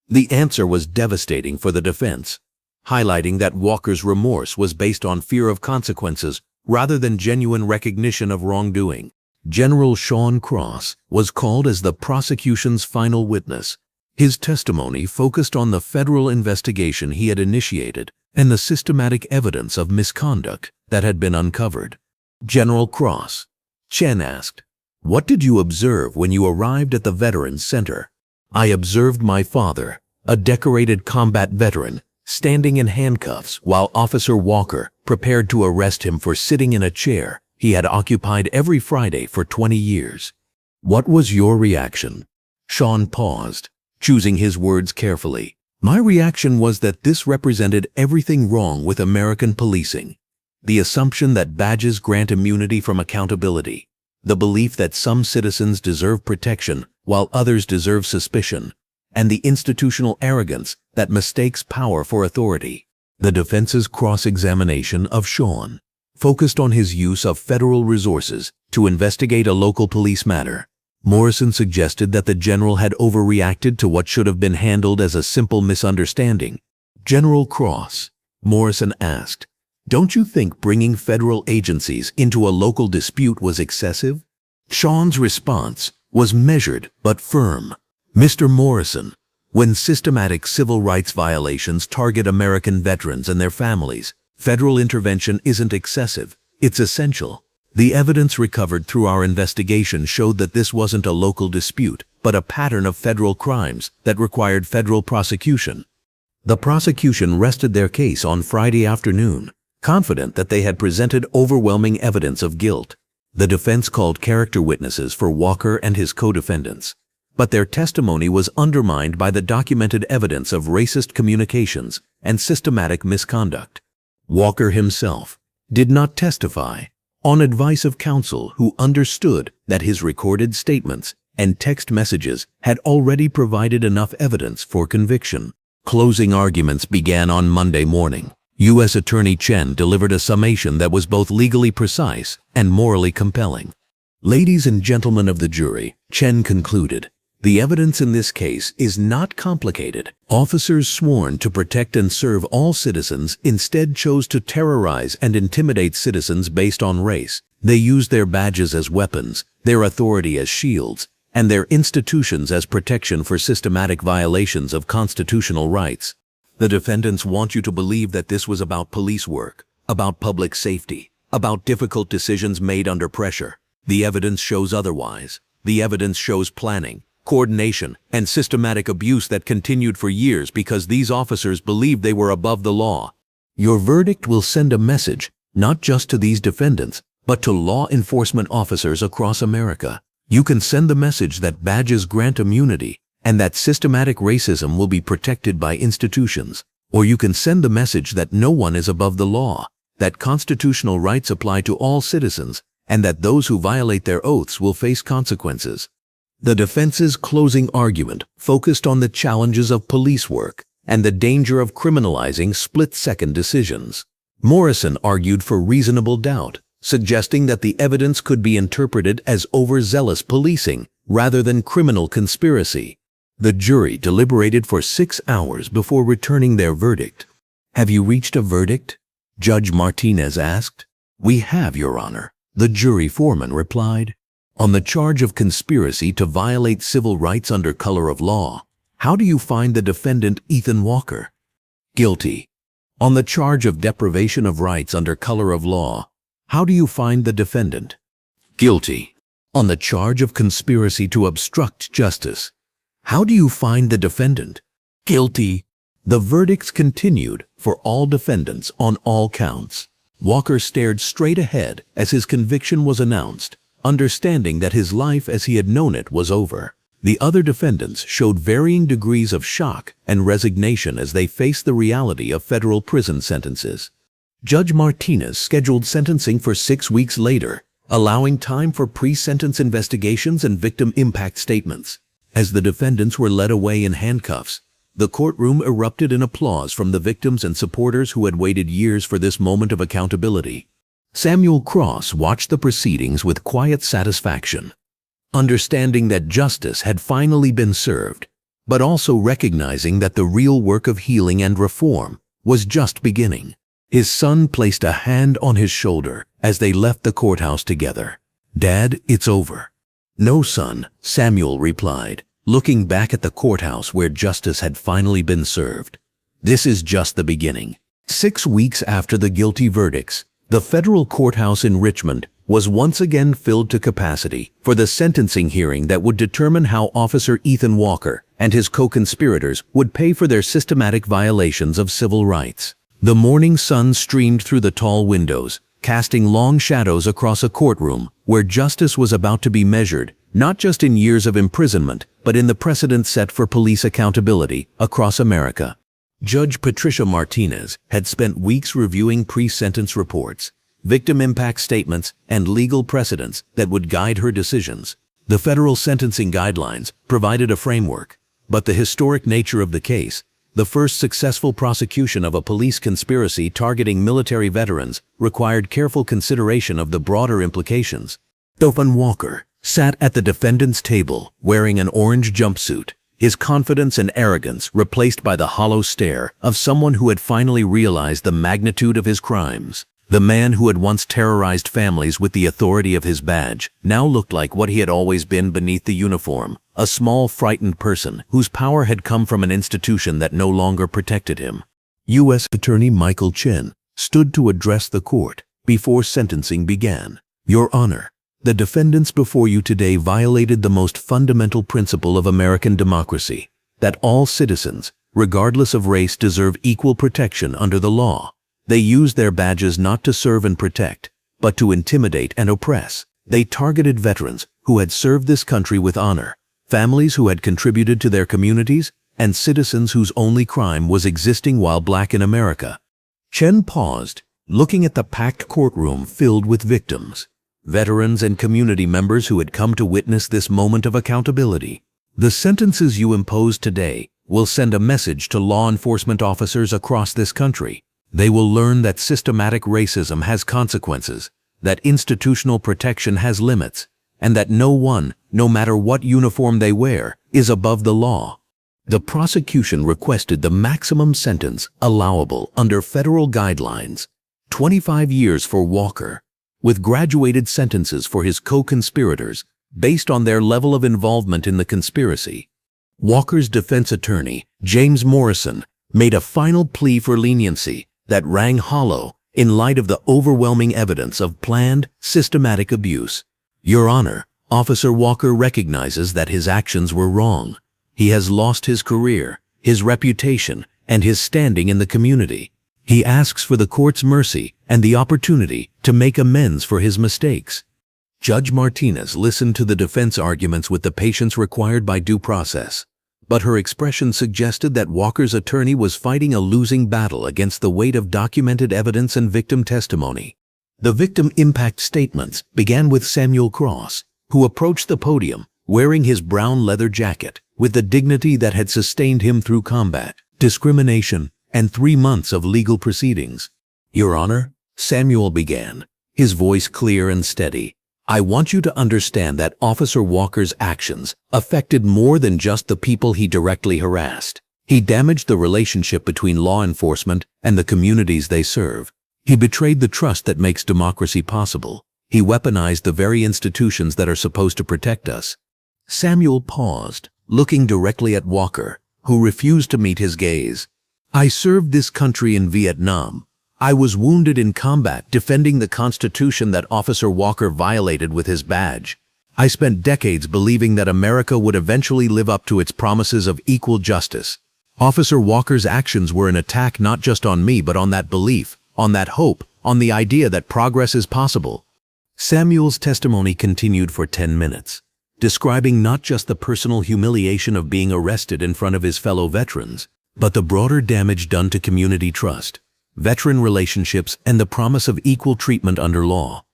The answer was devastating for the defense, highlighting that Walker's remorse was based on fear of consequences rather than genuine recognition of wrongdoing. General Sean Cross was called as the prosecution's final witness. His testimony focused on the federal investigation he had initiated and the systematic evidence of misconduct that had been uncovered. General Cross, Chen asked, "What did you observe when you arrived at the Veterans Center?" "I observed my father, a decorated combat veteran, standing in handcuffs while Officer Walker prepared to arrest him for sitting in a chair he had occupied every Friday for 20 years. What was your reaction?" Sean paused, choosing his words carefully. "My reaction was that this represented everything wrong with American policing. The assumption that badges grant immunity from accountability, the belief that some citizens deserve protection while others deserve suspicion, and the institutional arrogance that mistakes power for authority." The defense's cross-examination of Sean focused on his use of federal resources to investigate a local police matter. Morrison suggested that the general had overreacted to what should have been handled as a simple misunderstanding. "General Cross," Morrison asked, "don't you think bringing federal agencies into a local dispute was excessive?" Sean's response was measured but firm. "Mr. Morrison, when systematic civil rights violations target American veterans and their families, federal intervention isn't excessive, it's essential. The evidence recovered through our investigation showed that this wasn't a local dispute, but a pattern of federal crimes that required federal prosecution." The prosecution rested their case on Friday afternoon, confident that they had presented overwhelming evidence of guilt. The defense called character witnesses for Walker and his co-defendants, but their testimony was undermined by the documented evidence of racist communications and systematic misconduct. Walker himself did not testify, on advice of counsel who understood that his recorded statements and text messages had already provided enough evidence for conviction. Closing arguments began on Monday morning. U.S. Attorney Chen delivered a summation that was both legally precise and morally compelling. "Ladies and gentlemen of the jury," Chen concluded, "the evidence in this case is not complicated. Officers sworn to protect and serve all citizens instead chose to terrorize and intimidate citizens based on race. They used their badges as weapons, their authority as shields, and their institutions as protection for systematic violations of constitutional rights. The defendants want you to believe that this was about police work, about public safety, about difficult decisions made under pressure. The evidence shows otherwise. The evidence shows planning, coordination, and systematic abuse that continued for years because these officers believed they were above the law. Your verdict will send a message, not just to these defendants, but to law enforcement officers across America. You can send the message that badges grant immunity and that systematic racism will be protected by institutions. Or you can send the message that no one is above the law, that constitutional rights apply to all citizens, and that those who violate their oaths will face consequences. The defense's closing argument focused on the challenges of police work and the danger of criminalizing split-second decisions. Morrison argued for reasonable doubt, suggesting that the evidence could be interpreted as overzealous policing rather than criminal conspiracy. The jury deliberated for 6 hours before returning their verdict. "Have you reached a verdict?" Judge Martinez asked. "We have, Your Honor," the jury foreman replied. "On the charge of conspiracy to violate civil rights under color of law, how do you find the defendant Ethan Walker?" "Guilty." "On the charge of deprivation of rights under color of law, how do you find the defendant?" "Guilty." "On the charge of conspiracy to obstruct justice, how do you find the defendant?" "Guilty." The verdicts continued for all defendants on all counts. Walker stared straight ahead as his conviction was announced, understanding that his life as he had known it was over. The other defendants showed varying degrees of shock and resignation as they faced the reality of federal prison sentences. Judge Martinez scheduled sentencing for 6 weeks later, allowing time for pre-sentence investigations and victim impact statements. As the defendants were led away in handcuffs, the courtroom erupted in applause from the victims and supporters who had waited years for this moment of accountability. Samuel Cross watched the proceedings with quiet satisfaction, understanding that justice had finally been served, but also recognizing that the real work of healing and reform was just beginning. His son placed a hand on his shoulder as they left the courthouse together. "Dad, it's over." "No, son," Samuel replied, looking back at the courthouse where justice had finally been served. "This is just the beginning." 6 weeks after the guilty verdicts, the federal courthouse in Richmond was once again filled to capacity for the sentencing hearing that would determine how Officer Ethan Walker and his co-conspirators would pay for their systematic violations of civil rights. The morning sun streamed through the tall windows, casting long shadows across a courtroom where justice was about to be measured, not just in years of imprisonment, but in the precedent set for police accountability across America. Judge Patricia Martinez had spent weeks reviewing pre-sentence reports, victim impact statements, and legal precedents that would guide her decisions. The federal sentencing guidelines provided a framework, but the historic nature of the case, the first successful prosecution of a police conspiracy targeting military veterans, required careful consideration of the broader implications. Ethan Walker sat at the defendant's table wearing an orange jumpsuit, his confidence and arrogance replaced by the hollow stare of someone who had finally realized the magnitude of his crimes. The man who had once terrorized families with the authority of his badge now looked like what he had always been beneath the uniform, a small, frightened person whose power had come from an institution that no longer protected him. U.S. Attorney Michael Chen stood to address the court before sentencing began. "Your Honor, the defendants before you today violated the most fundamental principle of American democracy, that all citizens, regardless of race, deserve equal protection under the law. They used their badges not to serve and protect, but to intimidate and oppress. They targeted veterans who had served this country with honor, families who had contributed to their communities, and citizens whose only crime was existing while black in America." Chen paused, looking at the packed courtroom filled with victims, veterans and community members who had come to witness this moment of accountability. "The sentences you impose today will send a message to law enforcement officers across this country. They will learn that systematic racism has consequences, that institutional protection has limits, and that no one, no matter what uniform they wear, is above the law." The prosecution requested the maximum sentence allowable under federal guidelines, 25 years for Walker, with graduated sentences for his co-conspirators based on their level of involvement in the conspiracy. Walker's defense attorney, James Morrison, made a final plea for leniency that rang hollow in light of the overwhelming evidence of planned, systematic abuse. "Your Honor, Officer Walker recognizes that his actions were wrong. He has lost his career, his reputation, and his standing in the community. He asks for the court's mercy and the opportunity to make amends for his mistakes." Judge Martinez listened to the defense arguments with the patience required by due process, but her expression suggested that Walker's attorney was fighting a losing battle against the weight of documented evidence and victim testimony. The victim impact statements began with Samuel Cross, who approached the podium wearing his brown leather jacket with the dignity that had sustained him through combat, discrimination, and 3 months of legal proceedings. "Your Honor," Samuel began, his voice clear and steady, "I want you to understand that Officer Walker's actions affected more than just the people he directly harassed. He damaged the relationship between law enforcement and the communities they serve. He betrayed the trust that makes democracy possible. He weaponized the very institutions that are supposed to protect us." Samuel paused, looking directly at Walker, who refused to meet his gaze. "I served this country in Vietnam. I was wounded in combat defending the Constitution that Officer Walker violated with his badge. I spent decades believing that America would eventually live up to its promises of equal justice. Officer Walker's actions were an attack not just on me but on that belief, on that hope, on the idea that progress is possible." Samuel's testimony continued for 10 minutes, describing not just the personal humiliation of being arrested in front of his fellow veterans, but the broader damage done to community trust, veteran relationships, and the promise of equal treatment under law.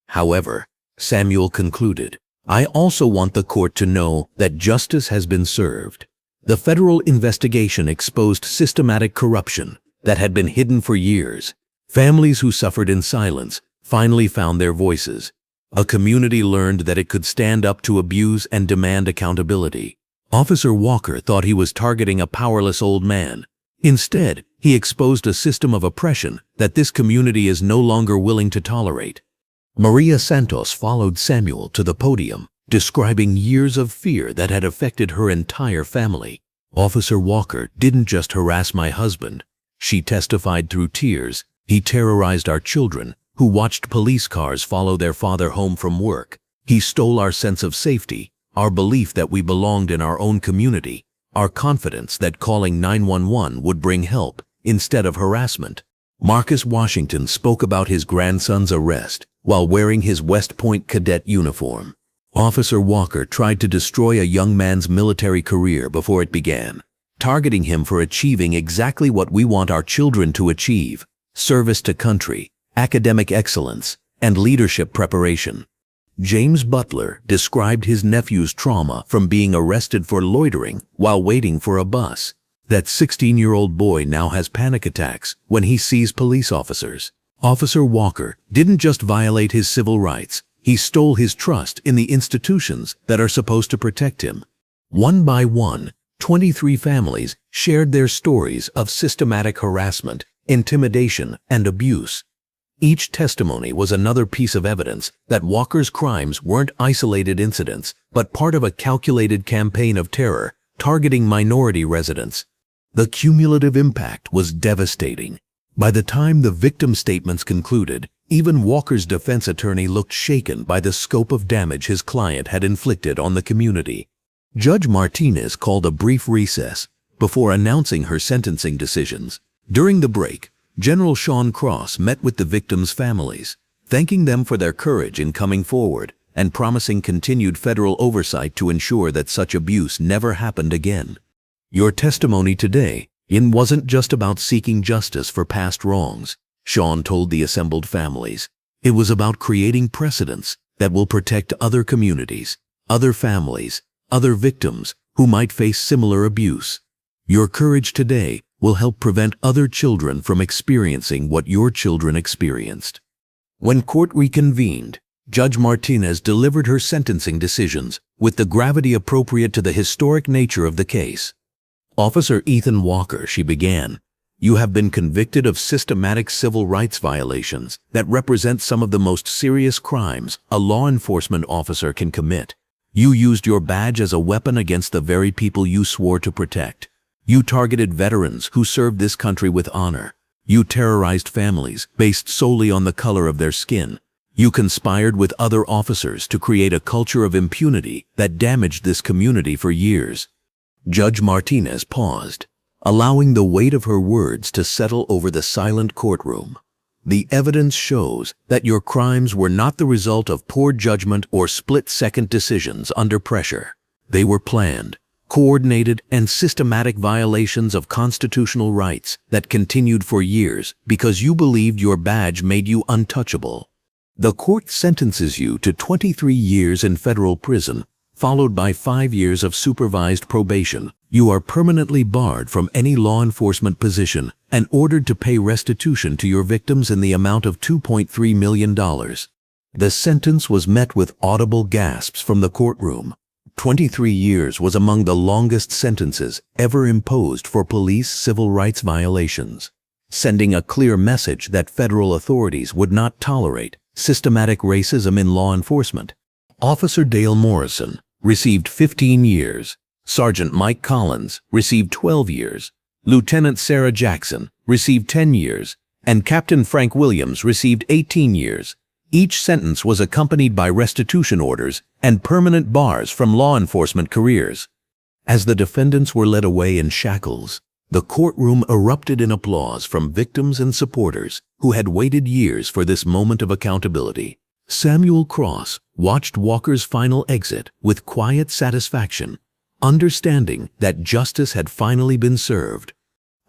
However, Samuel concluded, "I also want the court to know that justice has been served." The federal investigation exposed systematic corruption that had been hidden for years. Families who suffered in silence finally found their voices. A community learned that it could stand up to abuse and demand accountability. Officer Walker thought he was targeting a powerless old man. Instead, he exposed a system of oppression that this community is no longer willing to tolerate. Maria Santos followed Samuel to the podium, describing years of fear that had affected her entire family. "Officer Walker didn't just harass my husband," she testified through tears. "He terrorized our children, who watched police cars follow their father home from work. He stole our sense of safety, our belief that we belonged in our own community, our confidence that calling 911 would bring help instead of harassment." Marcus Washington spoke about his grandson's arrest while wearing his West Point cadet uniform. "Officer Walker tried to destroy a young man's military career before it began, targeting him for achieving exactly what we want our children to achieve: service to country, academic excellence, and leadership preparation." James Butler described his nephew's trauma from being arrested for loitering while waiting for a bus. "That 16-year-old boy now has panic attacks when he sees police officers." Officer Walker didn't just violate his civil rights, he stole his trust in the institutions that are supposed to protect him. One by one, 23 families shared their stories of systematic harassment, intimidation, and abuse. Each testimony was another piece of evidence that Walker's crimes weren't isolated incidents, but part of a calculated campaign of terror targeting minority residents. The cumulative impact was devastating. By the time the victim statements concluded, even Walker's defense attorney looked shaken by the scope of damage his client had inflicted on the community. Judge Martinez called a brief recess before announcing her sentencing decisions. During the break, General Sean Cross met with the victims' families, thanking them for their courage in coming forward and promising continued federal oversight to ensure that such abuse never happened again. "Your testimony today wasn't just about seeking justice for past wrongs," Sean told the assembled families. "It was about creating precedents that will protect other communities, other families, other victims who might face similar abuse. Your courage today will help prevent other children from experiencing what your children experienced." When court reconvened, Judge Martinez delivered her sentencing decisions with the gravity appropriate to the historic nature of the case. "Officer Ethan Walker," she began, "you have been convicted of systematic civil rights violations that represent some of the most serious crimes a law enforcement officer can commit. You used your badge as a weapon against the very people you swore to protect. You targeted veterans who served this country with honor. You terrorized families based solely on the color of their skin. You conspired with other officers to create a culture of impunity that damaged this community for years." Judge Martinez paused, allowing the weight of her words to settle over the silent courtroom. "The evidence shows that your crimes were not the result of poor judgment or split-second decisions under pressure. They were planned, coordinated, and systematic violations of constitutional rights that continued for years because you believed your badge made you untouchable." The court sentences you to 23 years in federal prison, followed by 5 years of supervised probation. You are permanently barred from any law enforcement position and ordered to pay restitution to your victims in the amount of $2.3 million. The sentence was met with audible gasps from the courtroom. 23 years was among the longest sentences ever imposed for police civil rights violations, sending a clear message that federal authorities would not tolerate systematic racism in law enforcement. Officer Dale Morrison received 15 years. Sergeant Mike Collins received 12 years. Lieutenant Sarah Jackson received 10 years. And Captain Frank Williams received 18 years. Each sentence was accompanied by restitution orders and permanent bars from law enforcement careers. As the defendants were led away in shackles, the courtroom erupted in applause from victims and supporters who had waited years for this moment of accountability. Samuel Cross watched Walker's final exit with quiet satisfaction, understanding that justice had finally been served.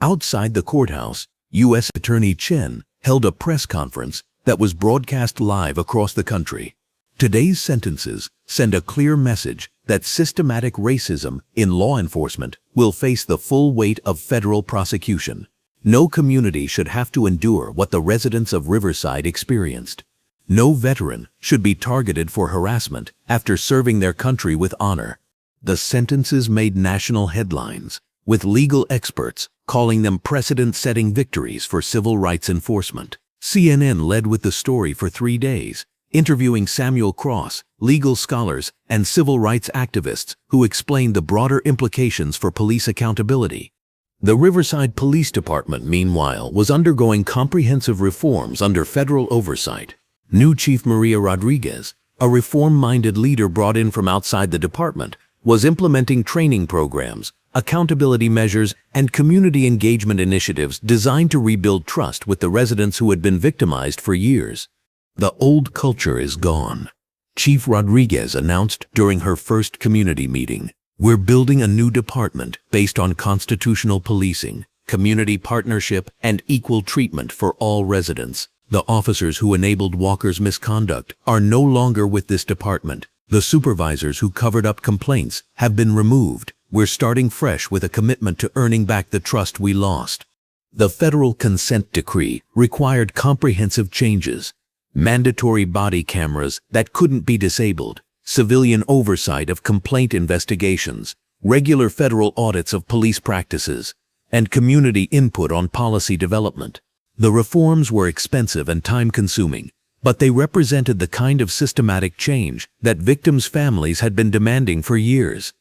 Outside the courthouse, U.S. Attorney Chen held a press conference that was broadcast live across the country. Today's sentences send a clear message that systematic racism in law enforcement will face the full weight of federal prosecution. No community should have to endure what the residents of Riverside experienced. No veteran should be targeted for harassment after serving their country with honor. The sentences made national headlines, with legal experts calling them precedent-setting victories for civil rights enforcement. CNN led with the story for 3 days, interviewing Samuel Cross, legal scholars, and civil rights activists who explained the broader implications for police accountability. The Riverside Police Department, meanwhile, was undergoing comprehensive reforms under federal oversight. New Chief Maria Rodriguez, a reform-minded leader brought in from outside the department, was implementing training programs, accountability measures, and community engagement initiatives designed to rebuild trust with the residents who had been victimized for years. The old culture is gone, Chief Rodriguez announced during her first community meeting. We're building a new department based on constitutional policing, community partnership, and equal treatment for all residents. The officers who enabled Walker's misconduct are no longer with this department. The supervisors who covered up complaints have been removed. We're starting fresh with a commitment to earning back the trust we lost. The federal consent decree required comprehensive changes: mandatory body cameras that couldn't be disabled, civilian oversight of complaint investigations, regular federal audits of police practices, and community input on policy development. The reforms were expensive and time-consuming, but they represented the kind of systematic change that victims' families had been demanding for years.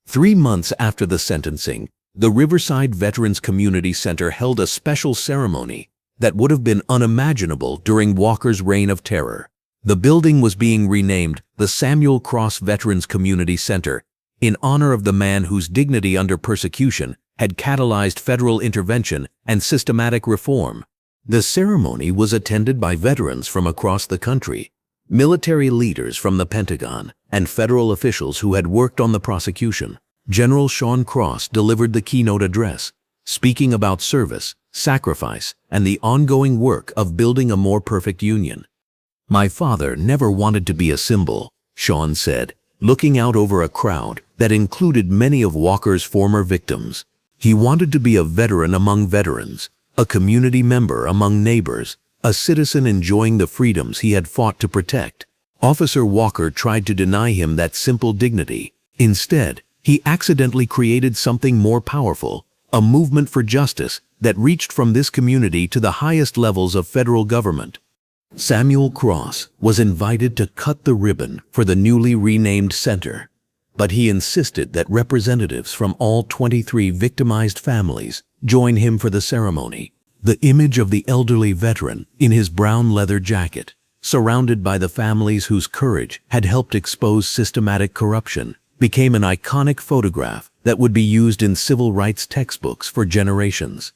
3 months after the sentencing, the Riverside Veterans Community Center held a special ceremony that would have been unimaginable during Walker's reign of terror. The building was being renamed the Samuel Cross Veterans Community Center in honor of the man whose dignity under persecution had catalyzed federal intervention and systematic reform. The ceremony was attended by veterans from across the country, military leaders from the Pentagon, and federal officials who had worked on the prosecution. General Sean Cross delivered the keynote address, speaking about service, sacrifice, and the ongoing work of building a more perfect union. My father never wanted to be a symbol, Sean said, looking out over a crowd that included many of Walker's former victims. He wanted to be a veteran among veterans, a community member among neighbors, a citizen enjoying the freedoms he had fought to protect. Officer Walker tried to deny him that simple dignity. Instead, he accidentally created something more powerful, a movement for justice that reached from this community to the highest levels of federal government. Samuel Cross was invited to cut the ribbon for the newly renamed center, but he insisted that representatives from all 23 victimized families join him for the ceremony. The image of the elderly veteran in his brown leather jacket, surrounded by the families whose courage had helped expose systematic corruption, became an iconic photograph that would be used in civil rights textbooks for generations.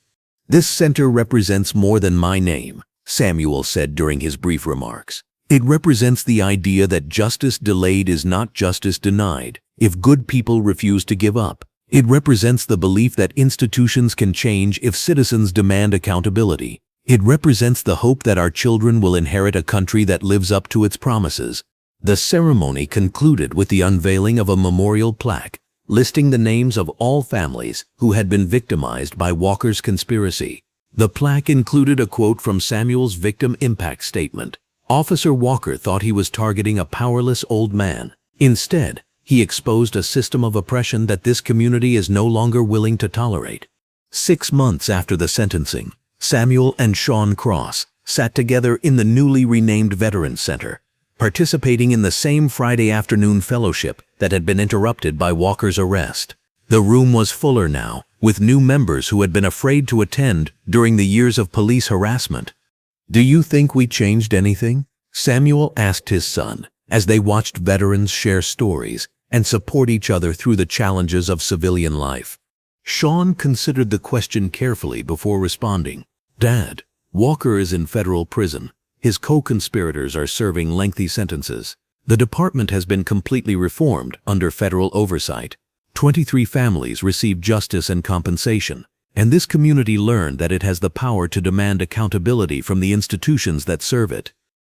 This center represents more than my name, Samuel said during his brief remarks. It represents the idea that justice delayed is not justice denied if good people refuse to give up. It represents the belief that institutions can change if citizens demand accountability. It represents the hope that our children will inherit a country that lives up to its promises. The ceremony concluded with the unveiling of a memorial plaque listing the names of all families who had been victimized by Walker's conspiracy. The plaque included a quote from Samuel's victim impact statement. Officer Walker thought he was targeting a powerless old man. Instead, he exposed a system of oppression that this community is no longer willing to tolerate. 6 months after the sentencing, Samuel and Sean Cross sat together in the newly renamed Veterans Center, participating in the same Friday afternoon fellowship that had been interrupted by Walker's arrest. The room was fuller now, with new members who had been afraid to attend during the years of police harassment. "Do you think we changed anything?" Samuel asked his son, as they watched veterans share stories and support each other through the challenges of civilian life. Sean considered the question carefully before responding. "Dad, Walker is in federal prison. His co-conspirators are serving lengthy sentences. The department has been completely reformed under federal oversight. 23 families received justice and compensation, and this community learned that it has the power to demand accountability from the institutions that serve it.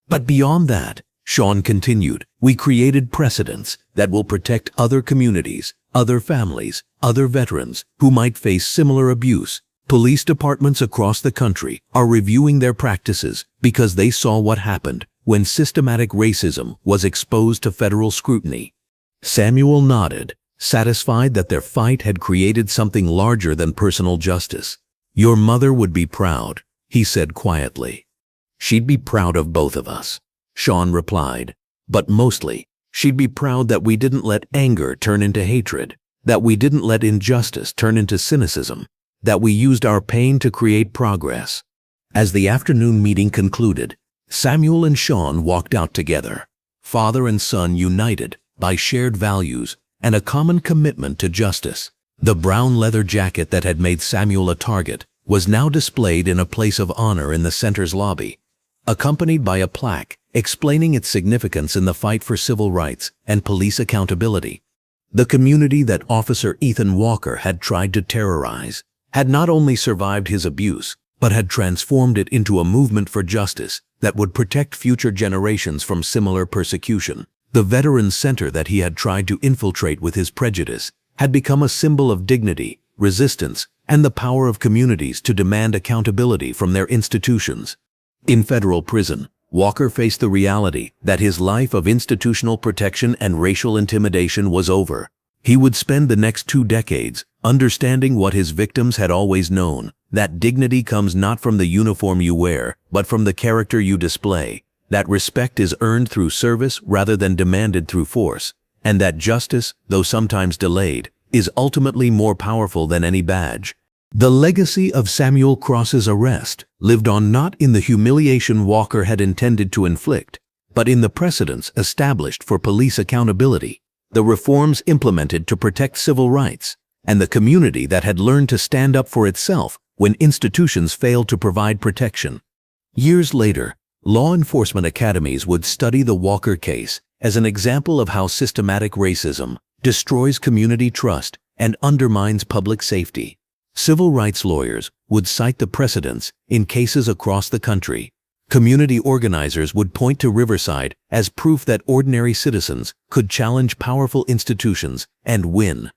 But beyond that, Sean continued, we created precedents that will protect other communities, other families, other veterans who might face similar abuse. Police departments across the country are reviewing their practices because they saw what happened when systematic racism was exposed to federal scrutiny. Samuel nodded, satisfied that their fight had created something larger than personal justice. Your mother would be proud, he said quietly. She'd be proud of both of us, Sean replied. But mostly, she'd be proud that we didn't let anger turn into hatred, that we didn't let injustice turn into cynicism, that we used our pain to create progress. As the afternoon meeting concluded, Samuel and Sean walked out together, father and son united by shared values and a common commitment to justice. The brown leather jacket that had made Samuel a target was now displayed in a place of honor in the center's lobby, accompanied by a plaque explaining its significance in the fight for civil rights and police accountability. The community that Officer Ethan Walker had tried to terrorize had not only survived his abuse, but had transformed it into a movement for justice that would protect future generations from similar persecution. The Veterans Center that he had tried to infiltrate with his prejudice had become a symbol of dignity, resistance, and the power of communities to demand accountability from their institutions. In federal prison, Walker faced the reality that his life of institutional protection and racial intimidation was over. He would spend the next 2 decades understanding what his victims had always known, that dignity comes not from the uniform you wear, but from the character you display, that respect is earned through service rather than demanded through force, and that justice, though sometimes delayed, is ultimately more powerful than any badge. The legacy of Samuel Cross's arrest lived on not in the humiliation Walker had intended to inflict, but in the precedents established for police accountability, the reforms implemented to protect civil rights, and the community that had learned to stand up for itself when institutions failed to provide protection. Years later, law enforcement academies would study the Walker case as an example of how systematic racism destroys community trust and undermines public safety. Civil rights lawyers would cite the precedents in cases across the country. Community organizers would point to Riverside as proof that ordinary citizens could challenge powerful institutions and win.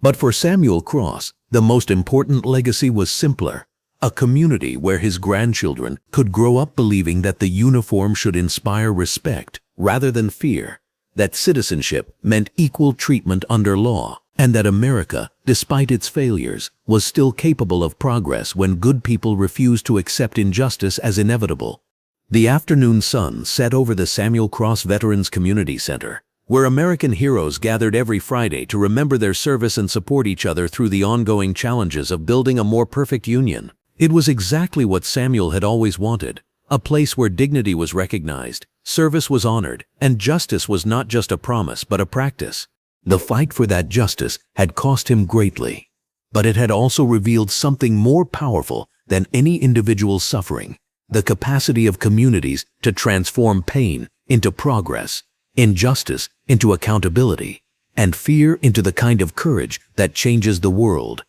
But for Samuel Cross, the most important legacy was simpler: a community where his grandchildren could grow up believing that the uniform should inspire respect rather than fear, that citizenship meant equal treatment under law, and that America, despite its failures, was still capable of progress when good people refused to accept injustice as inevitable. The afternoon sun set over the Samuel Cross Veterans Community Center, where American heroes gathered every Friday to remember their service and support each other through the ongoing challenges of building a more perfect union. It was exactly what Samuel had always wanted, a place where dignity was recognized, service was honored, and justice was not just a promise but a practice. The fight for that justice had cost him greatly, but it had also revealed something more powerful than any individual's suffering: the capacity of communities to transform pain into progress, injustice into accountability, and fear into the kind of courage that changes the world.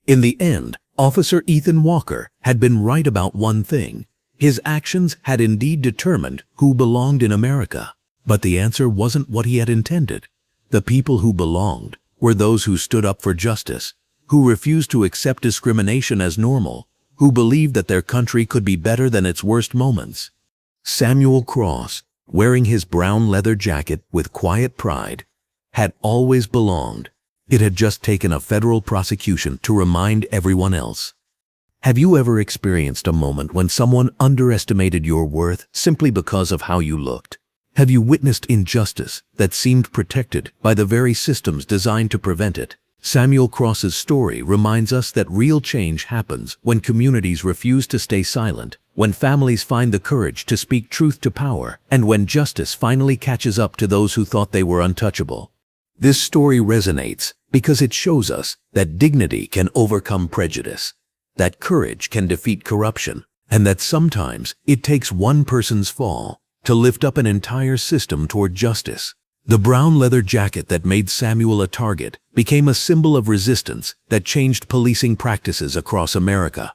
In the end, Officer Ethan Walker had been right about one thing: his actions had indeed determined who belonged in America. But the answer wasn't what he had intended. The people who belonged were those who stood up for justice, who refused to accept discrimination as normal, who believed that their country could be better than its worst moments. Samuel Cross, wearing his brown leather jacket with quiet pride, had always belonged. It had just taken a federal prosecution to remind everyone else. Have you ever experienced a moment when someone underestimated your worth simply because of how you looked? Have you witnessed injustice that seemed protected by the very systems designed to prevent it? Samuel Cross's story reminds us that real change happens when communities refuse to stay silent, when families find the courage to speak truth to power, and when justice finally catches up to those who thought they were untouchable. This story resonates because it shows us that dignity can overcome prejudice, that courage can defeat corruption, and that sometimes it takes one person's fall to lift up an entire system toward justice. The brown leather jacket that made Samuel a target became a symbol of resistance that changed policing practices across America.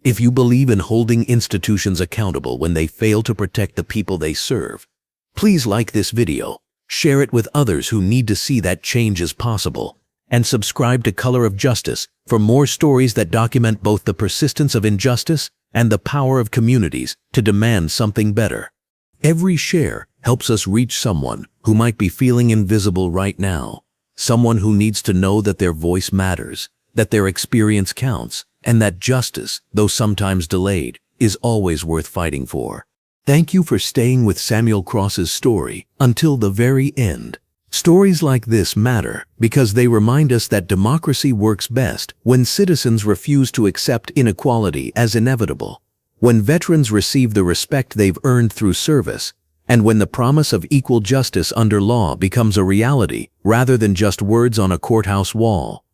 If you believe in holding institutions accountable when they fail to protect the people they serve, please like this video, share it with others who need to see that change is possible, and subscribe to Color of Justice for more stories that document both the persistence of injustice and the power of communities to demand something better. Every share helps us reach someone who might be feeling invisible right now, someone who needs to know that their voice matters, that their experience counts, and that justice, though sometimes delayed, is always worth fighting for. Thank you for staying with Samuel Cross's story until the very end. Stories like this matter because they remind us that democracy works best when citizens refuse to accept inequality as inevitable, when veterans receive the respect they've earned through service, and when the promise of equal justice under law becomes a reality rather than just words on a courthouse wall.